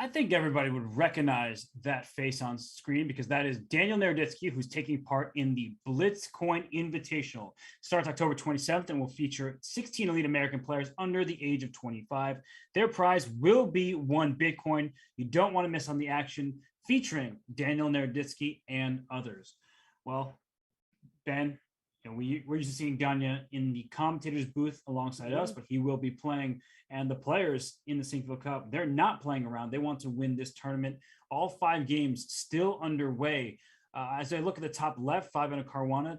I think everybody would recognize that face on screen because that is Daniel Naroditsky, who's taking part in the Blitz Coin Invitational. Starts October 27th and will feature 16 elite American players under the age of 25. Their prize will be 1 Bitcoin. You don't want to miss on the action, featuring Daniel Naroditsky and others. Well, Ben, we're used to seeing Ganya in the commentators booth alongside us, but he will be playing. And the players in the Sinquefield Cup, they're not playing around. They want to win this tournament. All 5 games still underway. As I look at the top left, Fabiano Caruana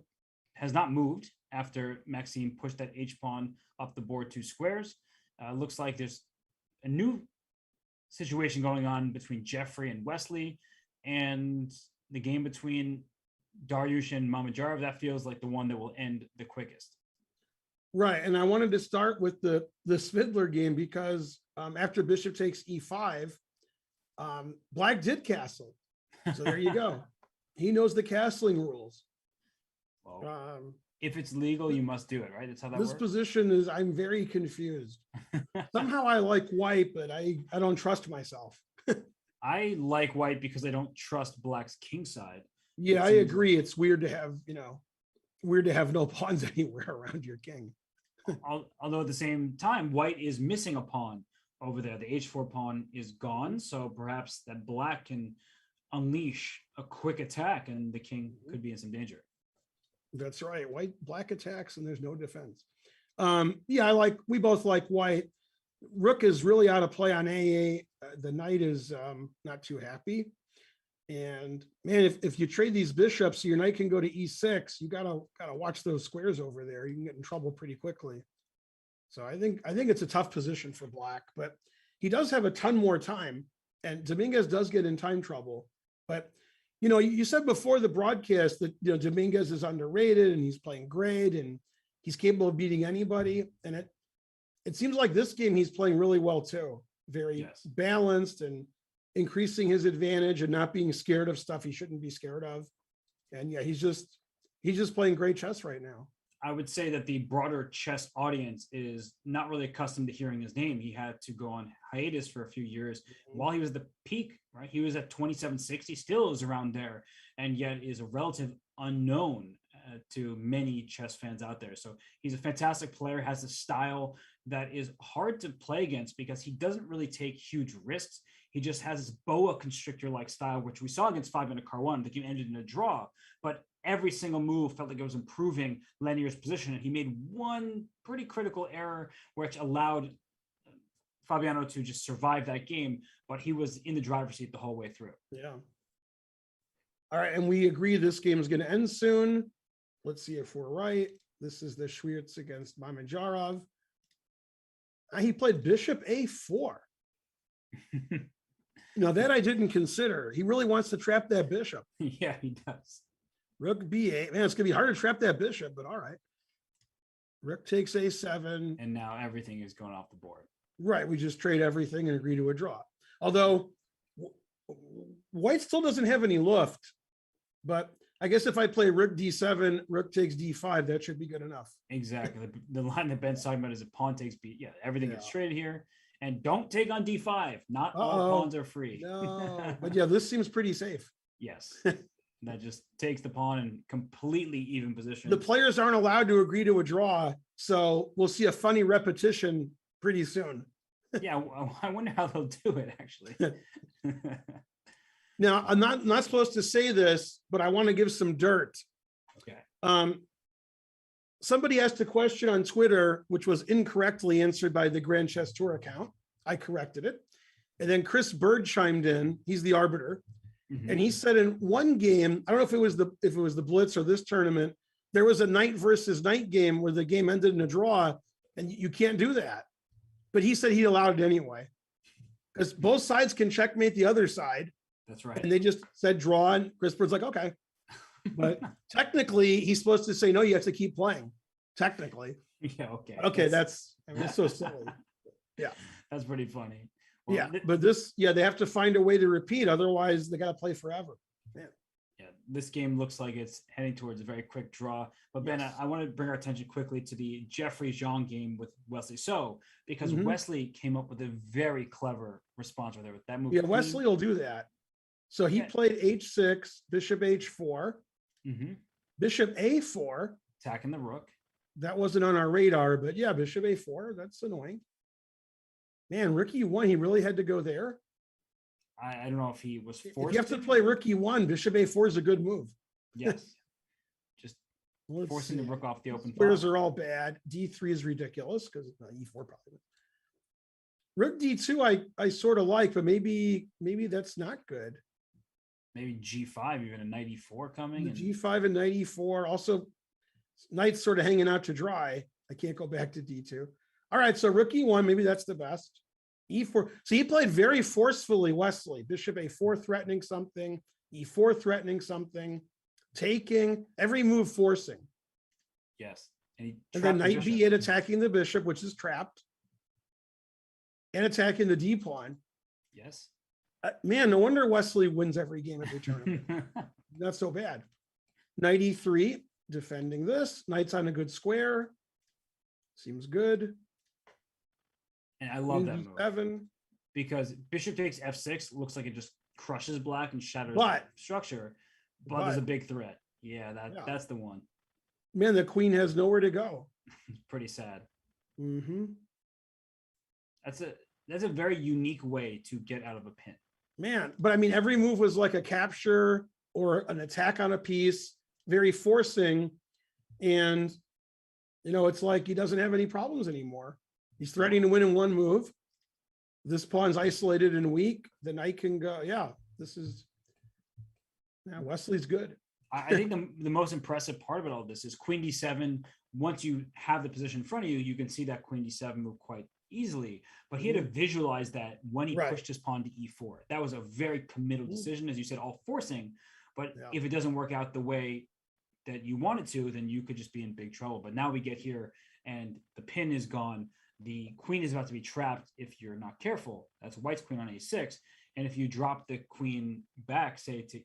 has not moved after Maxime pushed that H-pawn up the board 2 squares. Looks like there's a new situation going on between Jeffrey and Wesley, and the game between Dariush and Mamedyarov, that feels like the one that will end the quickest. Right. And I wanted to start with the Svidler game because after bishop takes e5, Black did castle. So there you go. He knows the castling rules. Well, if it's legal, you must do it, right? That's how that this works. position is, I'm very confused. Somehow I like white, but I don't trust myself. I like white because I don't trust Black's king side. Yeah, I agree. It's weird to have, weird to have no pawns anywhere around your king. Although at the same time, white is missing a pawn over there. The h4 pawn is gone. So perhaps that Black can unleash a quick attack and the king could be in some danger. That's right. Black attacks and there's no defense. Yeah, we both like white. Rook is really out of play on AA. The knight is not too happy. And man, if you trade these bishops, your knight can go to e6. You gotta watch those squares over there. You can get in trouble pretty quickly. So I think it's a tough position for Black, but he does have a ton more time. And Dominguez does get in time trouble. But you said before the broadcast that Dominguez is underrated and he's playing great and he's capable of beating anybody. And it seems like this game he's playing really well too. Very balanced and increasing his advantage and not being scared of stuff he shouldn't be scared of. And yeah, he's just playing great chess right now. I would say that the broader chess audience is not really accustomed to hearing his name. He had to go on hiatus for a few years while he was at the peak, right? He was at 2760, still is around there, and yet is a relative unknown to many chess fans out there. So he's a fantastic player, has a style that is hard to play against because he doesn't really take huge risks. He just has this boa constrictor-like style, which we saw against Fabiano Caruana. The game ended in a draw, but every single move felt like it was improving Lanier's position. And he made one pretty critical error, which allowed Fabiano to just survive that game, but he was in the driver's seat the whole way through. Yeah. All right, and we agree this game is going to end soon. Let's see if we're right. This is the Schwiertz against Mamedyarov. He played bishop a4. Now that I didn't consider. He really wants to trap that bishop. Yeah, he does. Rook b8. Man, it's gonna be hard to trap that bishop, but all right. Rook takes a7. And now everything is going off the board. Right, we just trade everything and agree to a draw. Although white still doesn't have any luft, but I guess if I play rook d7, rook takes d5, that should be good enough. Exactly. The line that Ben's talking about is a pawn takes b. Yeah, everything gets Yeah. traded here. And don't take on d5. Not all Uh-oh. pawns are free. No, but yeah, this seems pretty safe. Yes. That just takes the pawn in completely even position. The players aren't allowed to agree to a draw, so we'll see a funny repetition pretty soon. Yeah, I wonder how they'll do it, actually. Now, I'm not supposed to say this, but I want to give some dirt. Okay. Somebody asked a question on Twitter, which was incorrectly answered by the Grand Chess Tour account. I corrected it. And then Chris Bird chimed in. He's the arbiter. Mhm. And he said in one game, I don't know if it was the Blitz or this tournament, there was a knight versus knight game where the game ended in a draw, and you can't do that. But he said he allowed it anyway. Because both sides can checkmate the other side. That's right. And they just said draw, and Chris Bird's like, okay. But technically, he's supposed to say, no, you have to keep playing. Technically. Yeah, okay. Okay, that's so silly. Yeah. That's pretty funny. Well, Yeah, but they have to find a way to repeat. Otherwise, they got to play forever. Yeah. Yeah, this game looks like it's heading towards a very quick draw. But Ben, Yes. I want to bring our attention quickly to the Jeffrey Jean game with Wesley So, because Mhm. Wesley came up with a very clever response right there with that move. Yeah, Wesley will do that. So he Yeah. played h6, bishop h4, Mm-hmm. bishop a4. Attacking the rook. That wasn't on our radar, but yeah, bishop a4. That's annoying. Man, rook e1, he really had to go there. I don't know if he was If forced. you have to play rook e1, bishop a4 is a good move. Yes. Just Let's forcing the see. rook off the open Squares file. are all bad. D3 is ridiculous because e4 probably. Rook d2, I sort of like, but maybe that's not good. Maybe G5, even a knight e4 coming. The And G5 and knight e4. Also, knight's sort of hanging out to dry. I can't go back to d2. All right, so rook e1, maybe that's the best. E4. So he played very forcefully, Wesley. Bishop a4 threatening something, e4 threatening something, taking, every move forcing. yes. And, he And then trapped the knight bishop. b8 attacking the bishop, which is trapped. And attacking the d pawn. Yes. Man, no wonder Wesley wins every game at the tournament. Not so bad. Knight e3, defending this. Knight's on a good square. Seems good. And I love that move. Seven. Because bishop takes f6 looks like it just crushes black and shatters But- the structure. But there's a big threat. Yeah, that's the one. Man, the queen has nowhere to go. It's pretty sad. Mm-hmm. That's a very unique way to get out of a pin. Man, but I mean, every move was like a capture or an attack on a piece, very forcing. And, it's like he doesn't have any problems anymore. He's threatening to win in one move. This pawn's isolated and weak. The knight can go. Yeah, Wesley's good. I think the most impressive part about all this is queen d7. Once you have the position in front of you, you can see that queen d7 move quite easily. But he had to visualize that when he pushed his pawn to e4. That was a very committal decision, as you said, all forcing. But if it doesn't work out the way that you want it to, then you could just be in big trouble. But now we get here and the pin is gone. The queen is about to be trapped if you're not careful. That's white's queen on a6. And if you drop the queen back, say to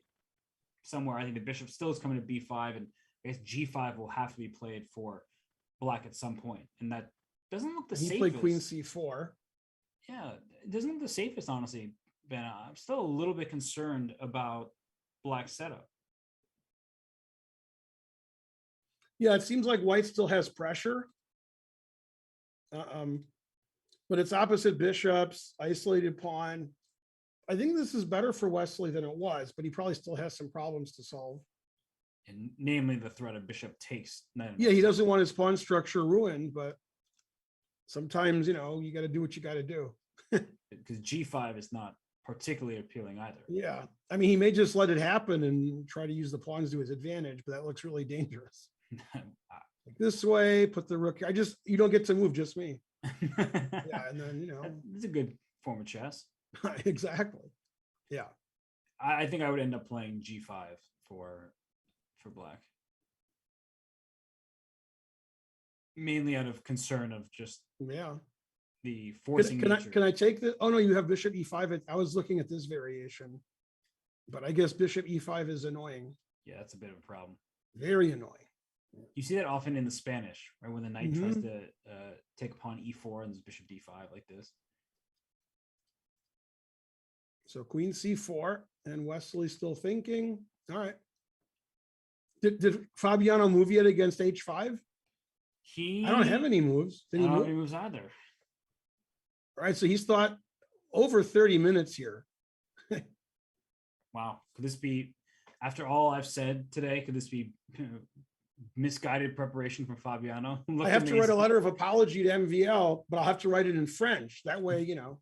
somewhere, I think the bishop still is coming to b5, and I guess g5 will have to be played for black at some point. And that doesn't look the He safest. played queen c4. Yeah, it doesn't look the safest, honestly, Ben. I'm still a little bit concerned about black's setup. Yeah, it seems like white still has pressure. But it's opposite bishops, isolated pawn. I think this is better for Wesley than it was, but he probably still has some problems to solve. And namely the threat of bishop takes. Yeah, he doesn't want his pawn structure ruined, but sometimes, you got to do what you got to do. Because g5 is not particularly appealing either. Yeah. I mean, he may just let it happen and try to use the pawns to his advantage, but that looks really dangerous. Like this way, put the rook. You don't get to move, just me. Yeah. And then, It's a good form of chess. Exactly. Yeah. I think I would end up playing g5 for black. Mainly out of concern of just the forcing nature. Can I take the? Oh no, you have bishop e5. I was looking at this variation, but I guess bishop e5 is annoying. Yeah, that's a bit of a problem. Very annoying. You see that often in the Spanish, right? When the knight tries to take pawn e4 and there's bishop d5 like this. So queen c4, and Wesley's still thinking. All right. Did Fabiano move yet against h5? I don't have any moves. Did he I don't have move? any moves either. All right, so he's thought over 30 minutes here. Wow. Could this be, after all I've said today, could this be misguided preparation from Fabiano? I have to write a letter of apology to MVL, but I'll have to write it in French. That way, you know,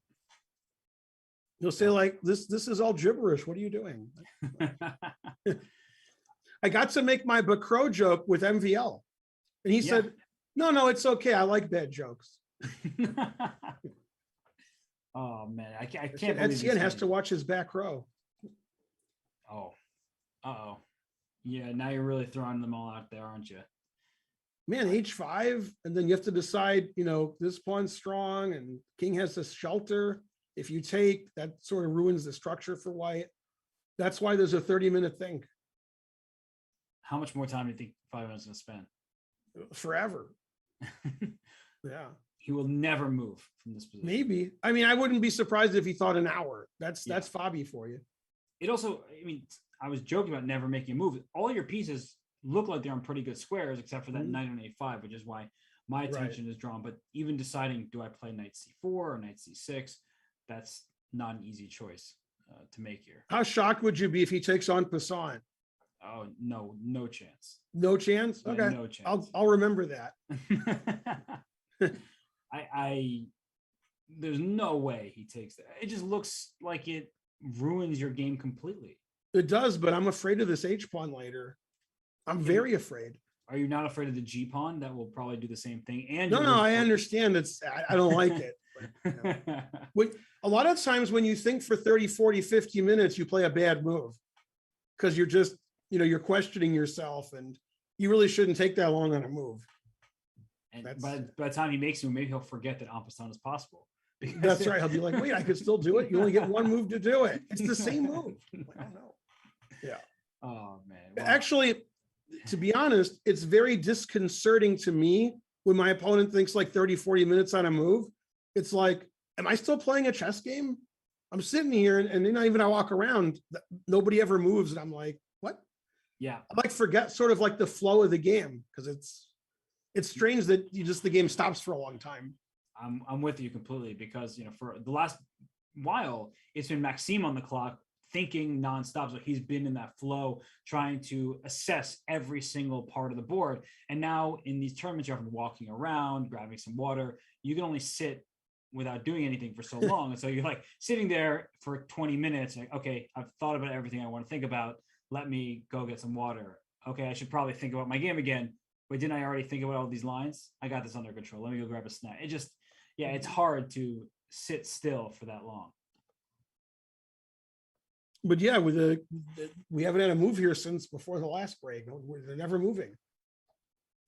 he'll say like, this is all gibberish. What are you doing? I got to make my Bacro joke with MVL. And he said, no, it's okay. I like bad jokes. Oh man, I can't believe Etienne has to watch his back row. Oh, uh-oh. Yeah, now you're really throwing them all out there, aren't you? Man, h5, and then you have to decide, you know, this pawn's strong and king has this shelter. If you take, that sort of ruins the structure for white. That's why there's a 30-minute thing. How much more time do you think Fabiano's going to spend? Forever. Yeah. He will never move from this position. Maybe. I mean, I wouldn't be surprised if he thought an hour. That's Fabi for you. It also, I mean, I was joking about never making a move. All your pieces look like they're on pretty good squares, except for that knight on a5, which is why my attention is drawn. But even deciding, do I play knight c4 or knight c6? That's not an easy choice to make here. How shocked would you be if he takes on Poisson? Oh, no chance. No chance? Okay. No chance. I'll remember that. There's no way he takes that. It just looks like it ruins your game completely. It does, but I'm afraid of this H pawn later. I'm very afraid. Are you not afraid of the G pawn that will probably do the same thing? And no, I understand. I don't like it. But, you know. A lot of times when you think for 30, 40, 50 minutes, you play a bad move because you're just, you know, you're questioning yourself and you really shouldn't take that long on a move. And by the time he makes it, maybe he'll forget that en passant is possible. That's right. He'll be like, wait, I could still do it. You only get one move to do it. It's the same move. I don't know. Yeah. Oh, man. Wow. Actually, to be honest, it's very disconcerting to me when my opponent thinks like 30, 40 minutes on a move. It's like, am I still playing a chess game? I'm sitting here and then even I walk around, nobody ever moves. And I'm like, what? Yeah. I like forget sort of like the flow of the game because it's strange that the game stops for a long time. I'm with you completely because, you know, for the last while, it's been Maxime on the clock thinking nonstop. So he's been in that flow, trying to assess every single part of the board. And now in these tournaments, you're often walking around, grabbing some water. You can only sit without doing anything for so long. And so you're like sitting there for 20 minutes, like, okay, I've thought about everything I want to think about. Let me go get some water. Okay, I should probably think about my game again. But didn't I already think about all these lines? I got this under control. Let me go grab a snack. It just, yeah, it's hard to sit still for that long. But yeah, we haven't had a move here since before the last break. They're never moving.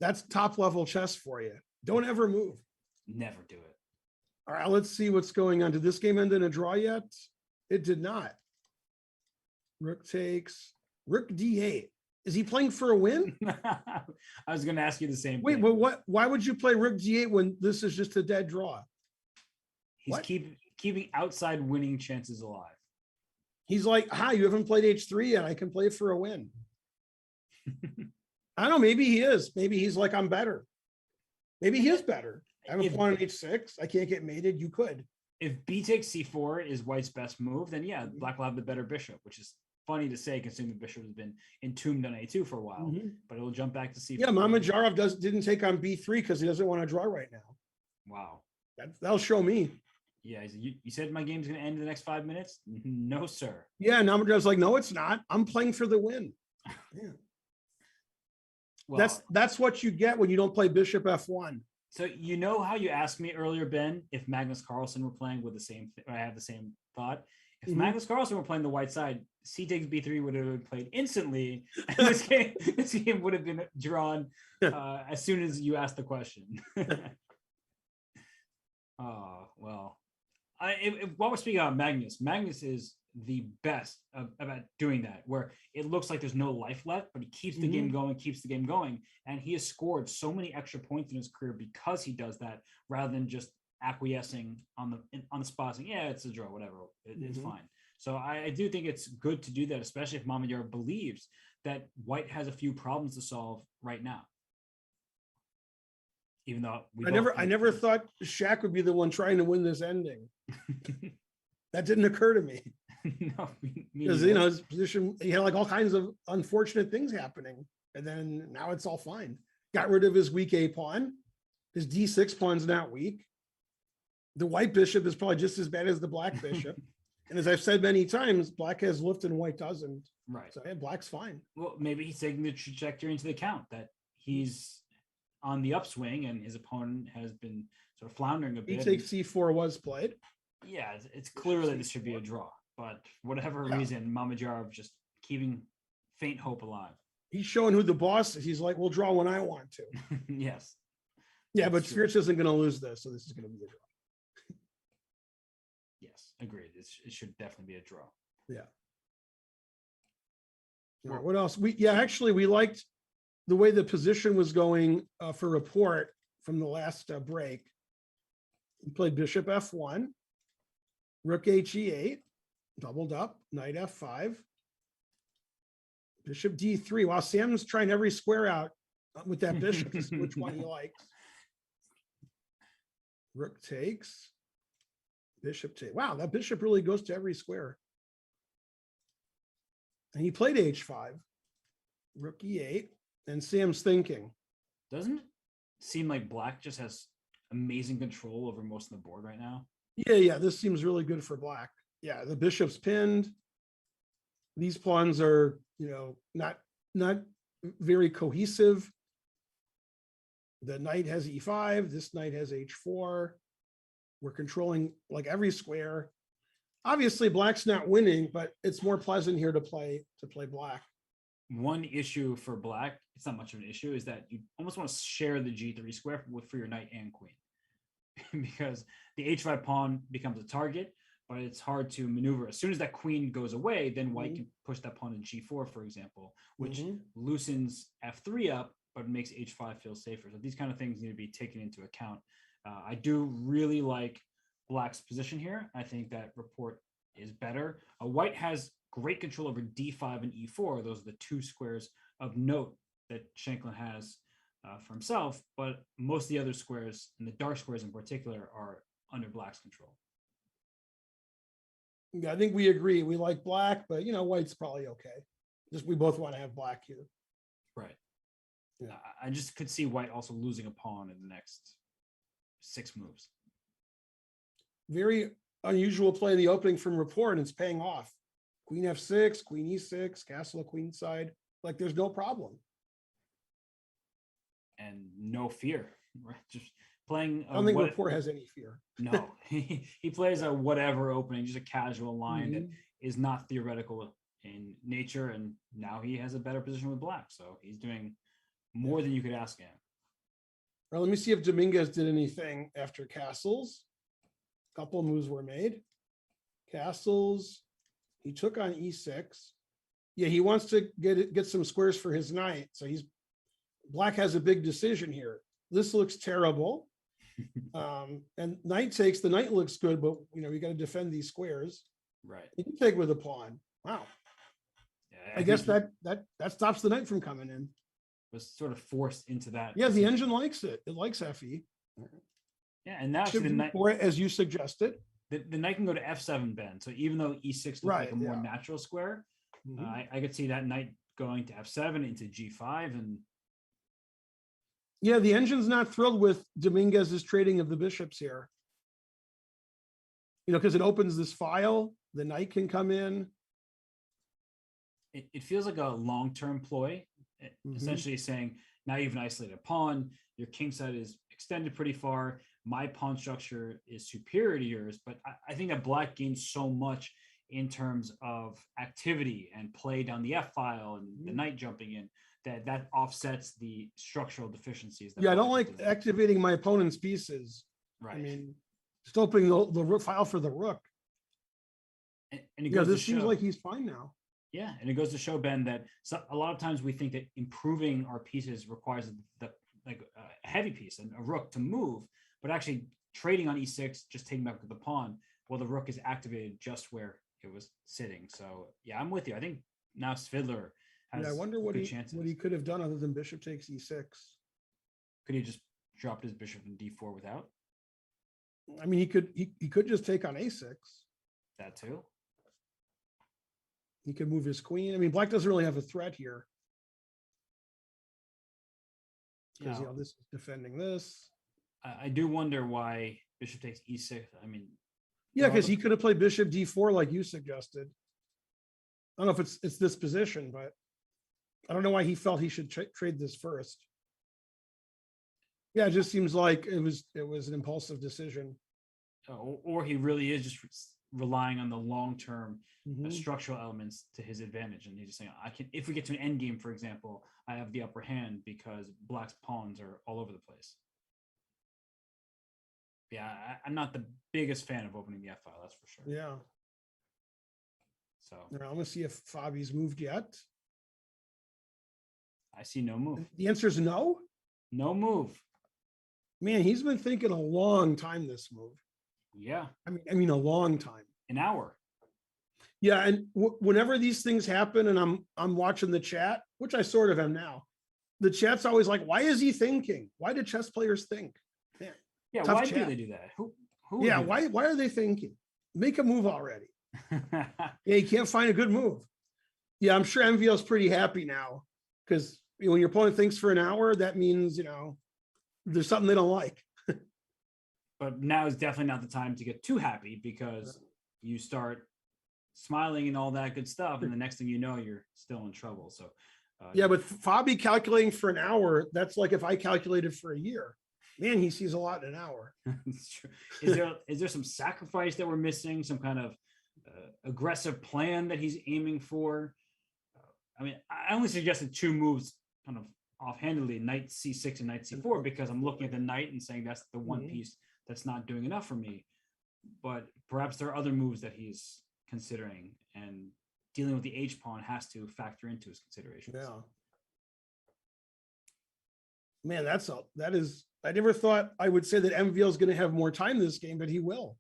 That's top level chess for you. Don't ever move. Never do it. All right, let's see what's going on. Did this game end in a draw yet? It did not. Rook takes, Rook D8. Is he playing for a win? I was going to ask you the same. Wait, but why would you play Rook D8 when this is just a dead draw? He's keeping outside winning chances alive. He's like, you haven't played H3 yet. I can play for a win. I don't know. Maybe he is. Maybe he's like, I'm better. Maybe he is better. I have a pawn on H6. I can't get mated. You could. If B takes C4 is White's best move, then yeah, Black will have the better bishop, which is funny to say considering the bishop has been entombed on A2 for a while, but it'll jump back to C4. Yeah, Mamedyarov didn't take on B3 because he doesn't want to draw right now. Wow. That'll show me. Yeah, you said my game's going to end in the next 5 minutes? No, sir. Yeah, Mamedyarov like, no, it's not. I'm playing for the win. Yeah. Well, that's what you get when you don't play Bishop F1. So you know how you asked me earlier, Ben, if Magnus Carlsen were playing with the same, I have the same thought. If Magnus Carlsen were playing the white side, C takes B3 would have been played instantly. And this game would have been drawn as soon as you asked the question. Oh, well. While we're speaking about Magnus is the best about doing that, where it looks like there's no life left, but he keeps the game going, and he has scored so many extra points in his career because he does that, rather than just acquiescing on the spot saying, yeah, it's a draw, whatever, it's fine. So I do think it's good to do that, especially if Mamadou believes that white has a few problems to solve right now. Even though I never thought Shaq would be the one trying to win this ending. That didn't occur to me. No, because his position, he had like all kinds of unfortunate things happening, and then now it's all fine. Got rid of his weak A pawn. His D6 pawn's not weak. The white bishop is probably just as bad as the black bishop. And as I've said many times, black has lift and white doesn't. Right. So black's fine. Well, maybe he's taking the trajectory into account that he's on the upswing and his opponent has been sort of floundering a bit. He takes C4 was played. Yeah, it's clear that this should be a draw, but for whatever reason, Mamadou just keeping faint hope alive. He's showing who the boss is. He's like, we'll draw when I want to. Yes. Yeah, but Spirits isn't going to lose this, so this is going to be a draw. Yes, agreed. It should definitely be a draw. Yeah. All right, what else? We liked the way the position was going for report from the last break. He played bishop F1, rook HE8, doubled up, knight F5, bishop D3. While Sam's trying every square out with that bishop to see which one he likes. Rook takes, bishop takes. Wow, that bishop really goes to every square. And he played H5, rook E8, and Sam's thinking. Doesn't it seem like black just has amazing control over most of the board right now? Yeah, this seems really good for black. Yeah, the bishop's pinned. These pawns are, not very cohesive. The knight has E5, this knight has H4. We're controlling like every square. Obviously, black's not winning, but it's more pleasant here to play black. One issue for black, it's not much of an issue, is that you almost want to share the G3 square for your knight and queen. Because the H5 pawn becomes a target, but it's hard to maneuver. As soon as that queen goes away, then white can push that pawn in G4, for example, which loosens F3 up, but makes H5 feel safer. So these kind of things need to be taken into account. I do really like black's position here. I think that report is better. White has great control over D5 and E4. Those are the two squares of note that Shanklin has for himself, but most of the other squares, and the dark squares in particular, are under black's control. Yeah, I think we agree. We like black, but white's probably okay. Just we both want to have black here. Right. Yeah. I just could see white also losing a pawn in the next 6 moves. Very unusual play in the opening from report, and it's paying off. Queen F6, Queen E6, castle queenside. Like there's no problem. And no fear, right? Just playing. I don't think report has any fear. No, he plays a whatever opening, just a casual line that is not theoretical in nature. And now he has a better position with black. So he's doing more than you could ask him. All right, let me see if Dominguez did anything after castles. A couple of moves were made. Castles. He took on E6. Yeah, he wants to get some squares for his knight. So black has a big decision here. This looks terrible. And knight takes, the knight looks good, but you got to defend these squares. Right. You can take with a pawn. Wow. Yeah, I guess that stops the knight from coming in. Was sort of forced into that. Yeah, the engine likes it. It likes FE. Yeah, and now the knight, as you suggested. The knight can go to F7 bend. So even though E6 looks like a more natural square, I could see that knight going to F7 into G5. And yeah, the engine's not thrilled with Dominguez's trading of the bishops here. Because it opens this file, the knight can come in. It feels like a long-term ploy, essentially saying, now you've an isolated pawn, your king side is extended pretty far, my pawn structure is superior to yours, but I think that black gains so much in terms of activity and play down the F file and the knight jumping in that offsets the structural deficiencies. I don't like activating my opponent's pieces. Right. I mean, just opening the rook file for the rook. And it Yeah, goes this to seems show, like he's fine now. yeah, and it goes to show, Ben, that a lot of times we think that improving our pieces requires like a heavy piece and a rook to move, but actually trading on e6, just taking back with the pawn, well, the rook is activated just where it was sitting. So yeah, I'm with you. I think now Svidler has Yeah, I wonder what good he chances. what he could have done other than bishop takes e6. Could he just dropped his bishop in d4 without I mean, he could just take on a6. that too? He could move his queen. I mean, black doesn't really have a threat here because Yeah. this is defending this. I do wonder why bishop takes e6. I mean, Yeah, there are because the- he could have played bishop d4 like you suggested. I don't know if it's this position, but I don't know why he felt he should trade this first. Yeah, it just seems like it was an impulsive decision. or he really is just relying on the long-term Mhm. structural elements to his advantage, and he's just saying, I can, if we get to an end game, for example, I have the upper hand because black's pawns are all over the place. Yeah, I'm not the biggest fan of opening the F file, that's for sure. Yeah. So Now I'm gonna see if Fabi's moved yet. I see no move. The answer is no. No move. Man, he's been thinking a long time this move. Yeah, I mean a long time. an hour. Yeah, and whenever these things happen, and I'm watching the chat, which I sort of am now, the chat's always like, "Why is he thinking? Why do chess players think?" Man, Yeah, tough why do chat. they do that? Who would Yeah, do why are they thinking? Make a move already. that? Yeah, you can't find a good move. Yeah, I'm sure MVL's pretty happy now because when your opponent thinks for an hour, that means there's something they don't like. But now is definitely not the time to get too happy, because you start smiling and all that good stuff, and the next thing you know, you're still in trouble. So Yeah, but Fabi calculating for an hour, that's like if I calculated for a year. Man, he sees a lot in an hour. it's true. Is there some sacrifice that we're missing? Some kind of aggressive plan that he's aiming for? I mean, I only suggested two moves kind of offhandedly, knight c6 and knight c4, because I'm looking at the knight and saying that's the one piece that's not doing enough for me. But perhaps there are other moves that he's considering, and dealing with the H pawn has to factor into his considerations. Yeah. Man, that is, I never thought I would say that MVL is going to have more time this game, but he will.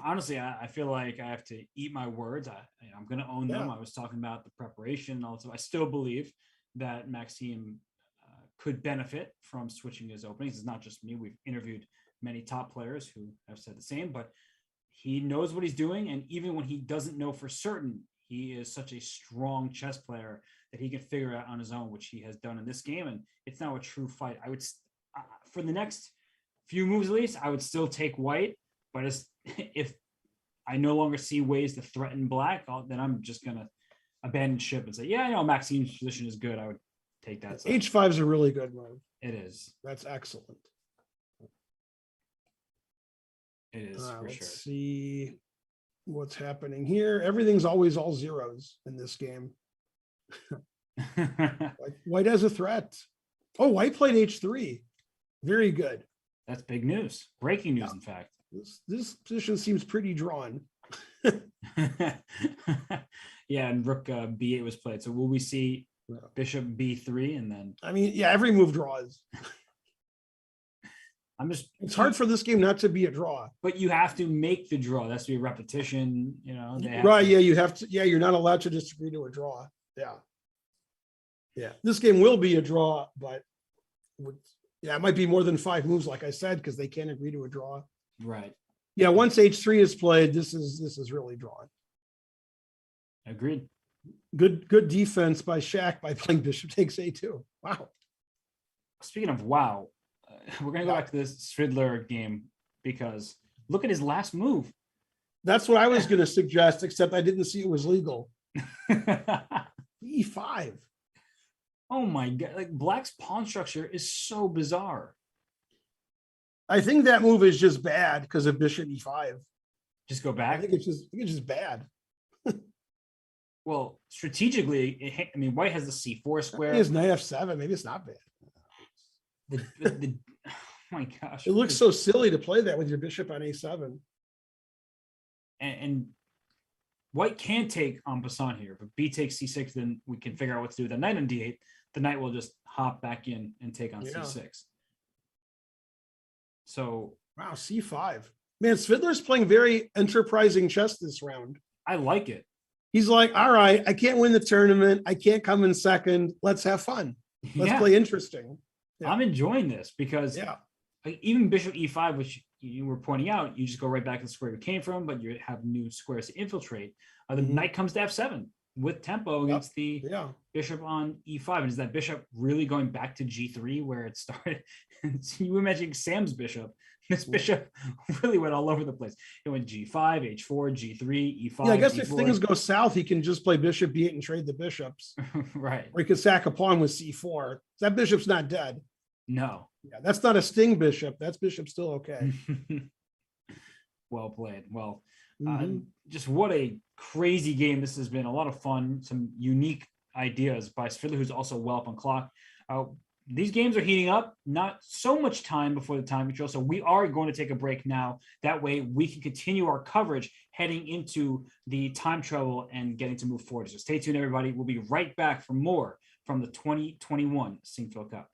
Honestly, I feel like I have to eat my words. I'm going to own them. Yeah. I was talking about the preparation and all that stuff. I still believe that Maxime could benefit from switching his openings. It's not just me. We've interviewed many top players who have said the same, but he knows what he's doing. And even when he doesn't know for certain, he is such a strong chess player that he can figure out on his own, which he has done in this game. And it's now a true fight. I would, for the next few moves at least, I would still take white. But if I no longer see ways to threaten black, then I'm just going to abandon ship and say, yeah, I know Maxime's position is good. I would take that side. H5 is a really good move. It is. That's excellent. It is for Let's sure. see what's happening here. Everything's always all zeros in this game. White has a threat. Oh, white played H3. Very good. That's big news. Breaking news, in fact. This position seems pretty drawn. Yeah, and rook b8 was played. So will we see bishop b3 and then? I mean, yeah, every move draws. It's hard for this game not to be a draw. But you have to make the draw. That's to be a repetition, Right, yeah, you have to, yeah, you're not allowed to just agree to a draw. Yeah. Yeah, this game will be a draw, but yeah, it might be more than 5 moves, like I said, because they can't agree to a draw. Right. Yeah, once H3 is played, this is really drawn. Agreed. Good defense by Shaq by playing bishop takes A2. Wow. Speaking of wow, we're gonna go back to this Svidler game, because look at his last move. That's what I was going to suggest, except I didn't see it was legal. E5. Oh my God. Like, black's pawn structure is so bizarre. I think that move is just bad because of bishop E5. Just go back. I think it's just bad. Well, strategically, I mean, white has the C4 square. He has knight F7. Maybe it's not bad. Oh my gosh. It looks so silly to play that with your bishop on A7. and white can take en passant here, but B takes C6, then we can figure out what to do with the knight on D8. The knight will just hop back in and take on C6. So wow, C5. Man, Svidler's playing very enterprising chess this round. I like it. He's like, all right, I can't win the tournament. I can't come in second. Let's have fun. Let's play interesting. Yeah. I'm enjoying this because like, even bishop E5, which you were pointing out, you just go right back to the square you came from, but you have new squares to infiltrate. The knight comes to F7 with tempo against the bishop on E5. And is that bishop really going back to G3 where it started? You imagine Sam's bishop. This bishop really went all over the place. It went G5, H4, G3, E5. Yeah, I guess E4. if things go south, he can just play bishop B8 and trade the bishops. Right. Or he could sack a pawn with C4. That bishop's not dead. No. Yeah, that's not a sting bishop. That's bishop still okay. Well played. Well, just what a crazy game this has been. A lot of fun. Some unique ideas by Svidler, who's also well up on clock. These games are heating up. Not so much time before the time control. So we are going to take a break now. That way we can continue our coverage heading into the time travel and getting to move forward. So stay tuned, everybody. We'll be right back for more from the 2021 Sinquefield Cup.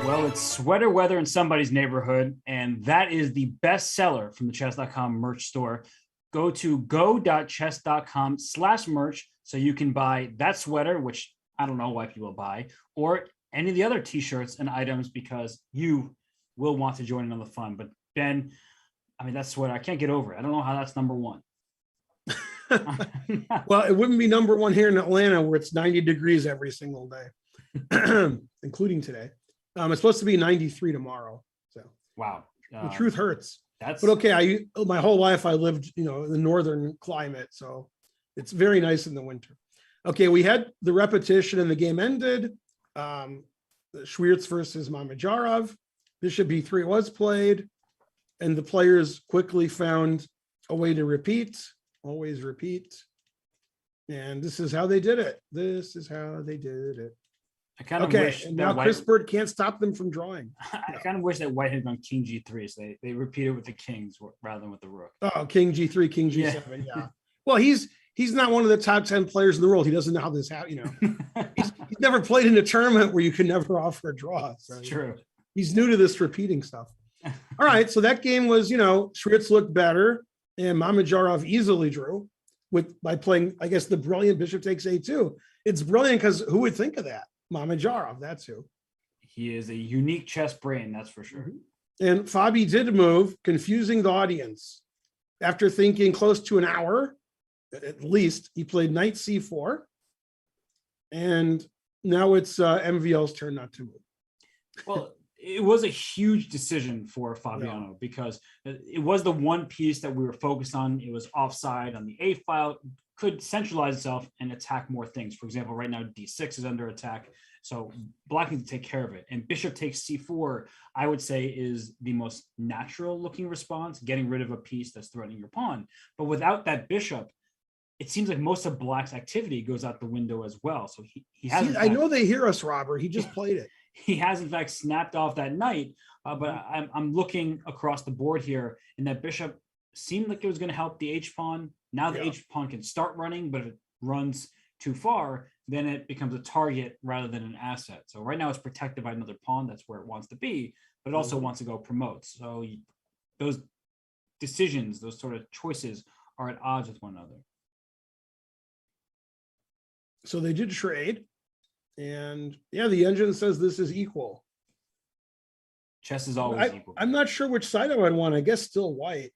Well, it's sweater weather in somebody's neighborhood, and that is the best seller from the Chess.com merch store. Go to go.chess.com/merch so you can buy that sweater, which I don't know why people buy, or any of the other t-shirts and items because you will want to join in on the fun. But Ben, I mean, that sweater, I can't get over it. I don't know how that's number one. Well, it wouldn't be number one here in Atlanta where it's 90 degrees every single day, including today. It's supposed to be 93 tomorrow. So wow, the truth hurts. That's But okay, my whole life I lived, in the northern climate, so it's very nice in the winter. Okay, we had the repetition and the game ended. Schwiertz versus Mamedyarov. Bishop b3 was played, and the players quickly found a way to repeat. Always repeat. And this is how they did it. This is how they did it. I kind of Okay, wish and that now White, Chris Bird can't stop them from drawing. I kind of wish that White had gone king g3, so they repeated with the kings rather than with the rook. Oh, king g3, king g7. Yeah. Well, he's not one of the top 10 players in the world. He doesn't know how this happened. He's never played in a tournament where you can never offer a draw. So It's true. He's new to this repeating stuff. All right, so that game was, Schwiertz looked better, and Mamedyarov easily drew by playing, I guess, the brilliant bishop takes a2. It's brilliant because who would think of that? Mamedyarov, that's who. He is a unique chess brain, that's for sure. And Fabi did move, confusing the audience. After thinking close to an hour, at least, he played knight c4. And now it's MVL's turn not to move. Well, it was a huge decision for Fabiano because it was the one piece that we were focused on. It was offside on the A file, could centralize itself and attack more things. For example, right now d6 is under attack, so Black needs to take care of it. And bishop takes c4, I would say, is the most natural looking response, getting rid of a piece that's threatening your pawn. But without that bishop, it seems like most of Black's activity goes out the window as well. So he has. See, I know they hear us, Robert. He just played it. He has in fact snapped off that knight, but I'm looking across the board here, and that bishop seemed like it was going to help the H pawn. Now the H pawn can start running, but if it runs too far, then it becomes a target rather than an asset. So right now it's protected by another pawn. That's where it wants to be, but it also wants to go promote. So those decisions, those sort of choices, are at odds with one another. So they did trade. And yeah, the engine says this is equal. Chess is always equal. I'm not sure which side I would want. I guess still white.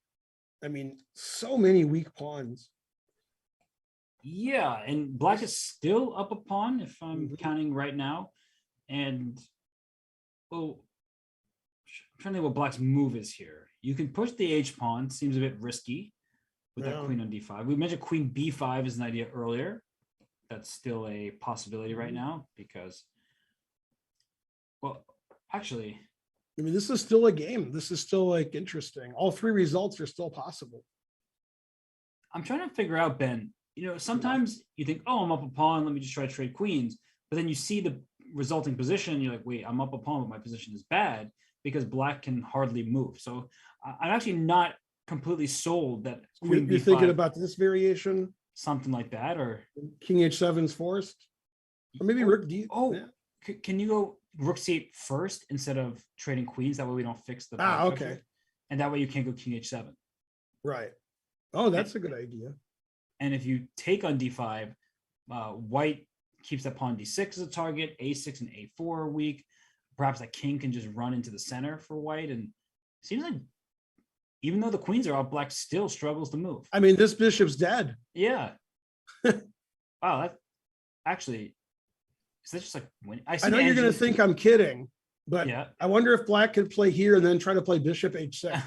I mean, so many weak pawns. Yeah, and Black is still up a pawn if I'm counting right now. And well, I'm trying to think what Black's move is here. You can push the H pawn, seems a bit risky with that queen on d5. We mentioned queen b5 as an idea earlier. That's still a possibility right now because, well, actually, I mean, this is still a game. This is still like interesting. All three results are still possible. I'm trying to figure out, Ben, sometimes you think, oh, I'm up a pawn, let me just try to trade queens. But then you see the resulting position and you're like, wait, I'm up a pawn, but my position is bad because Black can hardly move. So I'm actually not completely sold that queen You're b5, thinking about this variation? something like that, or King h7's forced? Or maybe rook d. Can you go rook c8 first instead of trading queens? That way we don't fix the okay. And that way you can't go king h7. Right. Oh, that's a good idea. And if you take on d5, white keeps that pawn d6 as a target, a6 and a4 are weak. Perhaps that king can just run into the center for white. And it seems like even though the queens are out, Black still struggles to move. I mean, this bishop's dead. Yeah. Wow, that actually, is that just like when I know you're going to think I'm kidding, but yeah. I wonder if Black could play here and then try to play bishop h6.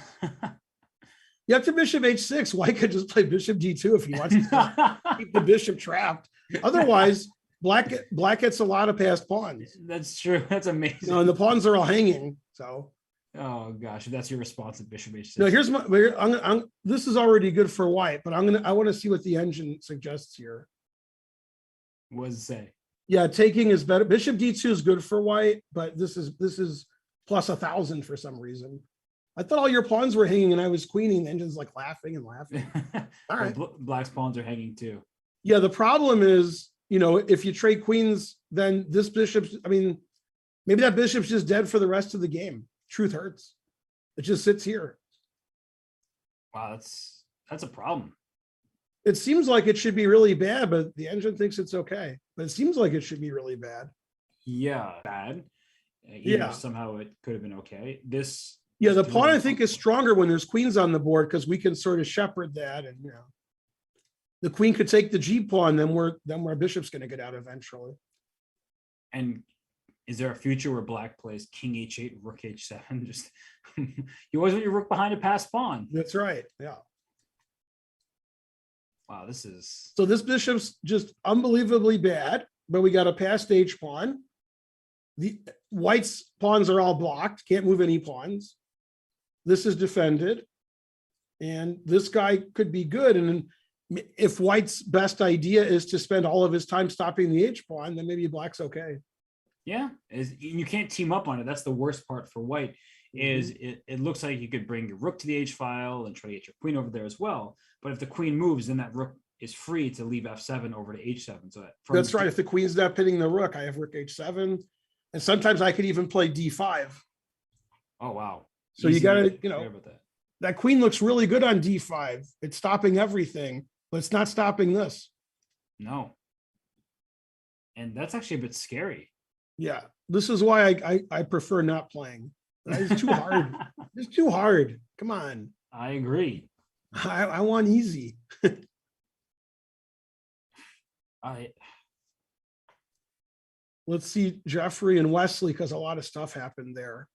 You have to bishop h6. White could just play bishop d2 if he wants to keep the bishop trapped. Otherwise, Black gets a lot of passed pawns. That's true. That's amazing. And the pawns are all hanging. So. Oh gosh, if that's your response to bishop h6. No, here's my. This is already good for white, but I want to see what the engine suggests here. What does it say? Yeah, taking is better. Bishop d2 is good for white, but this is plus 1,000 for some reason. I thought all your pawns were hanging and I was queening. The engine's like laughing and laughing. All right. Black's pawns are hanging too. Yeah, the problem is, if you trade queens, then this bishop, I mean, Maybe that bishop's just dead for the rest of the game. Truth hurts. It just sits here. Wow, that's a problem. It seems like it should be really bad, but the engine thinks it's okay. But it seems like it should be really bad. Yeah, bad. Yeah. Somehow it could have been okay. This. Yeah, the pawn I think is stronger when there's queens on the board because we can sort of shepherd that, and the queen could take the G pawn, then our bishop's going to get out eventually. And is there a future where black plays king h8, rook h7? Just you always want your rook behind a passed pawn. That's right. Yeah. Wow, this is so this bishop's just unbelievably bad, but we got a passed H pawn. The white's pawns are all blocked, can't move any pawns. This is defended, and this guy could be good. And if white's best idea is to spend all of his time stopping the H pawn, then maybe black's okay. Yeah, you can't team up on it. That's the worst part for white. Is it looks like you could bring your rook to the H file and try to get your queen over there as well. But if the queen moves, then that rook is free to leave F7 over to H7. So that's right. If the queen's not pinning the rook, I have rook H7, and sometimes I could even play D5. Oh wow! So you got to that queen looks really good on D5. It's stopping everything, but it's not stopping this. No. And that's actually a bit scary. Yeah, this is why I prefer not playing. It's too hard. It's too hard. Come on. I agree. I want easy. Let's see Jeffrey and Wesley, because a lot of stuff happened there.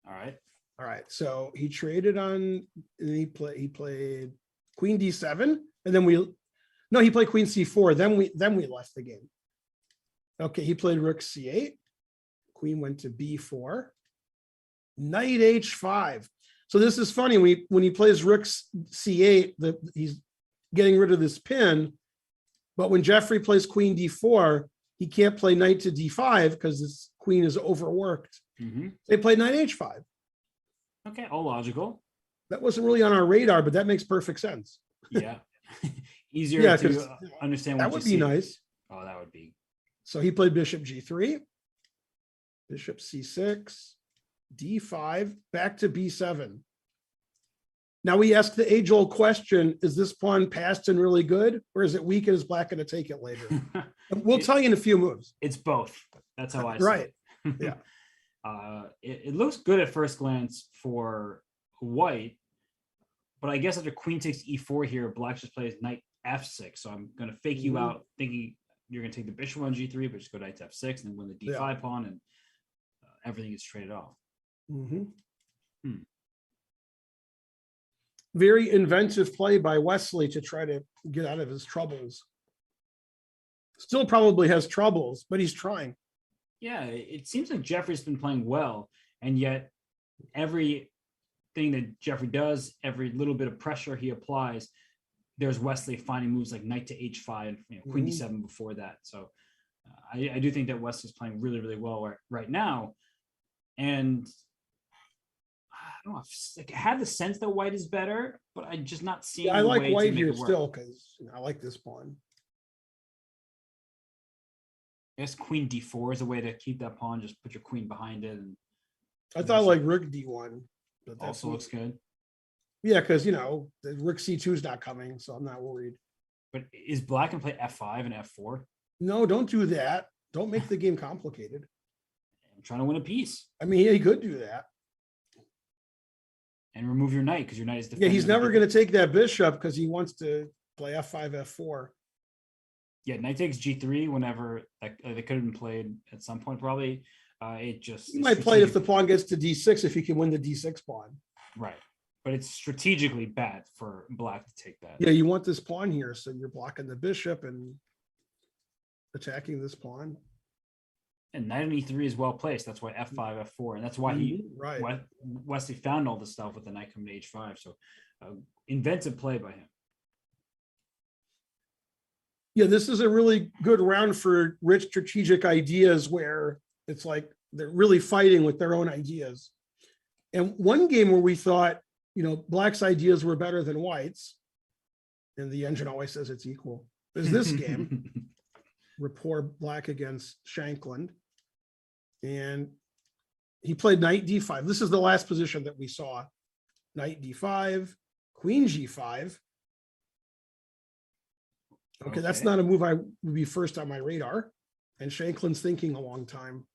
All right. So he traded on. He played Queen D7, and then he played Queen C4. Then we left the game. Okay, he played Rook C8. Queen went to B4. Knight H5. So this is funny. When he plays Rook C8, he's getting rid of this pin. But when Jeffrey plays Queen D4, he can't play Knight to D5 because this queen is overworked. They played Knight H5. Okay, all logical. That wasn't really on our radar, but that makes perfect sense. Yeah. Easier to understand. That would be nice. Oh, that would be. So he played Bishop G3, Bishop C6, D5, back to B7. Now we ask the age-old question, is this pawn passed and really good, or is it weak and is black going to take it later? We'll tell you in a few moves. It's both. That's how I see right. it. Yeah. It looks good at first glance for white, but I guess after queen takes E4 here, black just plays knight F6. So I'm going to fake you out thinking you're going to take the bishop on G3, but just go knight to F6 and then win the D5 pawn, and everything is traded off. Very inventive play by Wesley to try to get out of his troubles. Still probably has troubles, but he's trying. Yeah, it seems like Jeffrey's been playing well, and yet everything that Jeffrey does, every little bit of pressure he applies, there's Wesley finding moves like knight to H5, Queen D7 before that. So I do think that Wesley's playing really, really well right now. And I don't know, I had the sense that white is better, but I'm just not seeing. I like white here still because I like this pawn. I guess Queen D4 is a way to keep that pawn. Just put your queen behind it. And I thought like Rook D1, but that also looks good. Yeah, because the Rook C2 is not coming, so I'm not worried. But is black going to play F5 and F4? No, don't do that. Don't make the game complicated. I'm trying to win a piece. I mean, he could do that. And remove your knight because your knight is defending. Yeah, he's never going to take that bishop because he wants to play F5, F4. Yeah, knight takes G3 whenever they could have been played at some point, probably. He might play it if the pawn gets to D6 if he can win the D6 pawn. Right. But it's strategically bad for black to take that. Yeah, you want this pawn here, so you're blocking the bishop and attacking this pawn. And knight on E3 is well placed. That's why F5, F4. And that's why Wesley found all this stuff with the knight coming to H5. So inventive play by him. Yeah, this is a really good round for rich strategic ideas where it's like they're really fighting with their own ideas. And one game where we thought, black's ideas were better than white's, and the engine always says it's equal, is this game. Rapport black against Shankland. And he played knight d5. This is the last position that we saw. Knight d5, queen g5. Okay, that's not a move I would be first on my radar. And Shanklin's thinking a long time.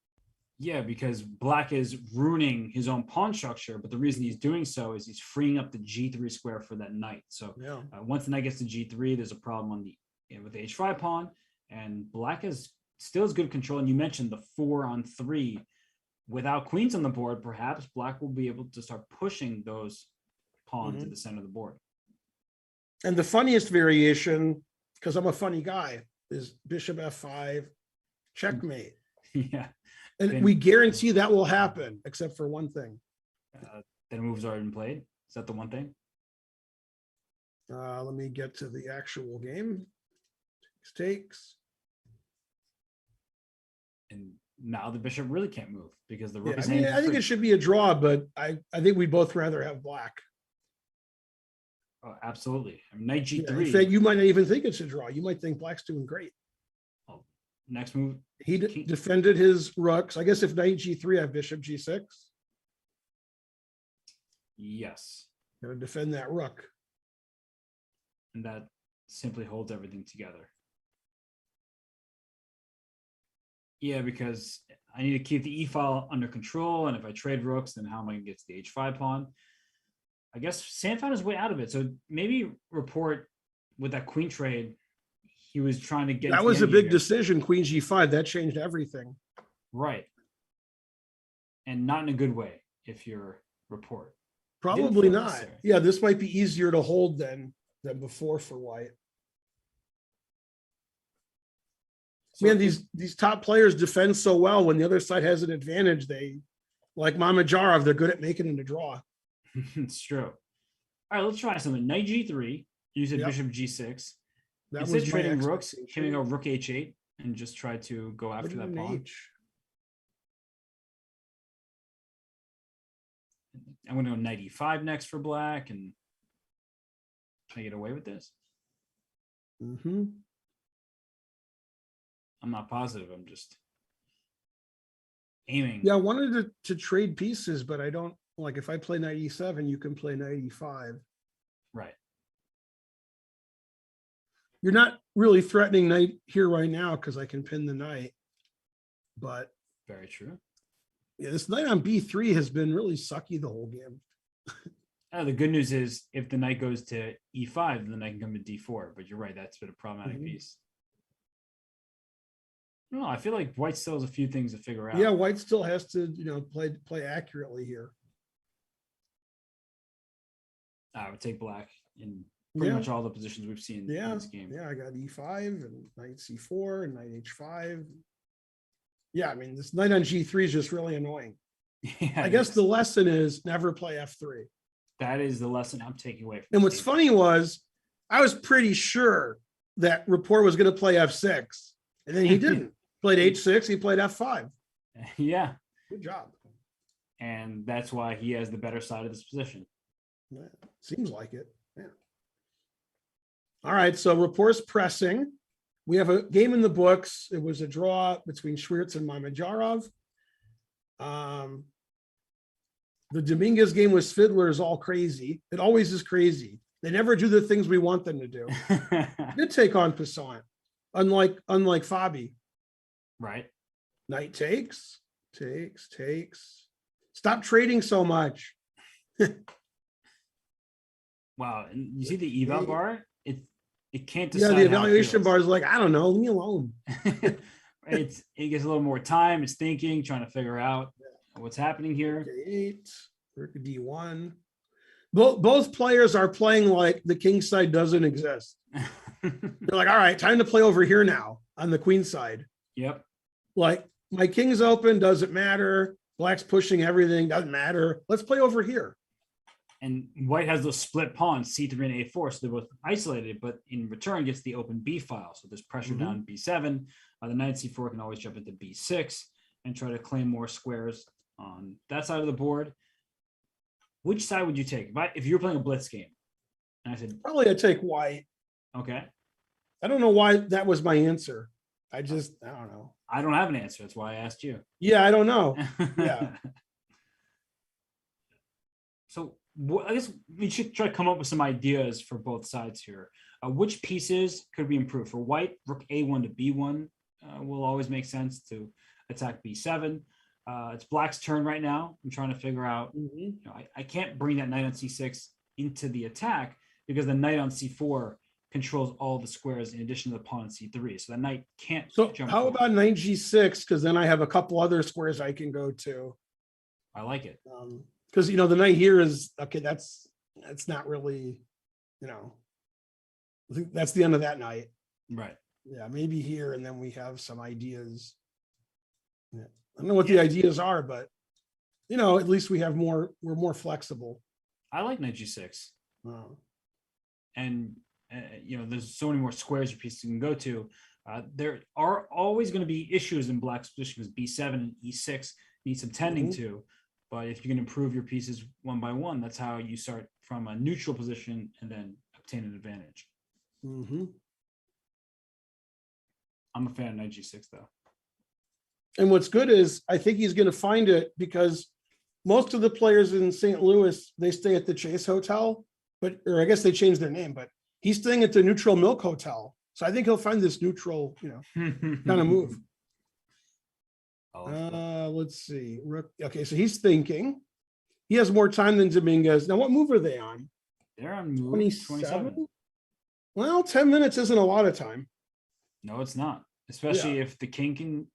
Yeah, because black is ruining his own pawn structure, but the reason he's doing so is he's freeing up the g3 square for that knight. So Yeah. Once the knight gets to g3, there's a problem on the with the h5 pawn, and black is still has good control. And you mentioned the 4-on-3. Without queens on the board, perhaps black will be able to start pushing those pawns to the center of the board. And the funniest variation, because I'm a funny guy, is bishop f5, checkmate. Yeah. And we guarantee that will happen, except for one thing. The move's already been played. Is that the one thing? Let me get to the actual game. Takes. And now the bishop really can't move because the rook Yeah, is I mean, hanging I think free. it should be a draw, but I think we'd both rather have black. Oh, absolutely. I mean, knight Yeah, g3. in fact, you might not even think it's a draw. You might think black's doing great. Next move. He defended his rooks. I guess if knight g3, I have bishop g6. Yes. Gotta defend that rook. And that simply holds everything together. Yeah, because I need to keep the e-file under control. And if I trade rooks, then how am I going to get to the h5 pawn? I guess Sam found his way out of it. So maybe report with that queen trade, he was trying to get. That was a big decision, queen g5. That changed everything. Right. And not in a good way if you're report. Probably not. Yeah, this might be easier to hold than before for white. Man, these top players defend so well. When the other side has an advantage, they, like Mamedyarov, they're good at making it a draw. It's true. All right, let's try something. Knight g3. You said bishop g6. That Instead of was my trading rooks, expectation. can we go rook h8 and just try to go after that pawn? H. I'm going to go knight e5 next for black, and can I get away with this? Mm-hmm. I'm not positive. I'm just aiming. Yeah, I wanted to trade pieces, but I don't like if I play knight e7, you can play knight e5. Right. You're not really threatening knight here right now because I can pin the knight. But very true. Yeah, this knight on b3 has been really sucky the whole game. The good news is if the knight goes to e5, then the knight can come to d4. But you're right, that's been a problematic piece. No, I feel like white still has a few things to figure out. Yeah, white still has to, play accurately here. I would take black in pretty much all the positions we've seen in this game. Yeah, I got e5 and knight c4 and knight h5. Yeah, I mean, this knight on g3 is just really annoying. Yeah, I guess the lesson is never play f3. That is the lesson I'm taking away from And what's funny was I was pretty sure that Rapport was going to play f6, and then he didn't. Played h6, he played f5. Yeah. Good job. And that's why he has the better side of this position. Yeah, seems like it. Yeah. All right, so Rapport's pressing. We have a game in the books. It was a draw between Schwirtz and Mamedyarov. The Dominguez game with Fiddler is all crazy. It always is crazy. They never do the things we want them to do. Did take on Passant, unlike Fabi. Right. Knight takes. Stop trading so much. Wow. And you see the eval bar? It can't Yeah, decide. the evaluation bar is like, I don't know, leave me alone. It gets a little more time. It's thinking, trying to figure out what's happening here. D8, rook d1. Both players are playing like the king side doesn't exist. They're like, all right, time to play over here now on the queen side. Yep. Like, my king's open, doesn't matter. Black's pushing everything, doesn't matter. Let's play over here. And white has those split pawns, c3 and a4, so they're both isolated, but in return gets the open b file. So there's pressure down b7. The knight c4 can always jump into b6 and try to claim more squares on that side of the board. Which side would you take? If you were playing a blitz game? And I said, probably I'd take white. Okay. I don't know why that was my answer. I don't know. I don't have an answer. That's why I asked you. Yeah, I don't know. Yeah. So I guess we should try to come up with some ideas for both sides here. Which pieces could we improve? For white, rook A1 to B1 will always make sense to attack B7. It's black's turn right now. I'm trying to figure out, I can't bring that knight on C6 into the attack because the knight on C4 controls all the squares in addition to the pawn on C3. So that knight can't jump how forward. about knight G6? Because then I have a couple other squares I can go to. I like it. Because the knight here is okay. That's not really, I think that's the end of that knight. Right. Yeah, maybe here, and then we have some ideas. Yeah. I don't know what the ideas are, but at least we're more flexible. I like knight G6. Wow. And there's so many more squares or pieces you can go to. There are always going to be issues in black's position because B7 and E6 need some tending to. But if you can improve your pieces one by one, that's how you start from a neutral position and then obtain an advantage. I'm a fan of knight G6 though. And what's good is I think he's going to find it because most of the players in St. Louis, they stay at the Chase Hotel, or I guess they changed their name, but he's staying at the Neutral Milk Hotel. So I think he'll find this neutral, kind of move. Let's see. Okay, so he's thinking. He has more time than Dominguez. Now, what move are they on? They're on move 27. Well, 10 minutes isn't a lot of time. No, it's not. Especially if the king can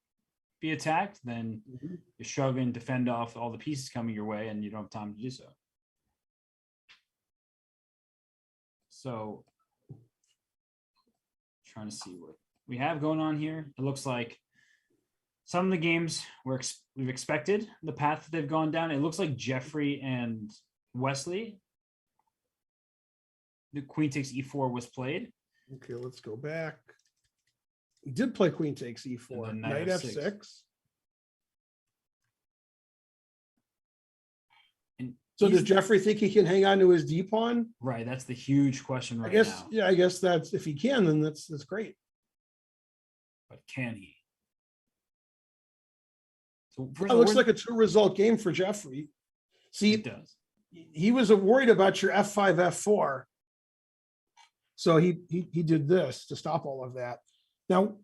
be attacked, then you're struggling to fend off all the pieces coming your way, and you don't have time to do so. So, trying to see what we have going on here. It looks like some of the games we've expected the path that they've gone down. It looks like Jeffrey and Wesley, the queen takes E4 was played. Okay, let's go back. He did play queen takes E4, knight F6. And so does Jeffrey think he can hang on to his D pawn? Right, that's the huge question right now. Yeah, I guess that's if he can, then that's great. But can he? So it looks like a 2-result game for Jeffrey. See, it does. He was worried about your F5, F4. So he did this to stop all of that. Now,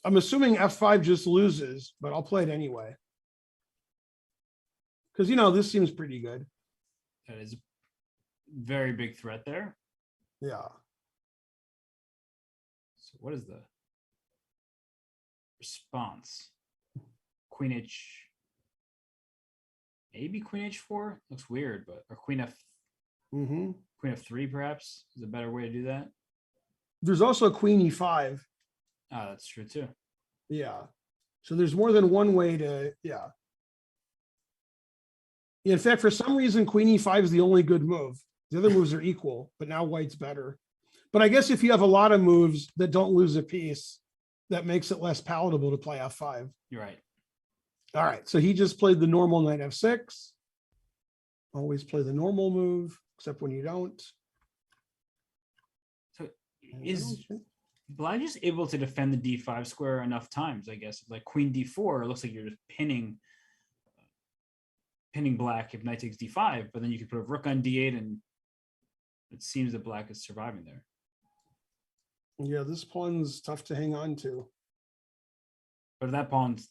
I'm assuming F5 just loses, but I'll play it anyway. Because, this seems pretty good. That is a very big threat there. Yeah. So what is the response? Queen H, maybe Queen H4 looks weird, but or Queen F, Queen F3 perhaps is a better way to do that. There's also Queen E5. Oh, that's true too. Yeah. So there's more than one way to, In fact, for some reason, Queen E5 is the only good move. The other moves are equal, but now white's better. But I guess if you have a lot of moves that don't lose a piece, that makes it less palatable to play F5. You're right. All right, so he just played the normal knight F6. Always play the normal move, except when you don't. So is Black just able to defend the D5 square enough times, I guess? Like Queen D4, it looks like you're just pinning Black if knight takes D5, but then you could put a rook on D8, and it seems that Black is surviving there. Yeah, this pawn's tough to hang on to. But if that pawn's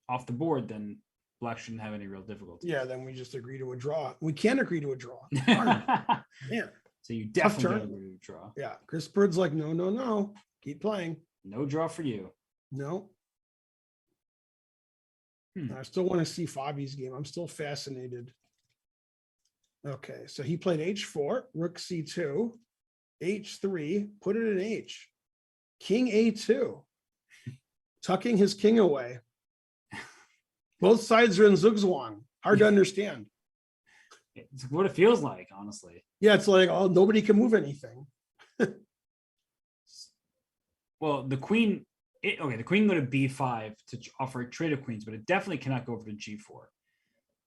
off the board, then Black shouldn't have any real difficulty. Yeah, then we just agree to a draw. We can't agree to a draw. Yeah. So you definitely agree to a draw. Yeah. Chris Bird's like, no. Keep playing. No draw for you. No. I still want to see Fabi's game. I'm still fascinated. Okay, so he played H4, rook C2, H3, put it in H. King A2, tucking his king away. Both sides are in Zugzwang. Hard to understand. It's what it feels like, honestly. Yeah, it's like, oh, nobody can move anything. Well, the queen, the queen go to B5 to offer a trade of queens, but it definitely cannot go over to G4.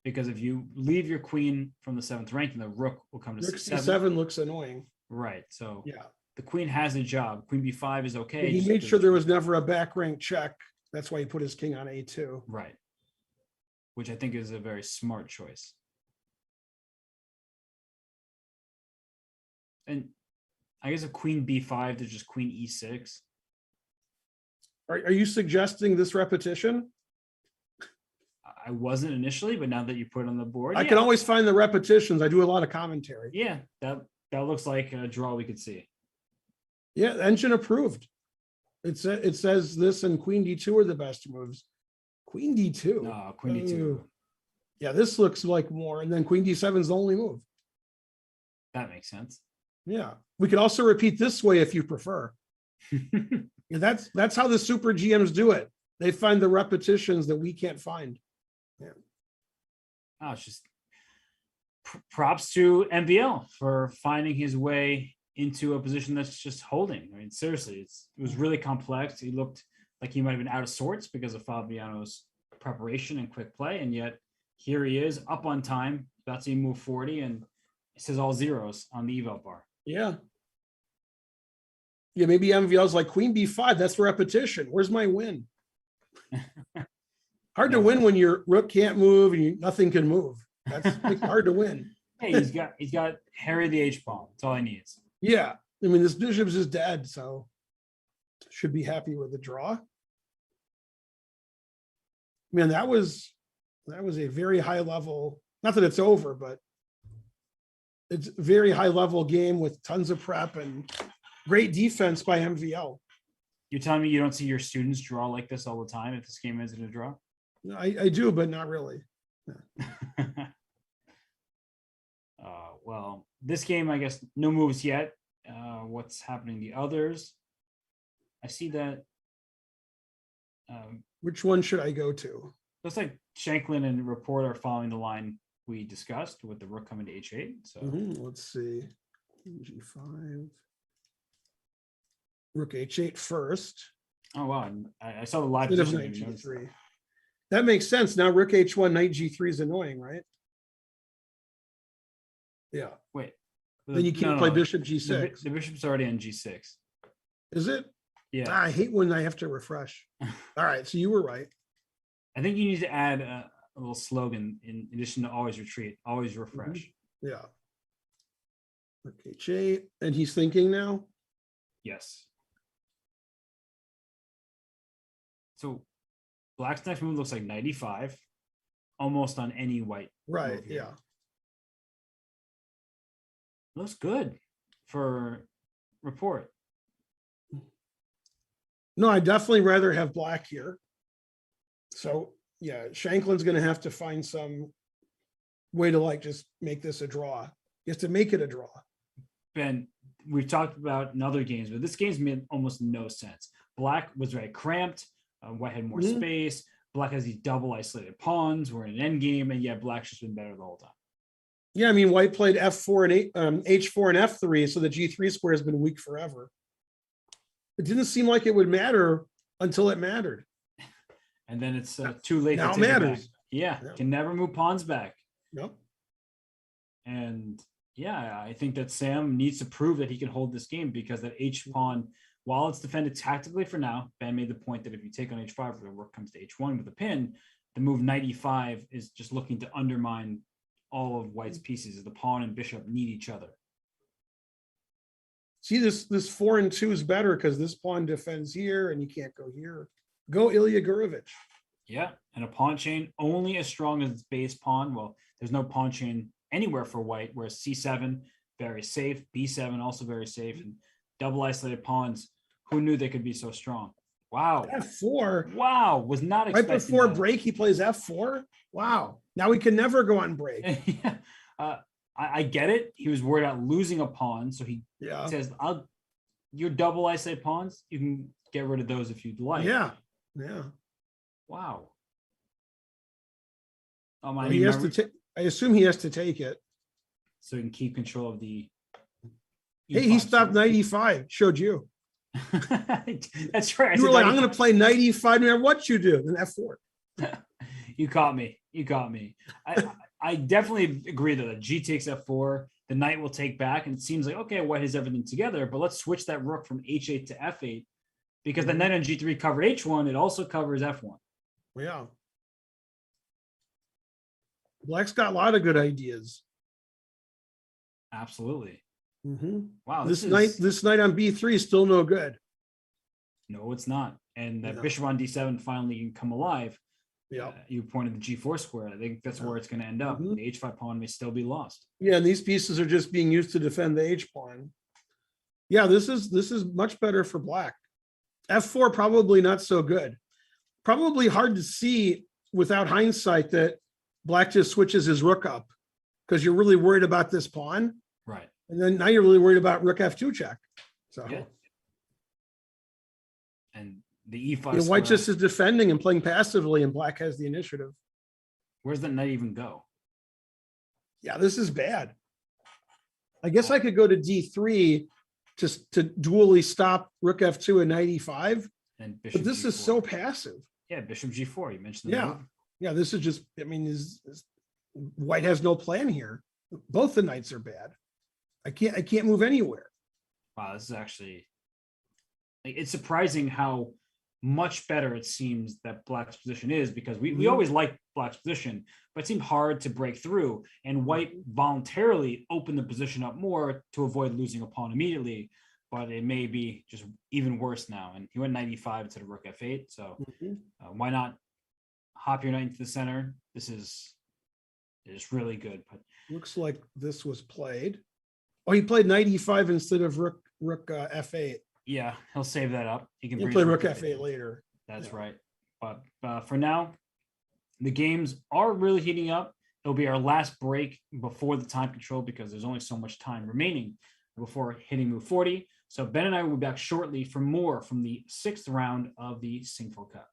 Because if you leave your queen from the 7th rank, then the rook will come to Rook C7. C7 looks annoying. Right. So yeah, the queen has a job. Queen b5 is okay. He just made because- sure there was never a back rank check. That's why he put his king on a2. Right. Which I think is a very smart choice. And I guess a queen b5, there's just queen e6. Are you suggesting this repetition? I wasn't initially, but now that you put it on the board, I yeah. can always find the repetitions. I do a lot of commentary. Yeah, that looks like a draw we could see. Yeah, engine approved. It says this and queen d2 are the best moves. Queen d2. No, queen d2. Ooh. Yeah, this looks like more. And then queen d7 is the only move. That makes sense. Yeah. We could also repeat this way if you prefer. Yeah, that's how the super GMs do it. They find the repetitions that we can't find. Yeah. Oh, it's just props to MVL for finding his way into a position that's just holding. I mean, seriously, it was really complex. He looked like he might have been out of sorts because of Fabiano's preparation and quick play, and yet here he is up on time, about to move 40, and it says all zeros on the eval bar. Yeah. Yeah, maybe MVL's like queen b5. That's repetition. Where's my win? Hard to win when your rook can't move and nothing can move. That's makes it hard to win. Hey, he's got Harry the H pawn. That's all he needs. Yeah, I mean this bishop's just dead, so should be happy with the draw. Man, that was a very high level. Not that it's over, but it's a very high level game with tons of prep and great defense by MVL. You're telling me you don't see your students draw like this all the time if this game isn't a draw? I do, but not really. Well, this game, I guess, no moves yet. What's happening? The others, I see that. Which one should I go to? Looks like Shanklin and Report are following the line we discussed with the rook coming to h8. So Let's see. G5. Rook h8 first. Oh wow! And I saw the live Instead of position. knight Maybe noticed g3. That makes sense. Now rook h1, knight g3 is annoying, right? Yeah. Wait. Then you can't play bishop g6. The bishop's already on g6. Is it? Yeah. I hate when I have to refresh. All right, so you were right. I think you need to add a little slogan in addition to always retreat, always refresh. Yeah. Rook h8, and he's thinking now. Yes. So black's next move looks like 95, almost on any white. Right. move here. Yeah. Looks good for Report. No, I definitely rather have black here. So yeah, Shanklin's going to have to find some way to like just make this a draw. He has to make it a draw. Ben, we've talked about in other games, but this game's made almost no sense. Black was very cramped. White had more space. Black has these double isolated pawns. We're in an endgame, and yet black's just been better the whole time. Yeah, I mean, white played f4 and h4 and f3, so the g3 square has been weak forever. It didn't seem like it would matter until it mattered. And then it's too late. Now to it take it matters. back. Yeah, Yeah. can never move pawns back. Nope. And yeah, I think that Sam needs to prove that he can hold this game because that H pawn, while it's defended tactically for now, Ben made the point that if you take on H5, the rook comes to H1 with a pin, the move knight E5 is just looking to undermine all of white's pieces. The pawn and bishop need each other. See, this 4 and 2 is better because this pawn defends here and you can't go here. Go Ilya Gurevich. Yeah, and a pawn chain only as strong as its base pawn. Well, there's no pawn chain anywhere for white, whereas C7, very safe, B7, also very safe, and double isolated pawns. Who knew they could be so strong? Wow. F4. Wow, was not expecting Right before that. break, he plays F4. Wow. Now we can never go on break. Yeah. I get it. He was worried about losing a pawn, so he Yeah. says, your double isolated pawns, you can get rid of those if you'd like. Yeah. Yeah. Wow. I He mean, has to take. I assume he has to take it. so he can keep control of the. Hey, he E5 stopped sword. 95. Showed you. That's right. I You were said like, I'm 95. going to play 95 no matter what you do. Then F4. You caught me. You caught me. I definitely agree though that G takes F4 the knight will take back, and it seems like, okay, white has everything together, but let's switch that rook from h8 to f8, because the knight on g3 covered h1, it also covers f1. Yeah. Black's got a lot of good ideas. Absolutely. Wow, Wow, this knight on b3 is still no good. No, it's not. And that No. bishop on d7 finally can come alive. Yeah. You pointed the g4 square. I think that's where it's going to end up. The h5 pawn may still be lost. Yeah, and these pieces are just being used to defend the h pawn. Yeah, this is much better for black. f4 probably not so good. Probably hard to see without hindsight that black just switches his rook up because you're really worried about this pawn. Right. And then now you're really worried about rook f2 check. So Yeah. And the e5 you know, white square, just is defending and playing passively, and black has the initiative. where's the knight even go? Yeah, this is bad. I guess I could go to d3 just to dually stop rook f2 and knight e5. And bishop But this is G4. so passive. Yeah, bishop g4. You mentioned the Yeah. move. Yeah, this is just, I mean, white has no plan here. Both the knights are bad. I can't move anywhere. Wow, this is actually, like, it's surprising how much better it seems that black's position is, because we always liked black's position, but it seemed hard to break through, and white voluntarily opened the position up more to avoid losing a pawn immediately, but it may be just even worse now. And he went knight e5 instead of rook f8, so why not hop your knight into the center? This is really good. But Looks like this was played. Oh, he played knight e5 instead of rook f8. yeah, he'll save that up. He can He'll bring play his rook f8. f8 later. That's right. But for now, the games are really heating up. It'll be our last break before the time control, because there's only so much time remaining before hitting move 40. So Ben and I will be back shortly for more from the 6th round of the Sinquefield Cup.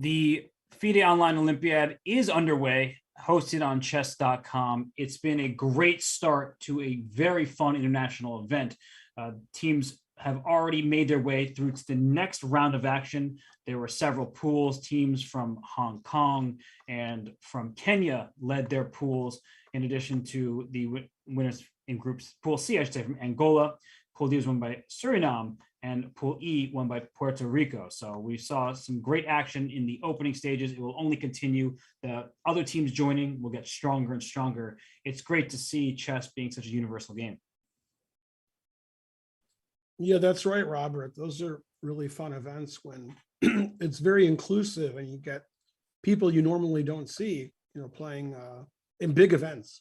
The FIDE Online Olympiad is underway, hosted on Chess.com. It's been a great start to a very fun international event. Teams have already made their way through to the next round of action. There were several pools. Teams from Hong Kong and from Kenya led their pools, in addition to the winners in groups. Pool C, I should say, from Angola. Pool D was won by Suriname, and Pool E won by Puerto Rico. So we saw some great action in the opening stages. It will only continue. The other teams joining will get stronger and stronger. It's great to see chess being such a universal game. Yeah, that's right, Robert. Those are really fun events when it's very inclusive and you get people you normally don't see, playing in big events.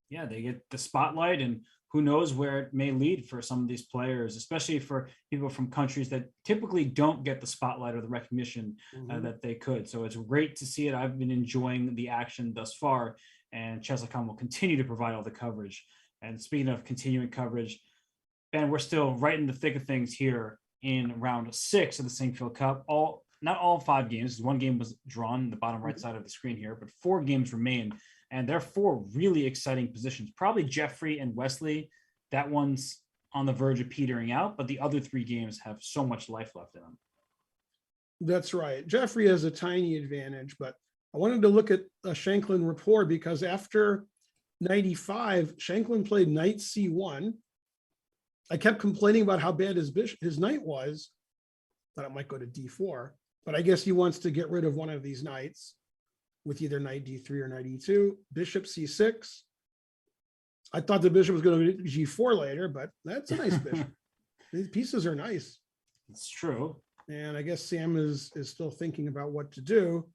Yeah, they get the spotlight, and who knows where it may lead for some of these players, especially for people from countries that typically don't get the spotlight or the recognition that they could. So it's great to see it. I've been enjoying the action thus far, and Chess.com will continue to provide all the coverage. And speaking of continuing coverage, Ben, we're still right in the thick of things here in round 6 of the Sinquefield Cup. Not all 5 games. One game was drawn in the bottom right side of the screen here, but 4 games remain. And there are 4 really exciting positions. Probably Jeffrey and Wesley. That one's on the verge of petering out, but the other 3 games have so much life left in them. That's right. Jeffrey has a tiny advantage, but I wanted to look at a Shanklin report because after 95, Shanklin played knight c1. I kept complaining about how bad his knight was. Thought it might go to d4, but I guess he wants to get rid of one of these knights with either knight d3 or knight e2. Bishop c6. I thought the bishop was going to g4 later, but that's a nice bishop. These pieces are nice. It's true. And I guess Sam is still thinking about what to do.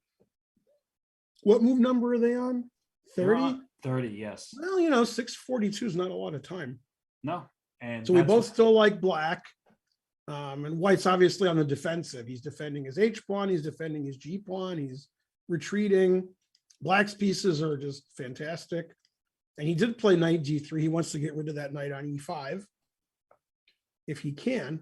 What move number are they on? 30? 30, yes. Well, 642 is not a lot of time. No. And so we both still like black. And white's obviously on the defensive. He's defending his H pawn. He's defending his G pawn. He's retreating. Black's pieces are just fantastic. And he did play knight G3. He wants to get rid of that knight on E5 if he can.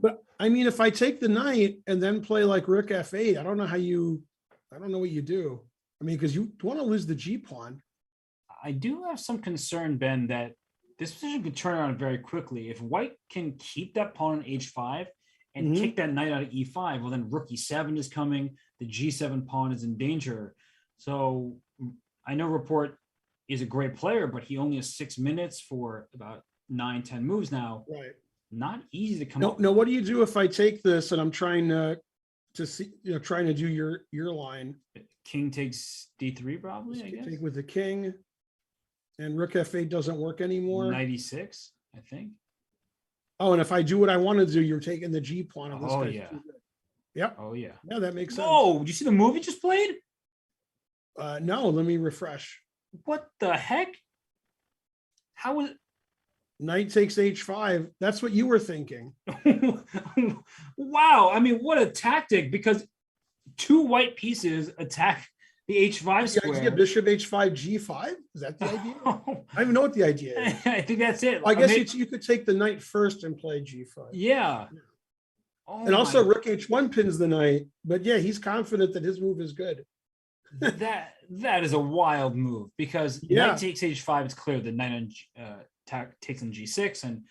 But I mean, if I take the knight and then play like rook F8, I don't know what you do. I mean, because you want to lose the G pawn. I do have some concern, Ben, that this position could turn around very quickly. If white can keep that pawn on H5 and kick that knight out of E5, well, then rook E7 is coming. The G7 pawn is in danger. So I know Report is a great player, but he only has 6 minutes for about 9-10 moves now. Right. Not easy to come up. No, what do you do if I take this and I'm trying to see, trying to do your line? King takes D3 probably, I guess. Take with the king. And rook F8 doesn't work anymore. 96, I think. Oh, and if I do what I want to do, you're taking the G pawn of this guy. Yeah. Yep. Oh, yeah. Yeah, that makes sense. Oh, did you see the move he just played? No, let me refresh. What the heck? How was knight takes H5? That's what you were thinking. Wow. I mean, what a tactic, because 2 white pieces attack the H5 square. Yeah, bishop H5, G5? Is that the idea? I don't even know what the idea is. I think that's it. I guess you could take the knight first and play G5. Yeah. Oh, and also rook H1 pins the knight. But yeah, he's confident that his move is good. that is a wild move, because knight takes H5. It's clear the knight on takes on G6, and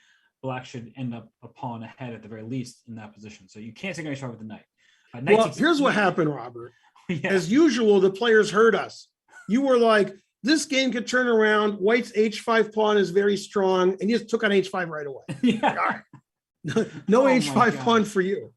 black should end up a pawn ahead at the very least in that position. So you can't take H5 with the knight. Well, here's what happened, Robert. As usual, the players heard us. You were like, this game could turn around. White's H5 pawn is very strong, and you just took on H5 right away. Yeah. All right. No H5 pawn for you.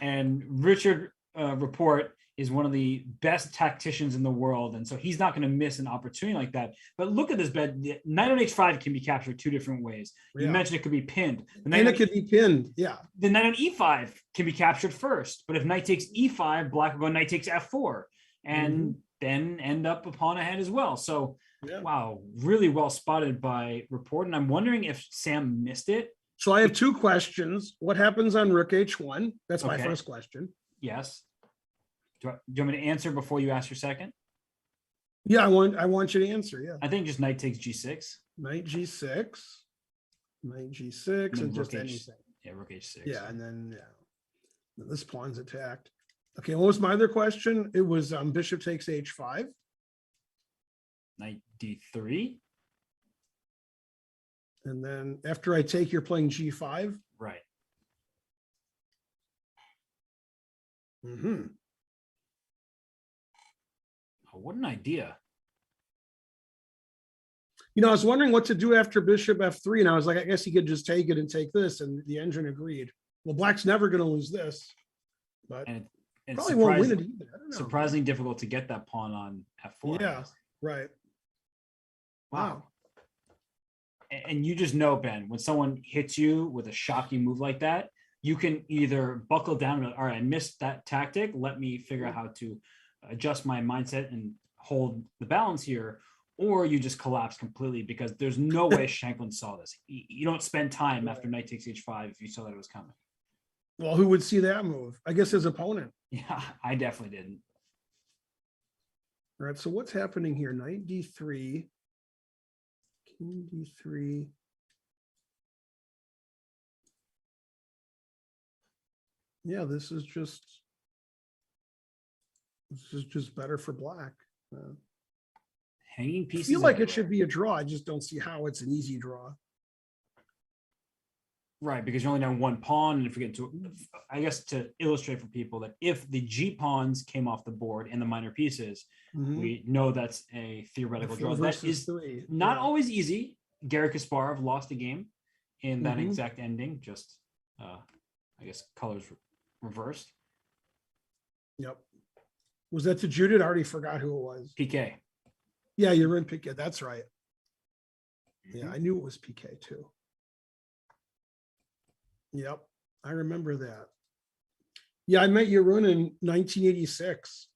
And Richard Report is one of the best tacticians in the world, and so he's not going to miss an opportunity like that. But look at this bet. The knight on H5 can be captured 2 different ways. You mentioned it could be pinned. And it could be pinned, yeah. The knight on E5 can be captured first, but if knight takes E5, black will go knight takes F4, and then end up a pawn ahead as well. So, wow, really well spotted by Report, and I'm wondering if Sam missed it. So I have 2 questions. What happens on rook H1? That's my first question. Yes. Do you want me to answer before you ask your second? Yeah, I want you to answer. Yeah. I think just knight takes G6. Knight G6. Knight G6 and just anything. Yeah, rook H6. Yeah, and then This pawn's attacked. Okay, what was my other question? It was bishop takes h5. Knight d3. And then after I take, you're playing g5. Right. Mm-hmm. Oh, what an idea. I was wondering what to do after bishop f3, and I was like, I guess he could just take it and take this, and the engine agreed. Well, black's never going to lose this, but And probably won't win it either. I don't know. Surprisingly difficult to get that pawn on f4. Yeah, right. Wow. And you just know, Ben, when someone hits you with a shocking move like that, you can either buckle down and, all right, I missed that tactic. Let me figure out how to adjust my mindset and hold the balance here. Or you just collapse completely because there's no way Shanklin saw this. You don't spend time after knight takes h5 if you saw that it was coming. Well, who would see that move? I guess his opponent. Yeah, I definitely didn't. All right, so what's happening here? Knight d3, king d3. Yeah, this is just better for black. Hanging I pieces. feel like it everywhere. should be a draw. I just don't see how it's an easy draw. Right, because you're only down one pawn, and if we get to, I guess to illustrate for people that if the G pawns came off the board and the minor pieces, we know that's a theoretical draw. That is not always easy. Garry Kasparov lost a game in that exact ending, just I guess colors reversed. Yep. Was that to Judith? I already forgot who it was. PK. Yeah, you're in PK. That's right. Yeah, I knew it was PK too. Yep, I remember that. Yeah, I met Jeroen in 1986.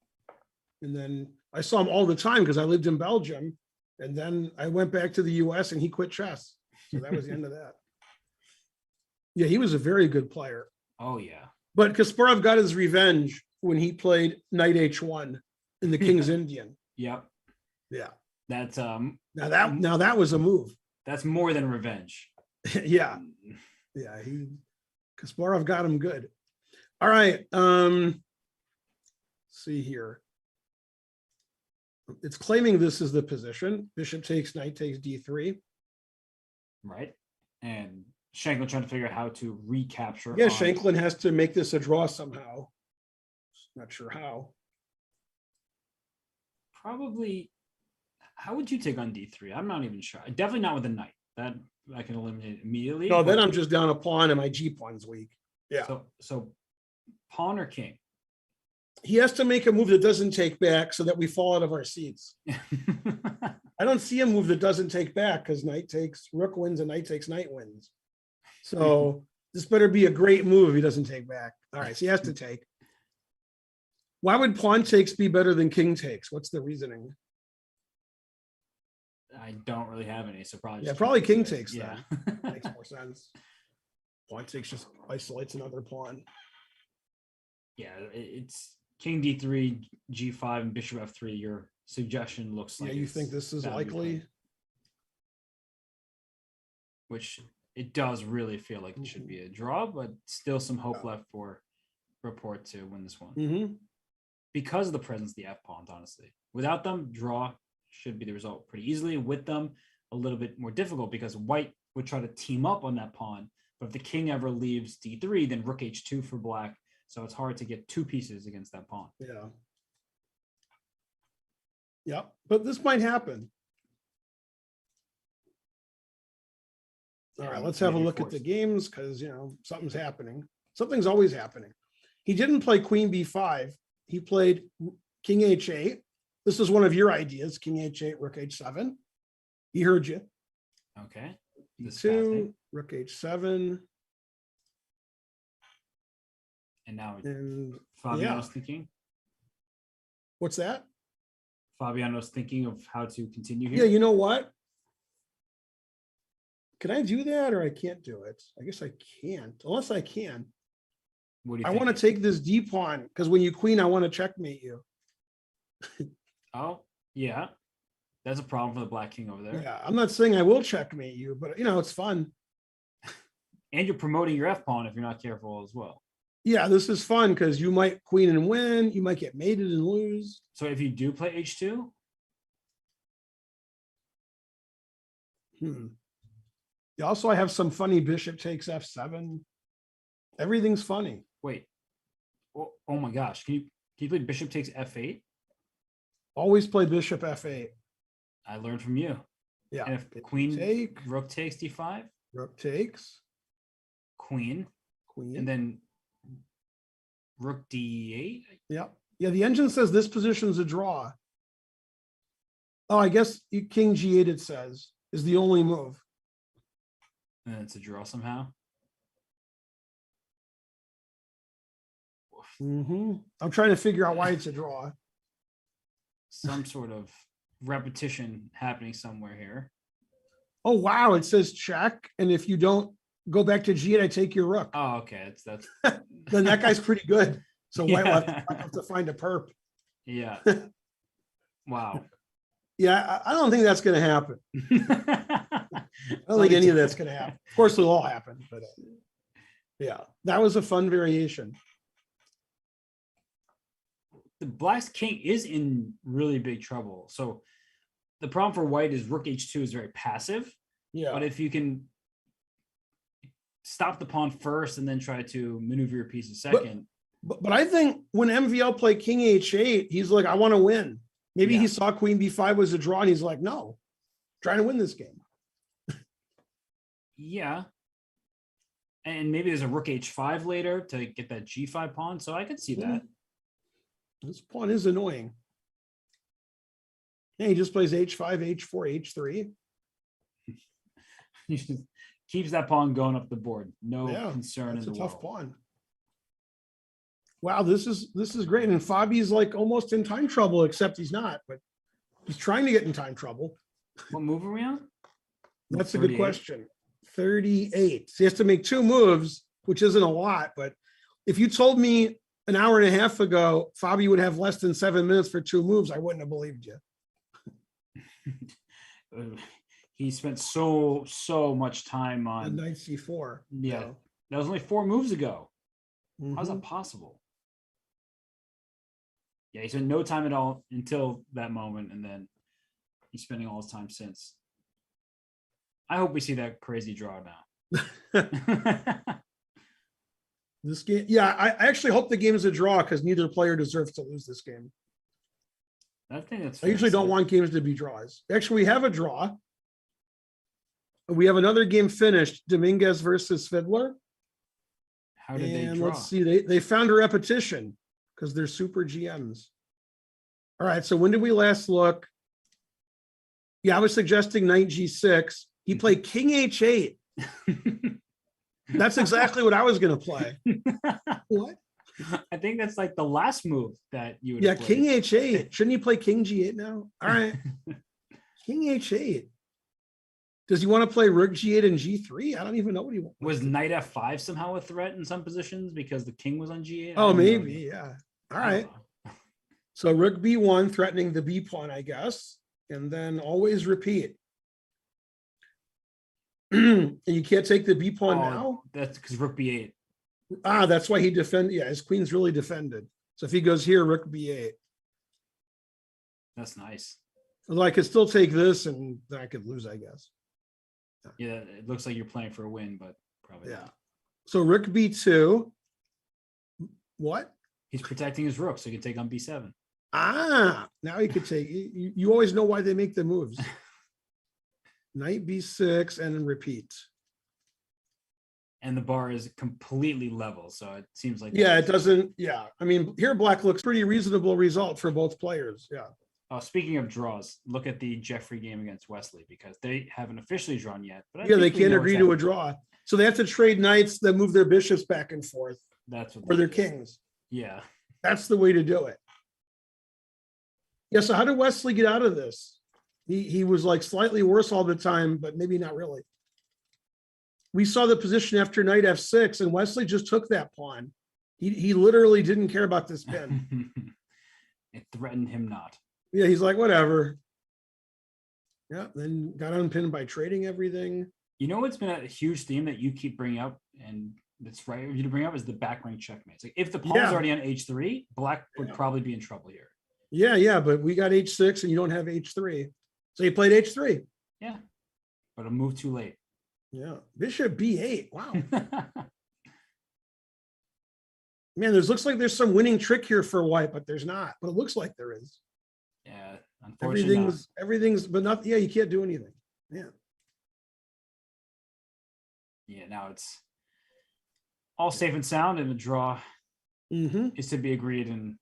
And then I saw him all the time because I lived in Belgium. And then I went back to the US and he quit chess. So that was the end of that. Yeah, he was a very good player. Oh, yeah. But Kasparov got his revenge when he played knight h1 in the King's Indian. Yep. Yeah. That's now that was a move. That's more than revenge. Yeah. Yeah, Kasparov got him good. All right. See here. It's claiming this is the position. Bishop takes, knight takes d3. Right. And Shanklin trying to figure out how to recapture. Yeah, Shanklin has to make this a draw somehow. Not sure how. Probably. How would you take on d3? I'm not even sure. Definitely not with a knight. That I can eliminate immediately. No, then I'm just down a pawn and my G pawn's weak. Yeah. So pawn or king? He has to make a move that doesn't take back so that we fall out of our seats. I don't see a move that doesn't take back because knight takes rook wins and knight takes knight wins. So this better be a great move if he doesn't take back. All right, so he has to take. Why would pawn takes be better than king takes? What's the reasoning? I don't really have any surprise. Yeah, probably king takes. Yeah. Makes more sense. Pawn takes just isolates another pawn. Yeah, it's king d3, g5, and bishop f3. Your suggestion looks like. Yeah, you think this is value likely? play. Which it does really feel like it should be a draw, but still some hope left for Rapport to win this one. Because of the presence of the f pawns, honestly. Without them, draw should be the result pretty easily. With them, a little bit more difficult because white would try to team up on that pawn. But if the king ever leaves d3, then rook h2 for black. So it's hard to get two pieces against that pawn. Yeah. Yeah, but this might happen. All right, let's have a look at the games because, something's happening. Something's always happening. He didn't play queen b5. He played king h8. This is one of your ideas, king h8, rook h7. He heard you. Okay. e2, rook h7. And now And Fabiano's thinking. What's that? Fabiano's thinking of how to continue here. Yeah, you know what? Can I do that or I can't do it? I guess I can't, unless I can. What do you I think? want to take this d pawn because when you queen, I want to checkmate you. Oh, yeah. That's a problem for the black king over there. Yeah, I'm not saying I will checkmate you, but it's fun. And you're promoting your f pawn if you're not careful as well. Yeah, this is fun because you might queen and win. You might get mated and lose. So if you do play H2, Also, I have some funny bishop takes F7. Everything's funny. wait. Oh my gosh. Can you play bishop takes F8? Always play bishop F8. I learned from you. Yeah. And if queen take, rook takes D5, rook takes, queen, queen. and then rook D8. Yeah. Yeah. The engine says this position's a draw. Oh, I guess king G8, it says, is the only move. And it's a draw somehow. I'm trying to figure out why it's a draw. Some sort of repetition happening somewhere here. Oh, wow. It says check. And if you don't go back to G8, I take your rook. Oh, okay. That's Then that guy's pretty good. So white will Yeah. have to find a perp. Yeah. Wow. Yeah, I don't think that's going to happen. I don't think any of that's going to happen. Of course, it'll all happen, but yeah, that was a fun variation. The black's king is in really big trouble. So the problem for white is rook H2 is very passive. Yeah. But if you can stop the pawn first and then try to maneuver your piece second. But I think when MVL played king H8, he's like, I want to win. Maybe he saw queen B5 was a draw and he's like, no, trying to win this game. Yeah. And maybe there's a rook H5 later to get that G5 pawn. So I could see that. This pawn is annoying. Yeah, he just plays H5, H4, H3. He just keeps that pawn going up the board. No concern in It's the a tough world. pawn. Wow, this is great. And Fabi's like almost in time trouble, except he's not, but he's trying to get in time trouble. What move are we on? That's a good question. 38. So he has to make 2 moves, which isn't a lot, but if you told me an hour and a half ago, Fabi would have less than 7 minutes for 2 moves, I wouldn't have believed you. He spent so much time on Knight C4. Yeah, that was only 4 moves ago. How's Mhm. that possible? Yeah, he spent no time at all until that moment, and then he's spending all his time since. I hope we see that crazy draw now. This game, yeah, I actually hope the game is a draw because neither player deserves to lose this game. I think that's. I usually don't want games to be draws. Actually, we have a draw. We have another game finished, Dominguez versus Fiddler. How did And they draw? let's see, they found a repetition because they're super GMs. All right, so when did we last look? Yeah, I was suggesting knight G6. He played king H8. That's exactly what I was going to play. What? I think that's like the last move that you would. Yeah, have played. king H8. Shouldn't he play king G8 now? All right. King H8. Does he want to play rook G8 and G3? I don't even know what he wants. Was knight F5 somehow a threat in some positions because the king was on G8? Oh, maybe. Yeah. All I don't right. So rook B1 threatening the B pawn, I guess. And then always repeat. And you can't take the B pawn Oh, now? that's because rook B8. Ah, that's why he defended. Yeah, his queen's really defended. So if he goes here, rook B8. That's nice. Although I could still take this and then I could lose, I guess. Yeah, it looks like you're playing for a win, but probably Yeah. not. So rook B2. What? He's protecting his rook, so he can take on B7. Ah, now he could take, you always know why they make the moves. Knight B6 and then repeat. And the bar is completely level, so it seems like Yeah, it doesn't, yeah. I mean, here black looks pretty reasonable result for both players. Yeah. Speaking of draws, look at the Jeffrey game against Wesley because they haven't officially drawn yet. But Yeah, they can't agree to a draw. So they have to trade knights that move their bishops back and forth. That's what Or their that is. kings. Yeah. That's the way to do it. Yeah, so how did Wesley get out of this? He was like slightly worse all the time, but maybe not really. We saw the position after knight F6 and Wesley just took that pawn. He literally didn't care about this pin. It threatened him not. Yeah, he's like, whatever. Yeah, then got unpinned by trading everything. You know what's been a huge theme that you keep bringing up, and that's right. You to bring up is the back rank checkmates. Like if the pawn's Yeah. already on h3, black would probably be in trouble here. Yeah, but we got h6 and you don't have h3. So you played h3. Yeah, but a move too late. Yeah, bishop b8. Wow. Man, looks like there's some winning trick here for white, but there's not. But it looks like there is. Yeah, unfortunately, Everything's, but not. Yeah, you can't do anything. Yeah. Yeah, now it's all safe and sound, and the draw is to be agreed, and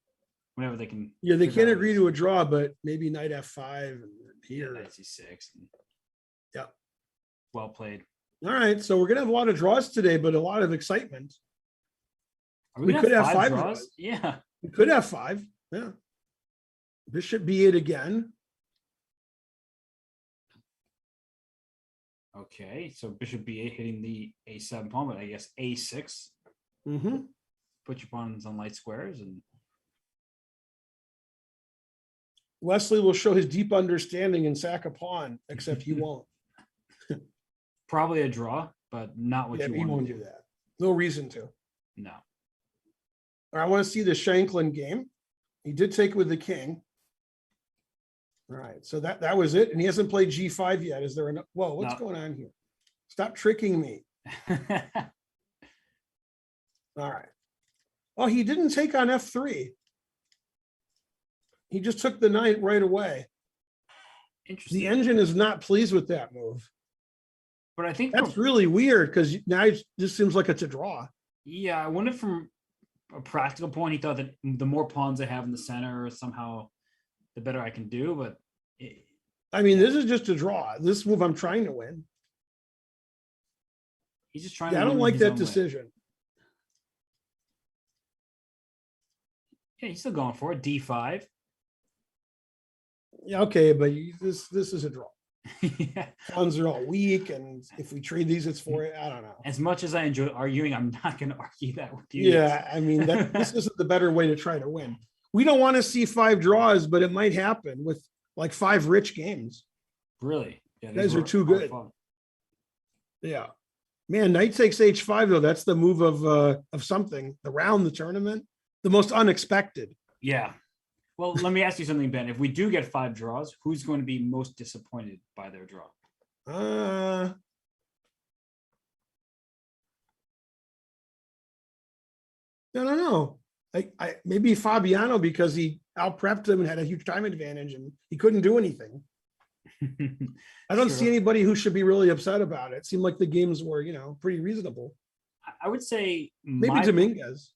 whenever they can. Yeah, they figure can't out agree ways. to a draw, but maybe knight f5 and here. Knight c6. And Yeah. well played. All right, so we're gonna have a lot of draws today, but a lot of excitement. Are we We gonna could have five draws? draws. Yeah. We could have 5. Yeah. Bishop b8 again. Okay, so bishop b8 hitting the a7 pawn, but I guess a6. Put your pawns on light squares, and Wesley will show his deep understanding and sack a pawn, except he won't. probably a draw, but not what Yeah, you he want won't to do that. No reason to. No. All right, I want to see the Shanklin game. He did take it with the king. All right, so that was it, and he hasn't played g5 yet. Is there enough? Whoa, what's No. going on here? Stop tricking me. All right. Oh, he didn't take on f3. He just took the knight right away. Interesting. The engine is not pleased with that move. But I think That's really weird because now it just seems like it's a draw. yeah, I wonder from a practical point, he thought that the more pawns I have in the center, somehow the better I can do. But I mean, this is just a draw. This move I'm trying to win. he's just trying Yeah, to I don't win like his that own way. decision. Yeah, he's still going for it. D5. Yeah, okay, but this is a draw. Yeah. Pawns are all weak, and if we trade these, it's for it. I don't know. As much as I enjoy arguing, I'm not going to argue that with you. Yeah, I mean, this isn't the better way to try to win. We don't want to see 5 draws, but it might happen with like 5 rich games. Really? Yeah, You guys these are were too hard good. fun. Yeah, man, knight takes h5 though. That's the move of something around the tournament. The most unexpected. Yeah. Well, let me ask you something, Ben. If we do get 5 draws, who's going to be most disappointed by their draw? I don't know. I maybe Fabiano because he out prepped him and had a huge time advantage and he couldn't do anything. I don't see anybody who should be really upset about it. It seemed like the games were, pretty reasonable. I would say Maybe Dominguez.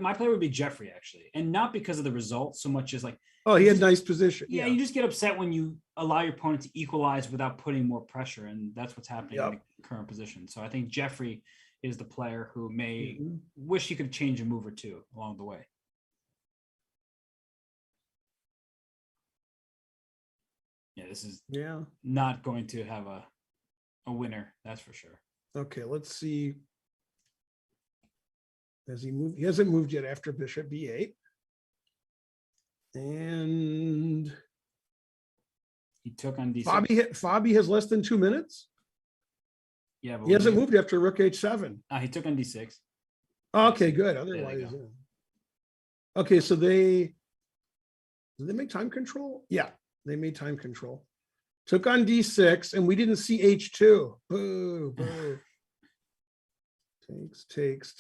My player would be Jeffrey, actually, and not because of the results so much as like. Oh, he had nice position. Yeah, you just get upset when you allow your opponent to equalize without putting more pressure, and that's what's happening in the current position. So I think Jeffrey is the player who may wish he could change a move or two along the way. Yeah, this is not going to have a winner, that's for sure. Okay, let's see. Has he moved? He hasn't moved yet after bishop b8. And he took on d6. Fabi has less than 2 minutes. Yeah, but he hasn't moved after rook h7. He took on d6. Okay, good. Otherwise, okay. So did they make time control? Yeah, they made time control. Took on d6, and we didn't see h2. Boo, boo. Takes.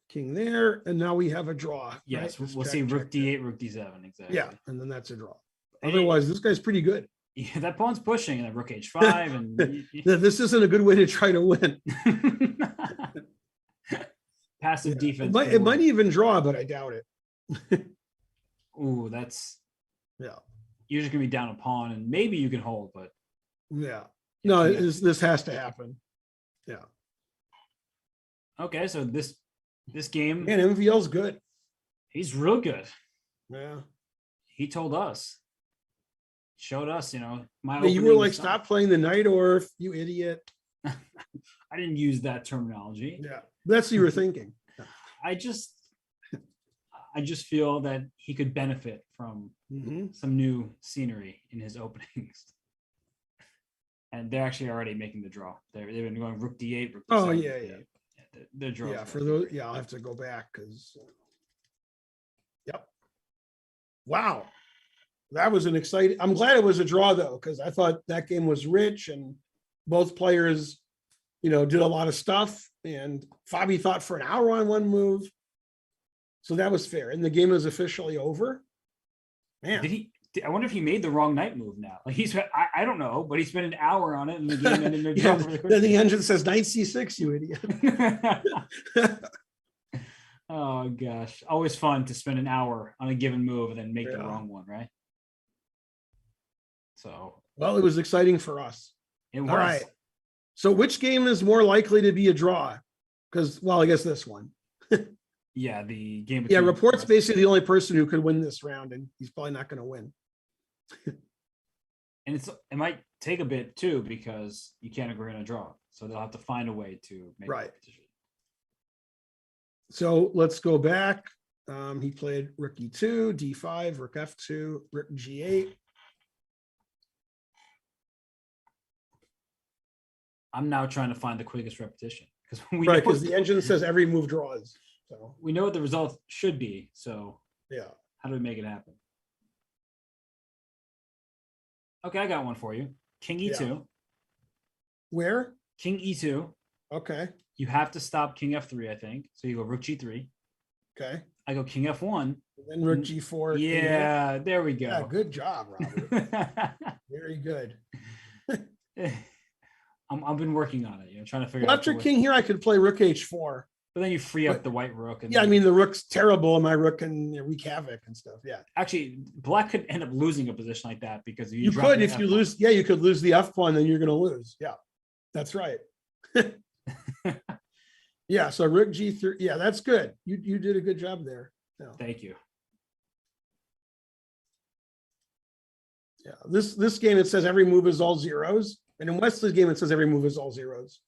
King there, and now we have a draw. Yes, right? we'll see rook d8, rook d7, exactly. Yeah, and then that's a draw. Otherwise, this guy's pretty good. Yeah, that pawn's pushing, and then rook h5, and this isn't a good way to try to win. Passive defense. It might even draw, but I doubt it. Ooh, that's you're just gonna be down a pawn, and maybe you can hold, but no, this has to happen. Yeah. Okay, so this game, man, MVL's good. He's real good. Yeah. He told us, showed us, you were like, stop playing the knight orf, you idiot. I didn't use that terminology. Yeah, that's what you were thinking. I just feel that he could benefit from some new scenery in his openings. And they're actually already making the draw. They've been going rook d8, rook d7. Oh, yeah, rook yeah. d8. Their draw. Yeah, for those, yeah, I'll have to go back because. Yep. Wow. That was an exciting, I'm glad it was a draw though, because I thought that game was rich and both players, did a lot of stuff. And Fabi thought for an hour on one move. So that was fair. And the game is officially over. Man. I wonder if he made the wrong knight move now. Like I don't know, but he spent an hour on it and the game ended in a draw. Then the engine says knight c6, you idiot. Oh gosh. Always fun to spend an hour on a given move and then make the wrong one, right? So well, it was exciting for us. It was. All right. So which game is more likely to be a draw? Because, well, I guess this one. Yeah, the game. Yeah, Report's basically the only person who could win this round, and he's probably not going to win. And it might take a bit too because you can't agree on a draw, so they'll have to find a way to make Right. a decision. So let's go back. He played rook e2, d5, rook f2, rook g8. I'm now trying to find the quickest repetition because Because the engine says every move draws. So we know what the result should be. So yeah, how do we make it happen? Okay, I got one for you. King e2. Yeah. Where? King e2. Okay. You have to stop king f3, I think. So you go rook g3. Okay. I go king f1. And then rook g4. Yeah, there we go. Yeah, good job, Robert. Very good. I've been working on it. Trying to figure Well, out. after king here, I could play rook h4. But then you free up the white rook. And Yeah, I then- mean, the rook's terrible, and my rook can wreak havoc and stuff. Yeah. Actually, black could end up losing a position like that because You drop could your if you F1. lose. Yeah, you could lose the f pawn, then you're going to lose. Yeah, that's right. Yeah, so rook g3. Yeah, that's good. You did a good job there. Yeah. Thank you. Yeah, this game it says every move is all zeros, and in Wesley's game it says every move is all zeros.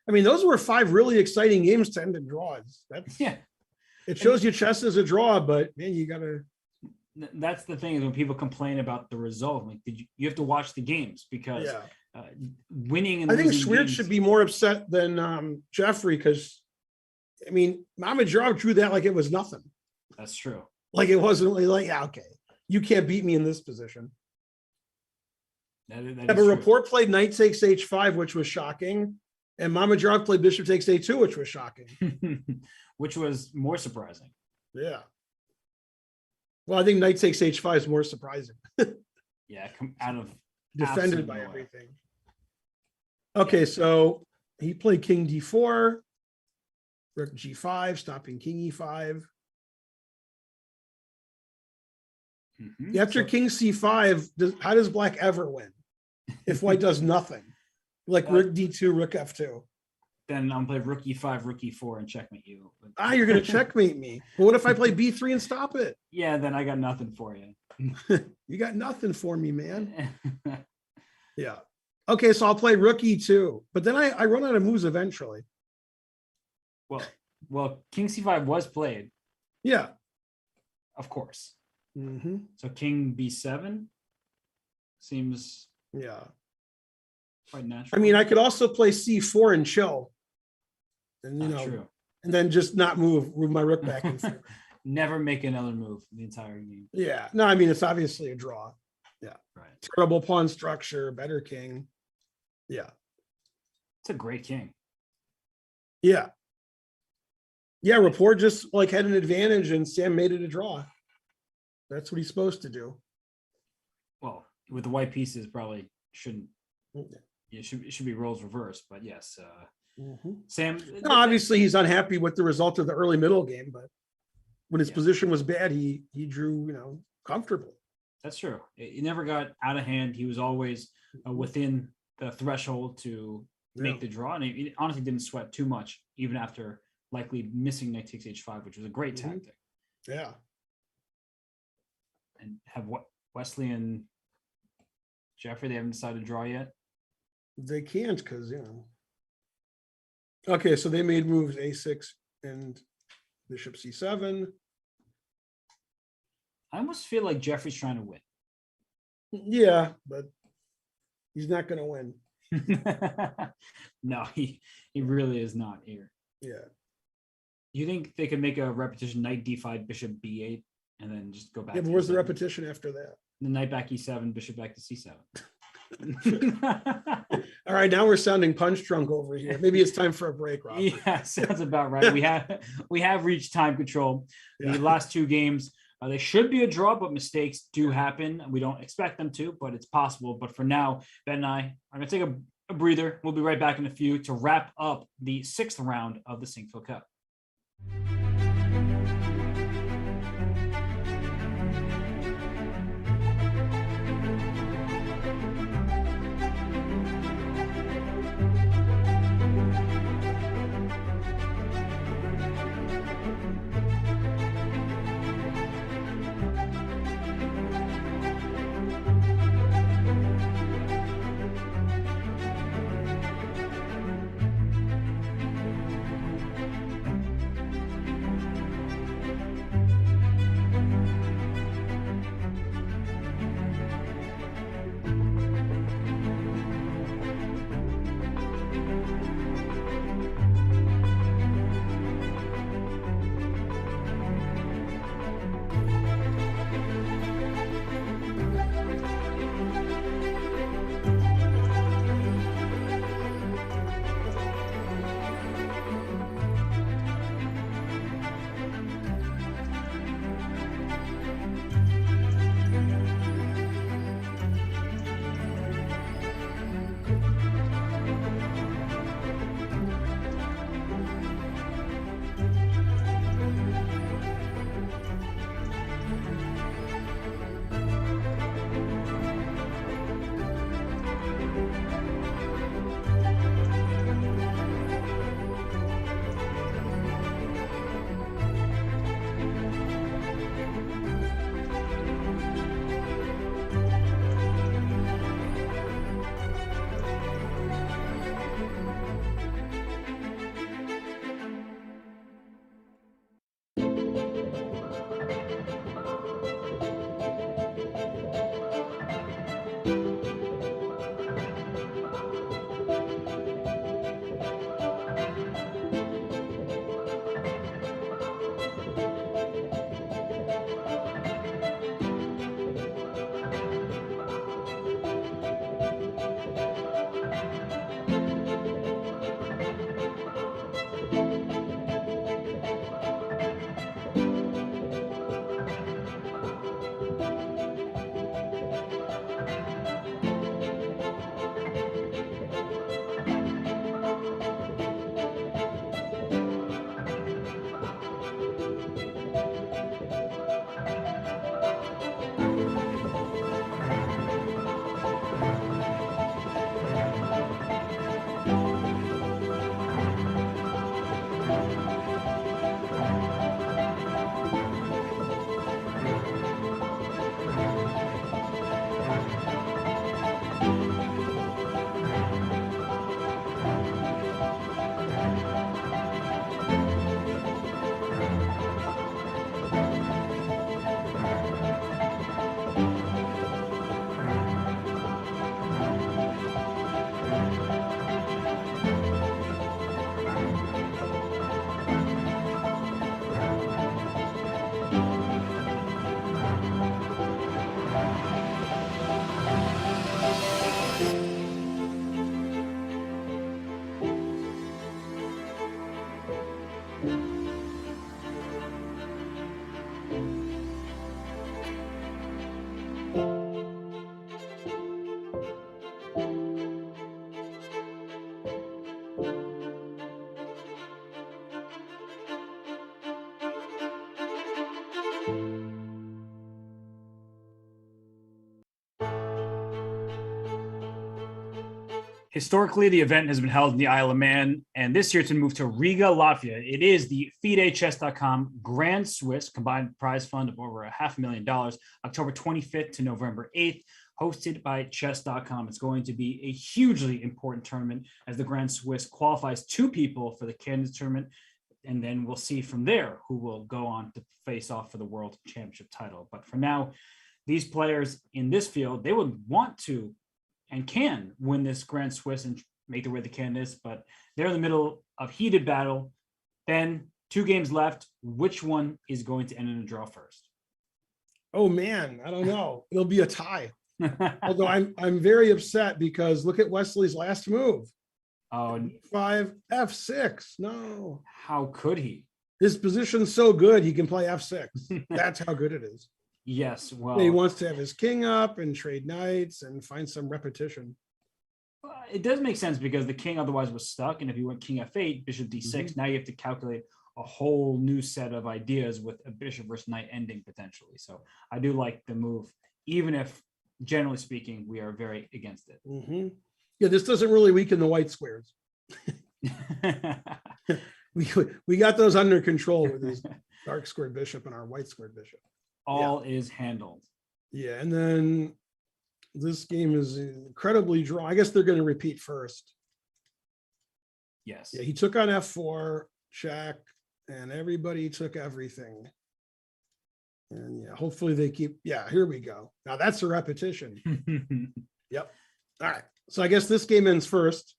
I mean, those were 5 really exciting games to end in draws. That's Yeah. It shows you chess is a draw, but man, you gotta. That's the thing is when people complain about the result, like you have to watch the games because Yeah. Winning and I think losing Schwert games- should be more upset than Jeffrey because, I mean, Mamadjarov drew that like it was nothing. That's true. Like it wasn't really like, yeah, okay, you can't beat me in this position. That Yeah, is but true. Report played knight takes h5, which was shocking, and Mamadjarov played bishop takes a2, which was shocking. Which was more surprising. Yeah. Well, I think knight takes h5 is more surprising. Yeah, come out of Defended absolute by nowhere. everything. Okay, so he played king d4, rook g5, stopping king e5. Mhm. After So- king c5, how does black ever win? If white does nothing, like rook d2, rook f2. Then I'm play rook e5, rook e4, and checkmate you. You're going to checkmate me. But what if I play b3 and stop it? Yeah, then I got nothing for you. You got nothing for me, man. Yeah. Okay, so I'll play rook e2, but then I run out of moves eventually. well, king c5 was played, Yeah. of course. Mm-hmm. So king b7 seems Yeah. quite natural. I mean, I could also play c4 and chill, and True. and then just not move my rook back and forth. Never make another move the entire game. Yeah. No, I mean it's obviously a draw. Yeah. Right. Terrible pawn structure, better king. Yeah. It's a great king. Yeah. Yeah, Rapport just like had an advantage and Sam made it a draw. That's what he's supposed to do. Well, with the white pieces, probably shouldn't. Yeah. It should be roles reversed, but yes, Mhm. Sam. No, obviously he's unhappy with the result of the early middle game, but when his Yeah. position was bad, he drew, comfortably. That's true. He never got out of hand. He was always within the threshold to make Yeah. the draw, and he honestly didn't sweat too much, even after likely missing knight takes h5, which was a great Mhm. tactic. Yeah. And have Wesley and Jeffrey, they haven't decided to draw yet. They can't because, Okay, so they made moves a6 and bishop c7. I almost feel like Jeffrey's trying to win. Yeah, but He's not going to win. No, he really is not here. Yeah. You think they could make a repetition knight d5, bishop b8, and then just go back? Yeah, but to where's the E7? repetition after that? The knight back e7, bishop back to c7. All right, now we're sounding punch drunk over here. Maybe it's time for a break, Robert. Yeah, sounds about right. We have reached time control. Yeah. The last two games, they should be a draw, but mistakes do happen. We don't expect them to, but it's possible. But for now, Ben and I are going to take a breather. We'll be right back in a few to wrap up the 6th round of the Sinquefield Cup. Historically, the event has been held in the Isle of Man, and this year it's been moved to Riga, Latvia. It is the FIDE Chess.com Grand Swiss combined prize fund of over $500,000, October 25th to November 8th, hosted by Chess.com. It's going to be a hugely important tournament as the Grand Swiss qualifies 2 people for the Candidates Tournament, and then we'll see from there who will go on to face off for the World Championship title. But for now, these players in this field, they would want to and can win this Grand Swiss and make their way to Candice, but they're in the middle of heated battle. Ben, 2 games left. Which one is going to end in a draw first? Oh man, I don't know. It'll be a tie. Although I'm very upset because look at Wesley's last move. Oh, 5 F6. No. How could he? His position's so good he can play F6. That's how good it is. Yes, well, He wants to have his king up and trade knights and find some repetition. it does make sense because the king otherwise was stuck, and if you went king f8, bishop d6, now you have to calculate a whole new set of ideas with a bishop versus knight ending potentially. So I do like the move, even if generally speaking we are very against it. Yeah, this doesn't really weaken the white squares. we got those under control with this dark squared bishop and our white squared bishop. All is handled. Yeah, and then this game is incredibly drawn. I guess they're going to repeat first. Yes. Yeah, he took on f4, check, and everybody took everything. And yeah, hopefully they keep, yeah, here we go. Now that's a repetition. Yep. All right. So I guess this game ends first.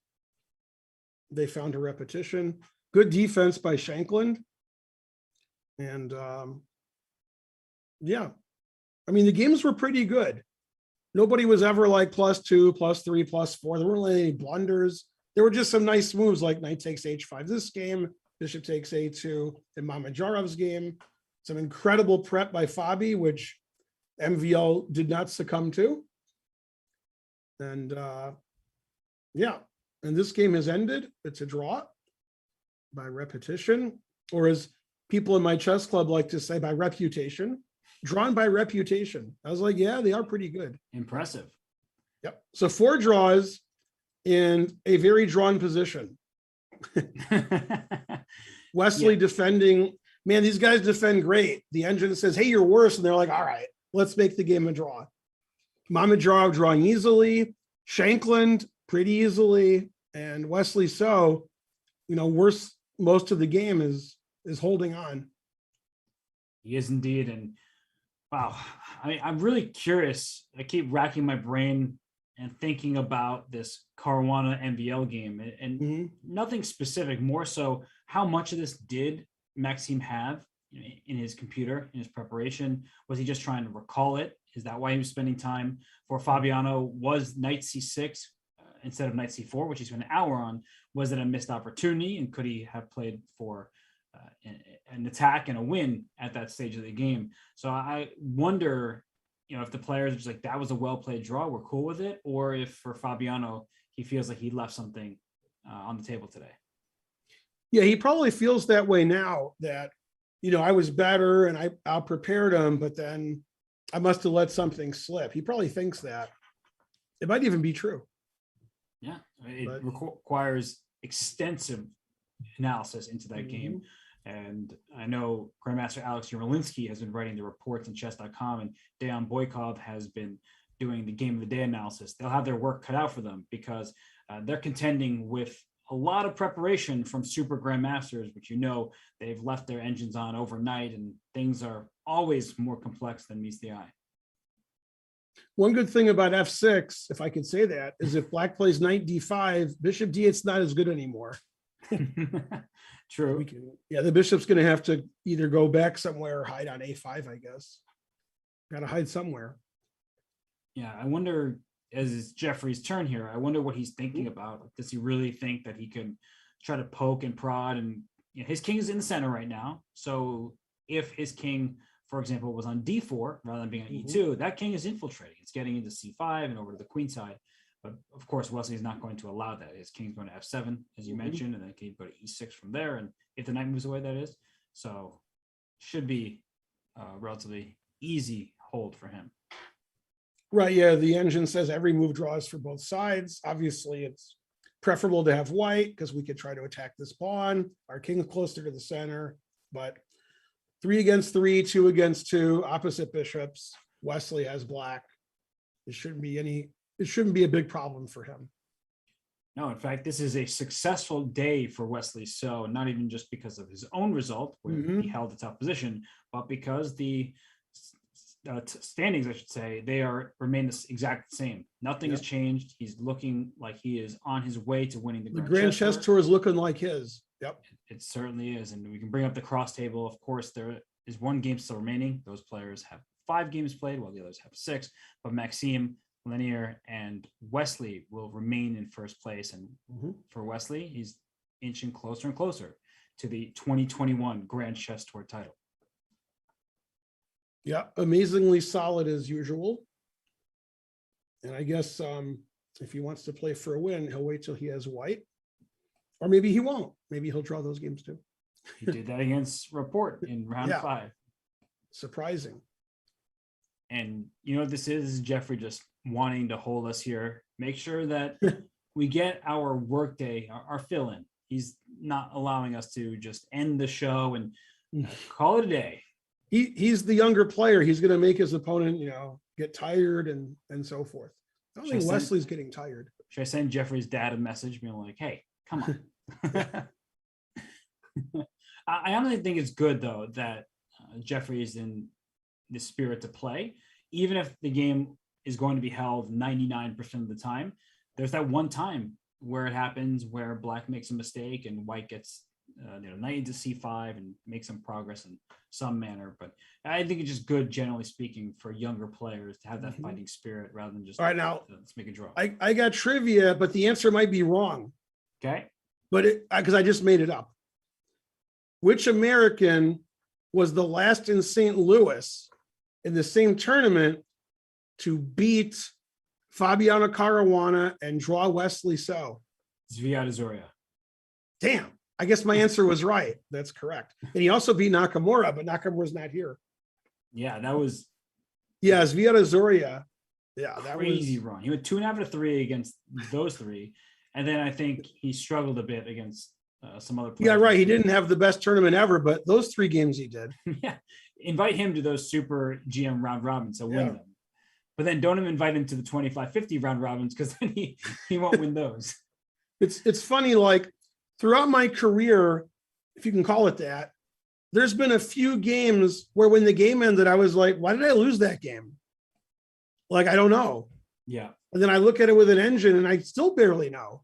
They found a repetition. Good defense by Shankland. And yeah, I mean, the games were pretty good. Nobody was ever like +2, +3, +4. There weren't really any blunders. There were just some nice moves like knight takes h5 this game, bishop takes a2 in Mamajarov's game. Some incredible prep by Fabi, which MVL did not succumb to. And yeah, and this game has ended. It's a draw by repetition, or as people in my chess club like to say, by reputation. Drawn by reputation. I was like, yeah, they are pretty good. Impressive. Yep. So 4 draws in a very drawn position. Wesley defending, man, these guys defend great. The engine says, hey, you're worse. And they're like, all right, let's make the game a draw. Mamajarov drawing easily, Shankland pretty easily, and Wesley So, worse most of the game is holding on. He is indeed. And wow, I'm really curious. I keep racking my brain and thinking about this Caruana MVL game, and nothing specific, more so how much of this did Maxime have in his computer, in his preparation? Was he just trying to recall it? Is that why he was spending time? For Fabiano, was knight c6 instead of knight c4, which he spent an hour on? Was it a missed opportunity, and could he have played for an attack and a win at that stage of the game? So I wonder, if the players are just like, that was a well-played draw, we're cool with it, or if for Fabiano, he feels like he left something on the table today. Yeah, he probably feels that way now that, I was better and I out-prepared him, but then I must have let something slip. He probably thinks that. It might even be true. Yeah, it requires extensive analysis into that game. And I know Grandmaster Alex Yermolinsky has been writing the reports on Chess.com, and Dejan Boykov has been doing the game of the day analysis. They'll have their work cut out for them because they're contending with a lot of preparation from super grandmasters, which they've left their engines on overnight, and things are always more complex than meets the eye. One good thing about f6, if I could say that, is if black plays knight d5, bishop d8's not as good anymore. True. The bishop's going to have to either go back somewhere or hide on a5, I guess. Got to hide somewhere. Yeah, I wonder, as it's Jeffrey's turn here, I wonder what he's thinking about. Does he really think that he can try to poke and prod? And his king is in the center right now. So if his king, for example, was on d4 rather than being on e2, that king is infiltrating. It's getting into c5 and over to the queen side. But of course, Wesley is not going to allow that. His king's going to f7, as you mentioned, and then can go to e6 from there. And if the knight moves away, that is. So should be a relatively easy hold for him. Right, yeah, the engine says every move draws for both sides. Obviously, it's preferable to have white because we could try to attack this pawn. Our king's closer to the center, but 3 against 3, 2 against 2, opposite bishops. Wesley has black. It shouldn't be a big problem for him. No, in fact, this is a successful day for Wesley So, not even just because of his own result, where he held the top position, but because the standings, I should say, they remain the exact same. Nothing has changed. He's looking like he is on his way to winning The Grand Chess Tour is looking like his. Yep. It certainly is. And we can bring up the cross table. Of course, there is one game still remaining. Those players have 5 games played, while the others have 6. But Maxime, Lanier, and Wesley will remain in first place. And for Wesley, he's inching closer and closer to the 2021 Grand Chess Tour title. Yeah, amazingly solid as usual. And I guess if he wants to play for a win, he'll wait till he has white. Or maybe he won't. Maybe he'll draw those games too. He did that against Rapport in round 5. Surprising. And you know what this is? Jeffrey just wanting to hold us here. Make sure that we get our workday, our fill-in. He's not allowing us to just end the show and call it a day. He's the younger player. He's going to make his opponent, get tired and so forth. I don't think Wesley's getting tired. Should I send Jeffrey's dad a message being like, hey, come on? I honestly think it's good, though, that Jeffrey is in the spirit to play. Even if the game is going to be held 99% of the time, there's that one time where it happens where Black makes a mistake and White gets knight into c5 and makes some progress in some manner. But I think it's just good, generally speaking, for younger players to have that fighting spirit rather than just, all right, now let's make a draw. I got trivia, but the answer might be wrong. Okay. But because I just made it up. Which American was the last in St. Louis in the same tournament to beat Fabiano Caruana and draw Wesley So? Zviad Azoria. Damn. I guess my answer was right. That's correct. And he also beat Nakamura, but Nakamura's not here. Yeah, that was. Yeah, Zviad Azoria. Yeah, that crazy was run. He went 2.5 out of 3 against those 3. And then I think he struggled a bit against some other players. Yeah, right. He didn't have the best tournament ever, but those 3 games he did. Yeah. Invite him to those super GM round robins, so win them. But then don't even invite him to the 25-50 round robins, because then he won't win those. It's funny, like throughout my career, if you can call it that, there's been a few games where when the game ended, I was like, why did I lose that game? Like, I don't know. Yeah. And then I look at it with an engine and I still barely know.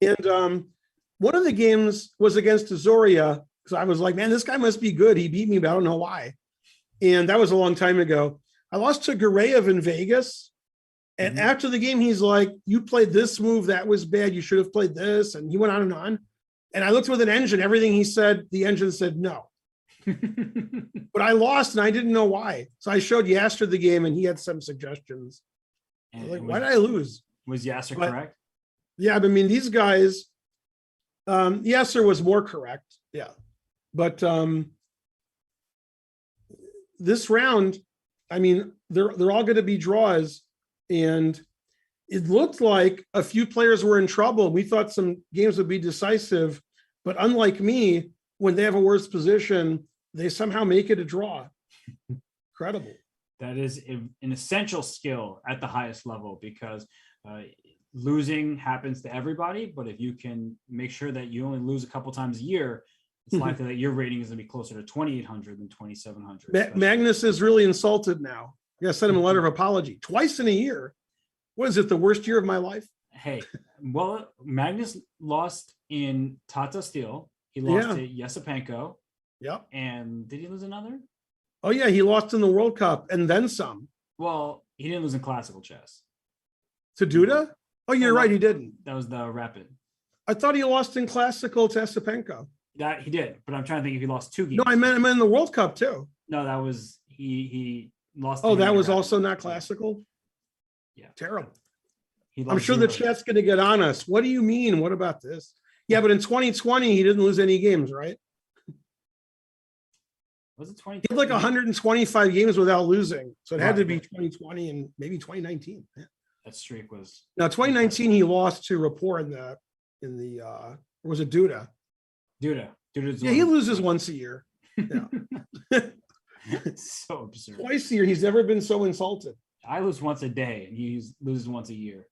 And one of the games was against Azoria. So I was like, man, this guy must be good. He beat me, but I don't know why. And that was a long time ago. I lost to Gureyev in Vegas. And after the game, he's like, you played this move. That was bad. You should have played this. And he went on and on. And I looked with an engine, everything he said, the engine said no. But I lost and I didn't know why. So I showed Yasser the game and he had some suggestions. Like, why did I lose? Was Yasser correct? Yeah, I mean, these guys, Yasser was more correct. Yeah. But this round, I mean, they're all going to be draws. And it looked like a few players were in trouble. We thought some games would be decisive, but unlike me, when they have a worse position, they somehow make it a draw. Incredible. That is an essential skill at the highest level, because losing happens to everybody. But if you can make sure that you only lose a couple times a year, it's likely that your rating is going to be closer to 2,800 than 2,700. Magnus is really insulted now. I gotta send him a letter of apology twice in a year. What is it, the worst year of my life? Hey, well, Magnus lost in Tata Steel. He lost to Yesipenko. Yep. And did he lose another? Oh yeah, he lost in the World Cup and then some. Well, he didn't lose in classical chess. To Duda? Oh, you're right, he didn't. That was the rapid. I thought he lost in classical to Yesipenko. That he did, but I'm trying to think if he lost 2 games. No, I meant in the World Cup too. No, that was he lost. Oh, that was also not classical? Yeah. Terrible. I'm I'm sure the chat's going to get on us. What do you mean? What about this? Yeah, but in 2020, he didn't lose any games, right? Was it 2020? He had like 125 games without losing. So it had to be 2020 and maybe 2019. Yeah. That streak was. Now, 2019, he lost to Rapport in the or was it Duda? Duda. Yeah, he loses once a year. Yeah. So absurd. Twice a year. He's never been so insulted. I lose once a day and he loses once a year.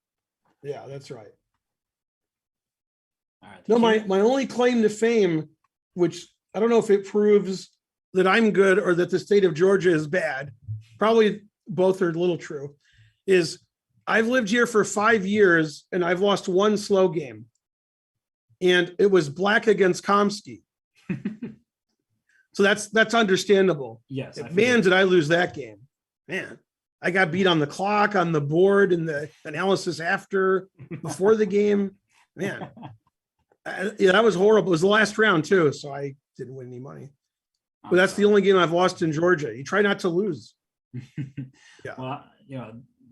Yeah, that's right. All right. No, my only claim to fame, which I don't know if it proves that I'm good or that the state of Georgia is bad, probably both are a little true, is I've lived here for 5 years and I've lost one slow game. And it was black against Komsky. So that's understandable. Yes. Man, did I lose that game. Man, I got beat on the clock, on the board, and the analysis before the game. Man, yeah, that was horrible. It was the last round too, so I didn't win any money. But that's the only game I've lost in Georgia. You try not to lose. Yeah. Well,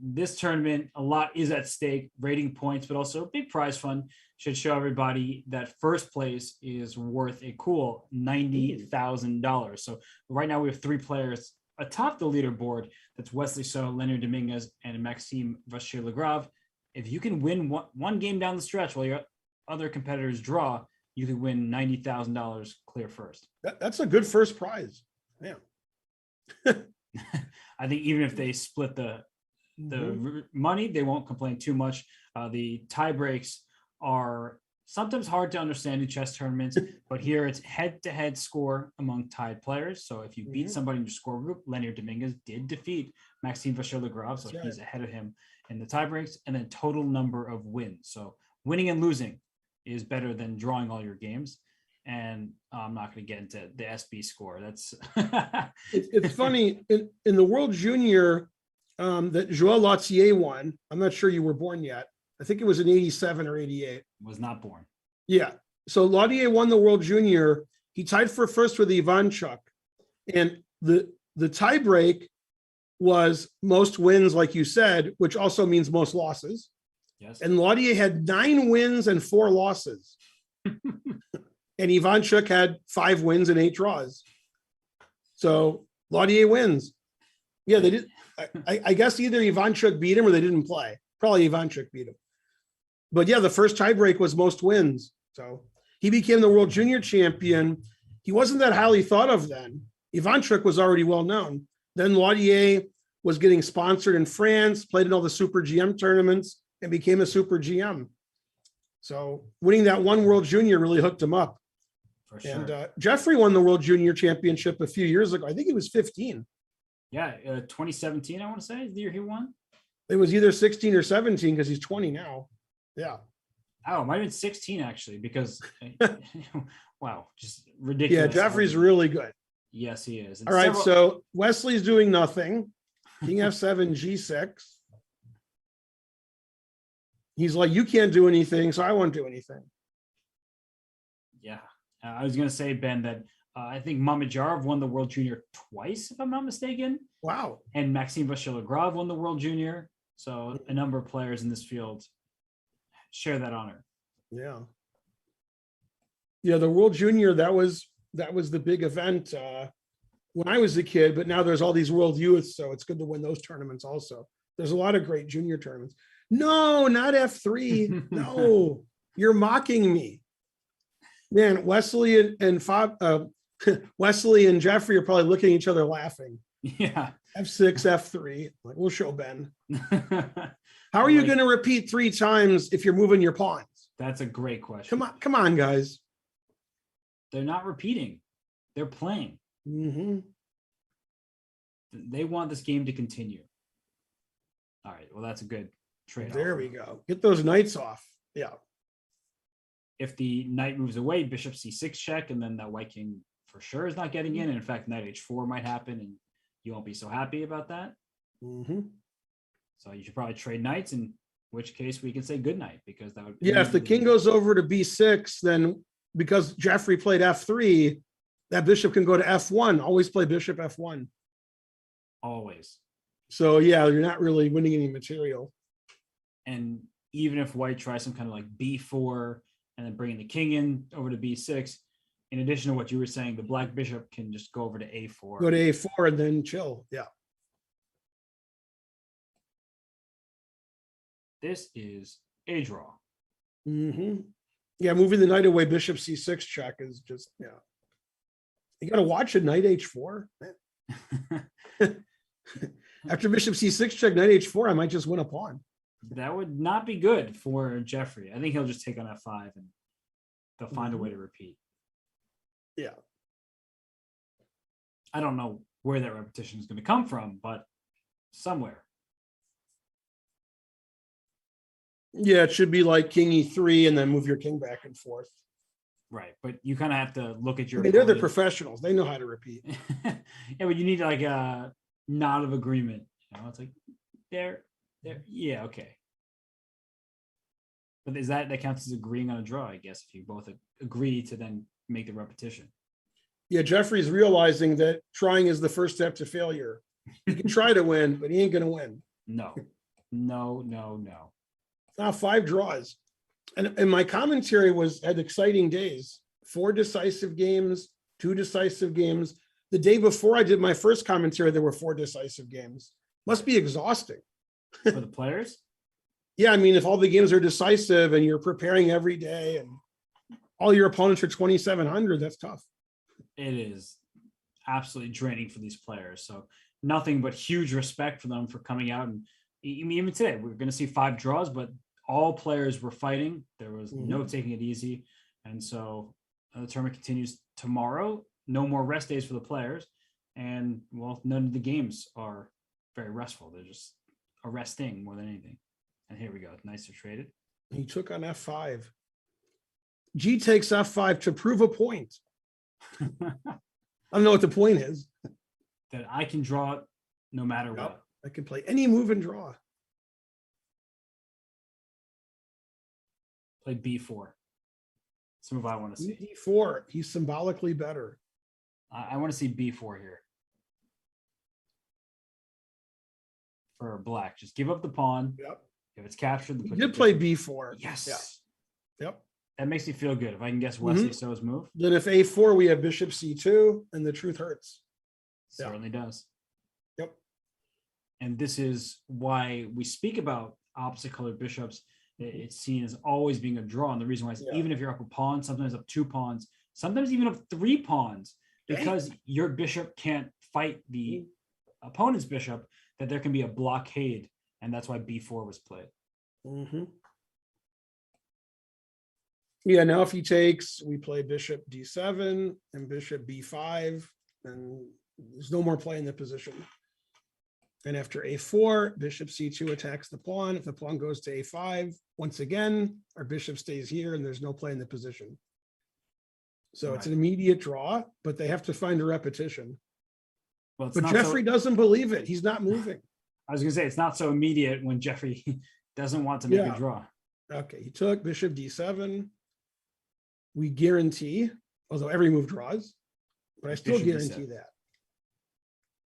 this tournament, a lot is at stake, rating points, but also big prize fund. Should show everybody that first place is worth a cool $90,000. So right now we have 3 players atop the leaderboard. That's Wesley So, Leonard Dominguez, and Maxime Vachier-Lagrave. If you can win one game down the stretch while your other competitors draw, you could win $90,000 clear first. That's a good first prize. Yeah. I think even if they split the money, they won't complain too much. The tie breaks are sometimes hard to understand in chess tournaments, but here it's head-to-head score among tied players. So if you beat somebody in your score group, Leonard Dominguez did defeat Maxime Vachier-Lagrave, so he's ahead of him in the tie breaks, and then total number of wins. So winning and losing is better than drawing all your games. And I'm not going to get into the SB score. That's it's funny in the World Junior that Joël Lautier won. I'm not sure you were born yet. I think it was in 87 or 88. Was not born. Yeah. So Lautier won the World Junior. He tied for first with Ivanchuk. And the tie break was most wins, like you said, which also means most losses. Yes. And Lautier had 9 wins and 4 losses. And Ivanchuk had 5 wins and 8 draws. So Lautier wins. Yeah, they did. I guess either Ivanchuk beat him or they didn't play. Probably Ivanchuk beat him. But yeah, the first tiebreak was most wins. So he became the World Junior champion. He wasn't that highly thought of then. Ivanchuk was already well known. Then Lautier was getting sponsored in France, played in all the Super GM tournaments, and became a Super GM. So winning that one World Junior really hooked him up. For sure. And Jeffrey won the World Junior Championship a few years ago. I think he was 15. Yeah, 2017, I want to say, is the year he won. It was either 16 or 17 because he's 20 now. Yeah. Oh, it might have been 16 actually, because wow, just ridiculous. Yeah, Jeffrey's really good. Yes, he is. And all right, so Wesley's doing nothing. King F7, G6. He's like, you can't do anything, so I won't do anything. Yeah, I was going to say, Ben, that I think Mamedyarov won the World Junior twice, if I'm not mistaken. Wow. And Maxime Vachier-Lagrave won the World Junior. So a number of players in this field share that honor. Yeah. Yeah, the World Junior, that was the big event when I was a kid, but now there's all these World Youths, so it's good to win those tournaments also. There's a lot of great junior tournaments. No, not F3. No, you're mocking me. Man, Wesley and Wesley and Jeffrey are probably looking at each other laughing. Yeah. F6, F3. Like, we'll show Ben. How are you going to repeat 3 times if you're moving your pawns? That's a great question. Come on, guys. They're not repeating. They're playing. Mm-hmm. They want this game to continue. All right. Well, that's a good trade-off. There we go. Get those knights off. Yeah. If the knight moves away, bishop c6 check, and then that white king for sure is not getting in. And in fact, knight h4 might happen, and you won't be so happy about that. Mm-hmm. So you should probably trade knights, in which case we can say good night, because that would. Yeah, if the king goes over to b6, then because Jeffrey played f3, that bishop can go to f1. Always play bishop f1. Always. So yeah, you're not really winning any material. And even if white tries some kind of like b4 and then bringing the king in over to b6, in addition to what you were saying, the black bishop can just go over to a4. Go to a4 and then chill. Yeah. This is a draw. Mm-hmm. Yeah, moving the knight away, bishop c6 check is just, yeah. You got to watch it, knight h4. After bishop c6 check, knight h4, I might just win a pawn. That would not be good for Jeffrey. I think he'll just take on f5 and they'll find a way to repeat. Yeah. I don't know where that repetition is going to come from, but somewhere. Yeah, it should be like king e3 and then move your king back and forth. Right, but you kind of have to look at I your. mean, they're the opponent. professionals. They know how to repeat. Yeah, but you need like a nod of agreement. You know, it's like there. Yeah, okay. But is that counts as agreeing on a draw? I guess if you both agree to then make the repetition. Yeah, Jeffrey's realizing that trying is the first step to failure. He can try to win, but he ain't going to win. No. Now 5 draws. And my commentary had exciting days. 4 decisive games, 2 decisive games. The day before I did my first commentary, there were 4 decisive games. Must be exhausting. For the players? Yeah, I mean, if all the games are decisive and you're preparing every day and all your opponents are 2,700, that's tough. It is absolutely draining for these players. So nothing but huge respect for them for coming out. And even today, we're going to see 5 draws, but all players were fighting. There was no taking it easy. And so the tournament continues tomorrow. No more rest days for the players. And, well, none of the games are very restful. They're just arresting more than anything. And here we go. Nice to trade it. He took on f5. G takes f5 to prove a point. I don't know what the point is. That I can draw it no matter Yep. what. I can play any move and draw. Play b4. It's a move I want to see. D4. He's symbolically better. I want to see b4 here. For black. Just give up the pawn. Yep. If it's captured, He did play b4. Yes. Yeah. Yep. That makes me feel good. If I can guess Wesley So's move. Then if a4, we have bishop c2, and the truth hurts. Certainly does. Yep. And this is why we speak about opposite colored bishops. It's seen as always being a draw. And the reason why is even if you're up a pawn, sometimes up 2 pawns, sometimes even up 3 pawns, because your bishop can't fight the opponent's bishop, that there can be a blockade. And that's why b4 was played. Yeah, now if he takes, we play bishop d7 and bishop b5, and there's no more play in the position. And after a4, bishop c2 attacks the pawn. If the pawn goes to a5, once again, our bishop stays here and there's no play in the position. So it's an immediate draw, but they have to find a repetition. Well, but Jeffrey doesn't believe it. He's not moving. I was going to say, it's not so immediate when Jeffrey doesn't want to make a draw. Okay, he took bishop d7. We guarantee, although every move draws, but I still Bishop guarantee d7. that.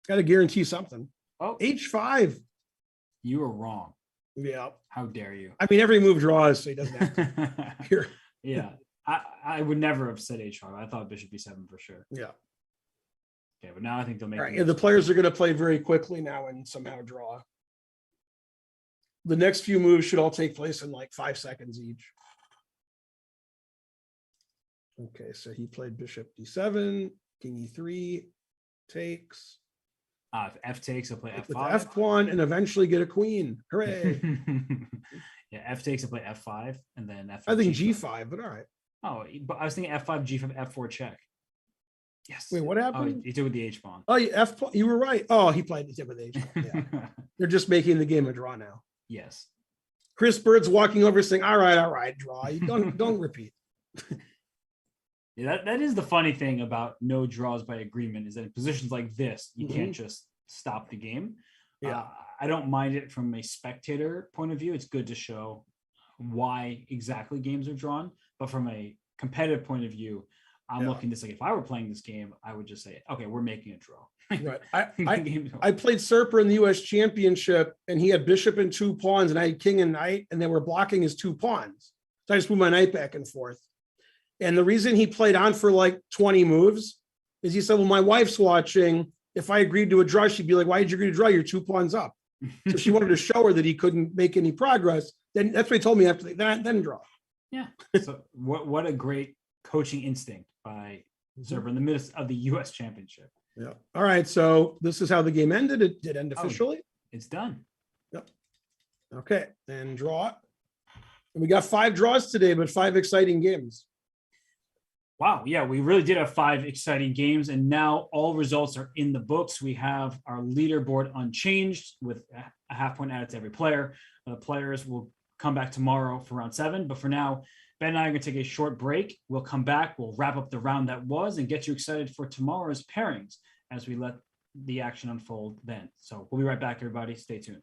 Got to guarantee something. Oh, h5. You are wrong. Yeah. How dare you? I mean, every move draws, so he doesn't have to. Here. Yeah. I would never have said h5. I thought bishop b7 for sure. Yeah. Okay, but now I think they'll make All right, and the players are going to play very quickly now and somehow draw. The next few moves should all take place in like 5 seconds each. Okay, so he played bishop d7, king e3, takes. If f takes, he'll play With the f5. f pawn and eventually get a queen. Hooray. Yeah, f takes, he'll play f5, and then f5. I think g5, but all right. Oh, but I was thinking f5, g5, f4 check. Yes. Wait, what Oh, happened? he did with the h pawn. Oh, yeah, you were right. Oh, he played it with h pawn. Yeah. They're just making the game a draw now. Yes. Chris Bird's walking over saying, all right, draw. You don't repeat. Yeah, that is the funny thing about no draws by agreement, is that in positions like this, you can't just stop the game. Yeah. I don't mind it from a spectator point of view. It's good to show why exactly games are drawn. But from a competitive point of view, I'm looking at this like, if I were playing this game, I would just say, okay, we're making a draw. Right. I played Serper in the US Championship, and he had bishop and 2 pawns, and I had king and knight, and they were blocking his 2 pawns. So I just moved my knight back and forth. And the reason he played on for like 20 moves is he said, well, my wife's watching. If I agreed to a draw, she'd be like, why did you agree to draw? You're 2 pawns up. So she wanted to show her that he couldn't make any progress. Then that's what he told me after that, then draw. Yeah. So what a great coaching instinct by Serper in the midst of the US Championship. Yeah. All right. So this is how the game ended. It did end officially. It's done. Yep. Okay. And draw. And we got 5 draws today, but 5 exciting games. Wow. Yeah, we really did have 5 exciting games, and now all results are in the books. We have our leaderboard unchanged with a half point added to every player. The players will come back tomorrow for round 7. But for now, Ben and I are going to take a short break. We'll come back. We'll wrap up the round that was and get you excited for tomorrow's pairings as we let the action unfold then. So we'll be right back, everybody. Stay tuned.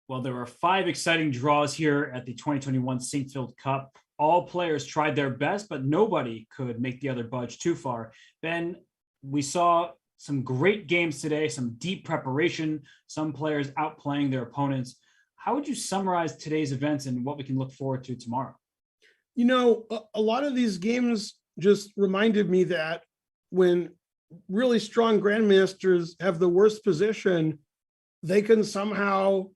Well, there were 5 exciting draws here at the 2021 Sinquefield Cup. All players tried their best, but nobody could make the other budge too far. Ben, we saw some great games today, some deep preparation, some players outplaying their opponents. How would you summarize today's events and what we can look forward to tomorrow? You know, a lot of these games just reminded me that when really strong grandmasters have the worst position, they can somehow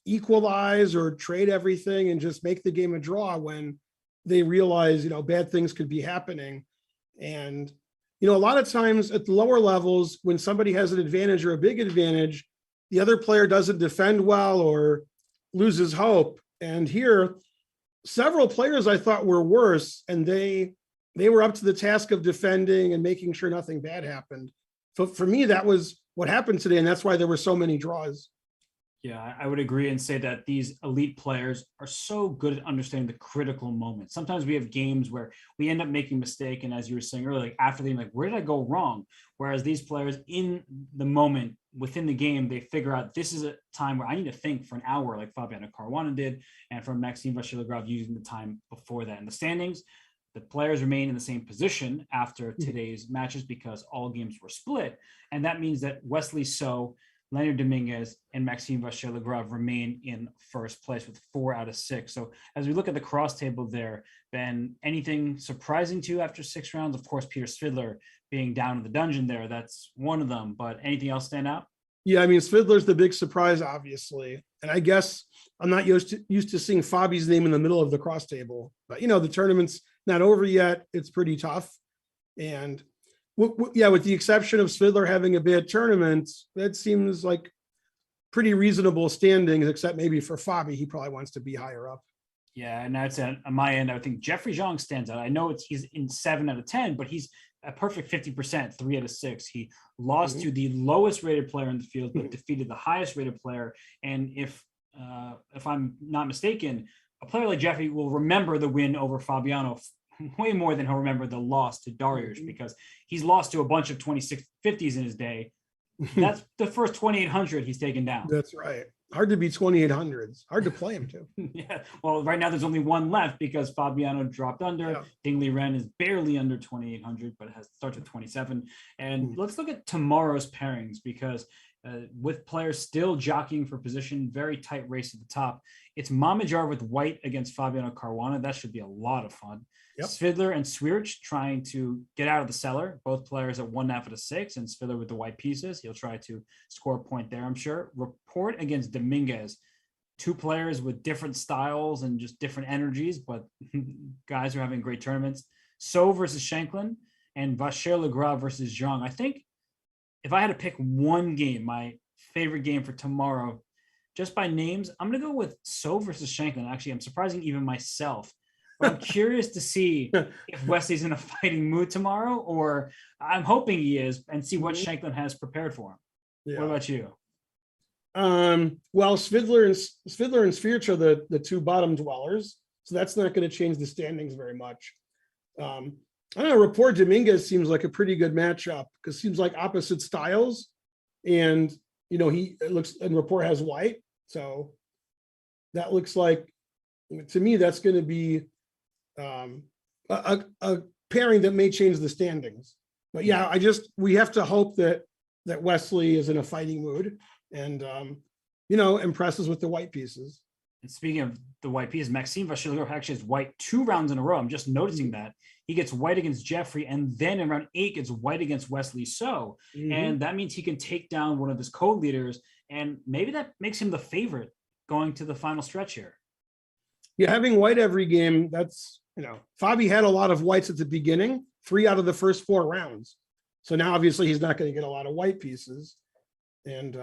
equalize or trade everything and just make the game a draw when they realize, you know, bad things could be happening. And, you know, a lot of times at the lower levels, when somebody has an advantage or a big advantage, the other player doesn't defend well or loses hope. And here, several players I thought were worse, and they were up to the task of defending and making sure nothing bad happened. So for me, that was what happened today, and that's why there were so many draws. Yeah, I would agree and say that these elite players are so good at understanding the critical moments. Sometimes we have games where we end up making a mistake, and as you were saying earlier, like after the game, like where did I go wrong? Whereas these players in the moment within the game, they figure out this is a time where I need to think for an hour, like Fabiano Caruana did, and from Maxime Vachier-Lagrave using the time before that. In the standings, the players remain in the same position after today's matches because all games were split, and that means that Wesley So, Leonard Dominguez, and Maxime Vachier-Lagrave remain in first place with 4 out of 6. So as we look at the cross table there, Ben, anything surprising to you after 6 rounds? Of course, Peter Svidler being down in the dungeon there, that's one of them, but anything else stand out? Yeah, I mean, Svidler's the big surprise, obviously. And I guess I'm not used to seeing Fabi's name in the middle of the cross table. But, the tournament's not over yet. It's pretty tough. And with the exception of Svidler having a bad tournament, that seems like pretty reasonable standings, except maybe for Fabi, he probably wants to be higher up. Yeah, and that's on my end. I would think Jeffrey Zhang stands out. I know he's in 7 out of 10, but he's a perfect 50%, 3 out of 6. He lost to the lowest rated player in the field, but defeated the highest rated player. And if I'm not mistaken, a player like Jeffrey will remember the win over Fabiano way more than he'll remember the loss to Dariush, because he's lost to a bunch of 2650s in his day. That's the first 2800 he's taken down. That's right. Hard to be 2800s. Hard to play him too. Yeah. Well, right now there's only one left because Fabiano dropped under. Yeah. Ding Liren is barely under 2800, but starts at 27. And let's look at tomorrow's pairings, because with players still jockeying for position, very tight race at the top. It's Mamajar with white against Fabiano Caruana. That should be a lot of fun. Yep. Svidler and Swierch trying to get out of the cellar. Both players at 1.5 out of 6, and Svidler with the white pieces. He'll try to score a point there, I'm sure. Report against Dominguez. 2 players with different styles and just different energies, but guys are having great tournaments. So versus Shanklin, and Vachier-Lagrave versus Zhang. I think if I had to pick one game, my favorite game for tomorrow, just by names, I'm going to go with So versus Shanklin. Actually, I'm surprising even myself. But I'm curious to see if Wesley's in a fighting mood tomorrow, or I'm hoping he is, and see what Shanklin has prepared for him. Yeah. What about you? Well, Svidler and Swierch are the 2 bottom dwellers, so that's not going to change the standings very much. I don't know. Rapport Dominguez seems like a pretty good matchup because it seems like opposite styles, and Rapport has white, so that looks like, to me, that's going to be a pairing that may change the standings. But yeah, we have to hope that Wesley is in a fighting mood and impresses with the white pieces. And speaking of the white pieces, Maxime Vachier-Lagrave actually has white 2 rounds in a row. I'm just noticing that. He gets white against Jeffrey, and then in round 8 gets white against Wesley So. And that means he can take down one of his co-leaders, and maybe that makes him the favorite going to the final stretch here. Yeah, having white every game, that's, Fabi had a lot of whites at the beginning, 3 out of the first 4 rounds. So now obviously he's not going to get a lot of white pieces. And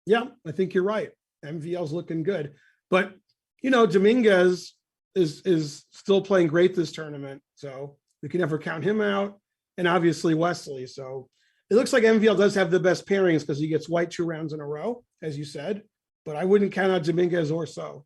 yeah, I think you're right. MVL's looking good. But, Dominguez is still playing great this tournament. So we can never count him out. And obviously Wesley. So it looks like MVL does have the best pairings because he gets white 2 rounds in a row, as you said. But I wouldn't count out Dominguez or So.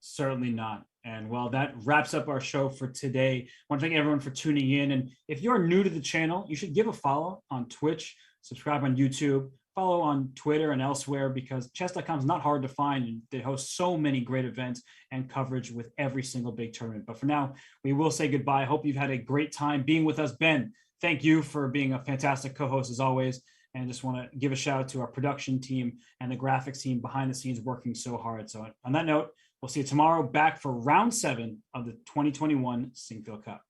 Certainly not. And well, that wraps up our show for today. I want to thank everyone for tuning in. And if you're new to the channel, you should give a follow on Twitch, subscribe on YouTube, follow on Twitter and elsewhere, because Chess.com is not hard to find. And they host so many great events and coverage with every single big tournament. But for now, we will say goodbye. I hope you've had a great time being with us. Ben, thank you for being a fantastic co-host as always. And just want to give a shout out to our production team and the graphics team behind the scenes working so hard. So on that note, we'll see you tomorrow back for round 7 of the 2021 Sinquefield Cup.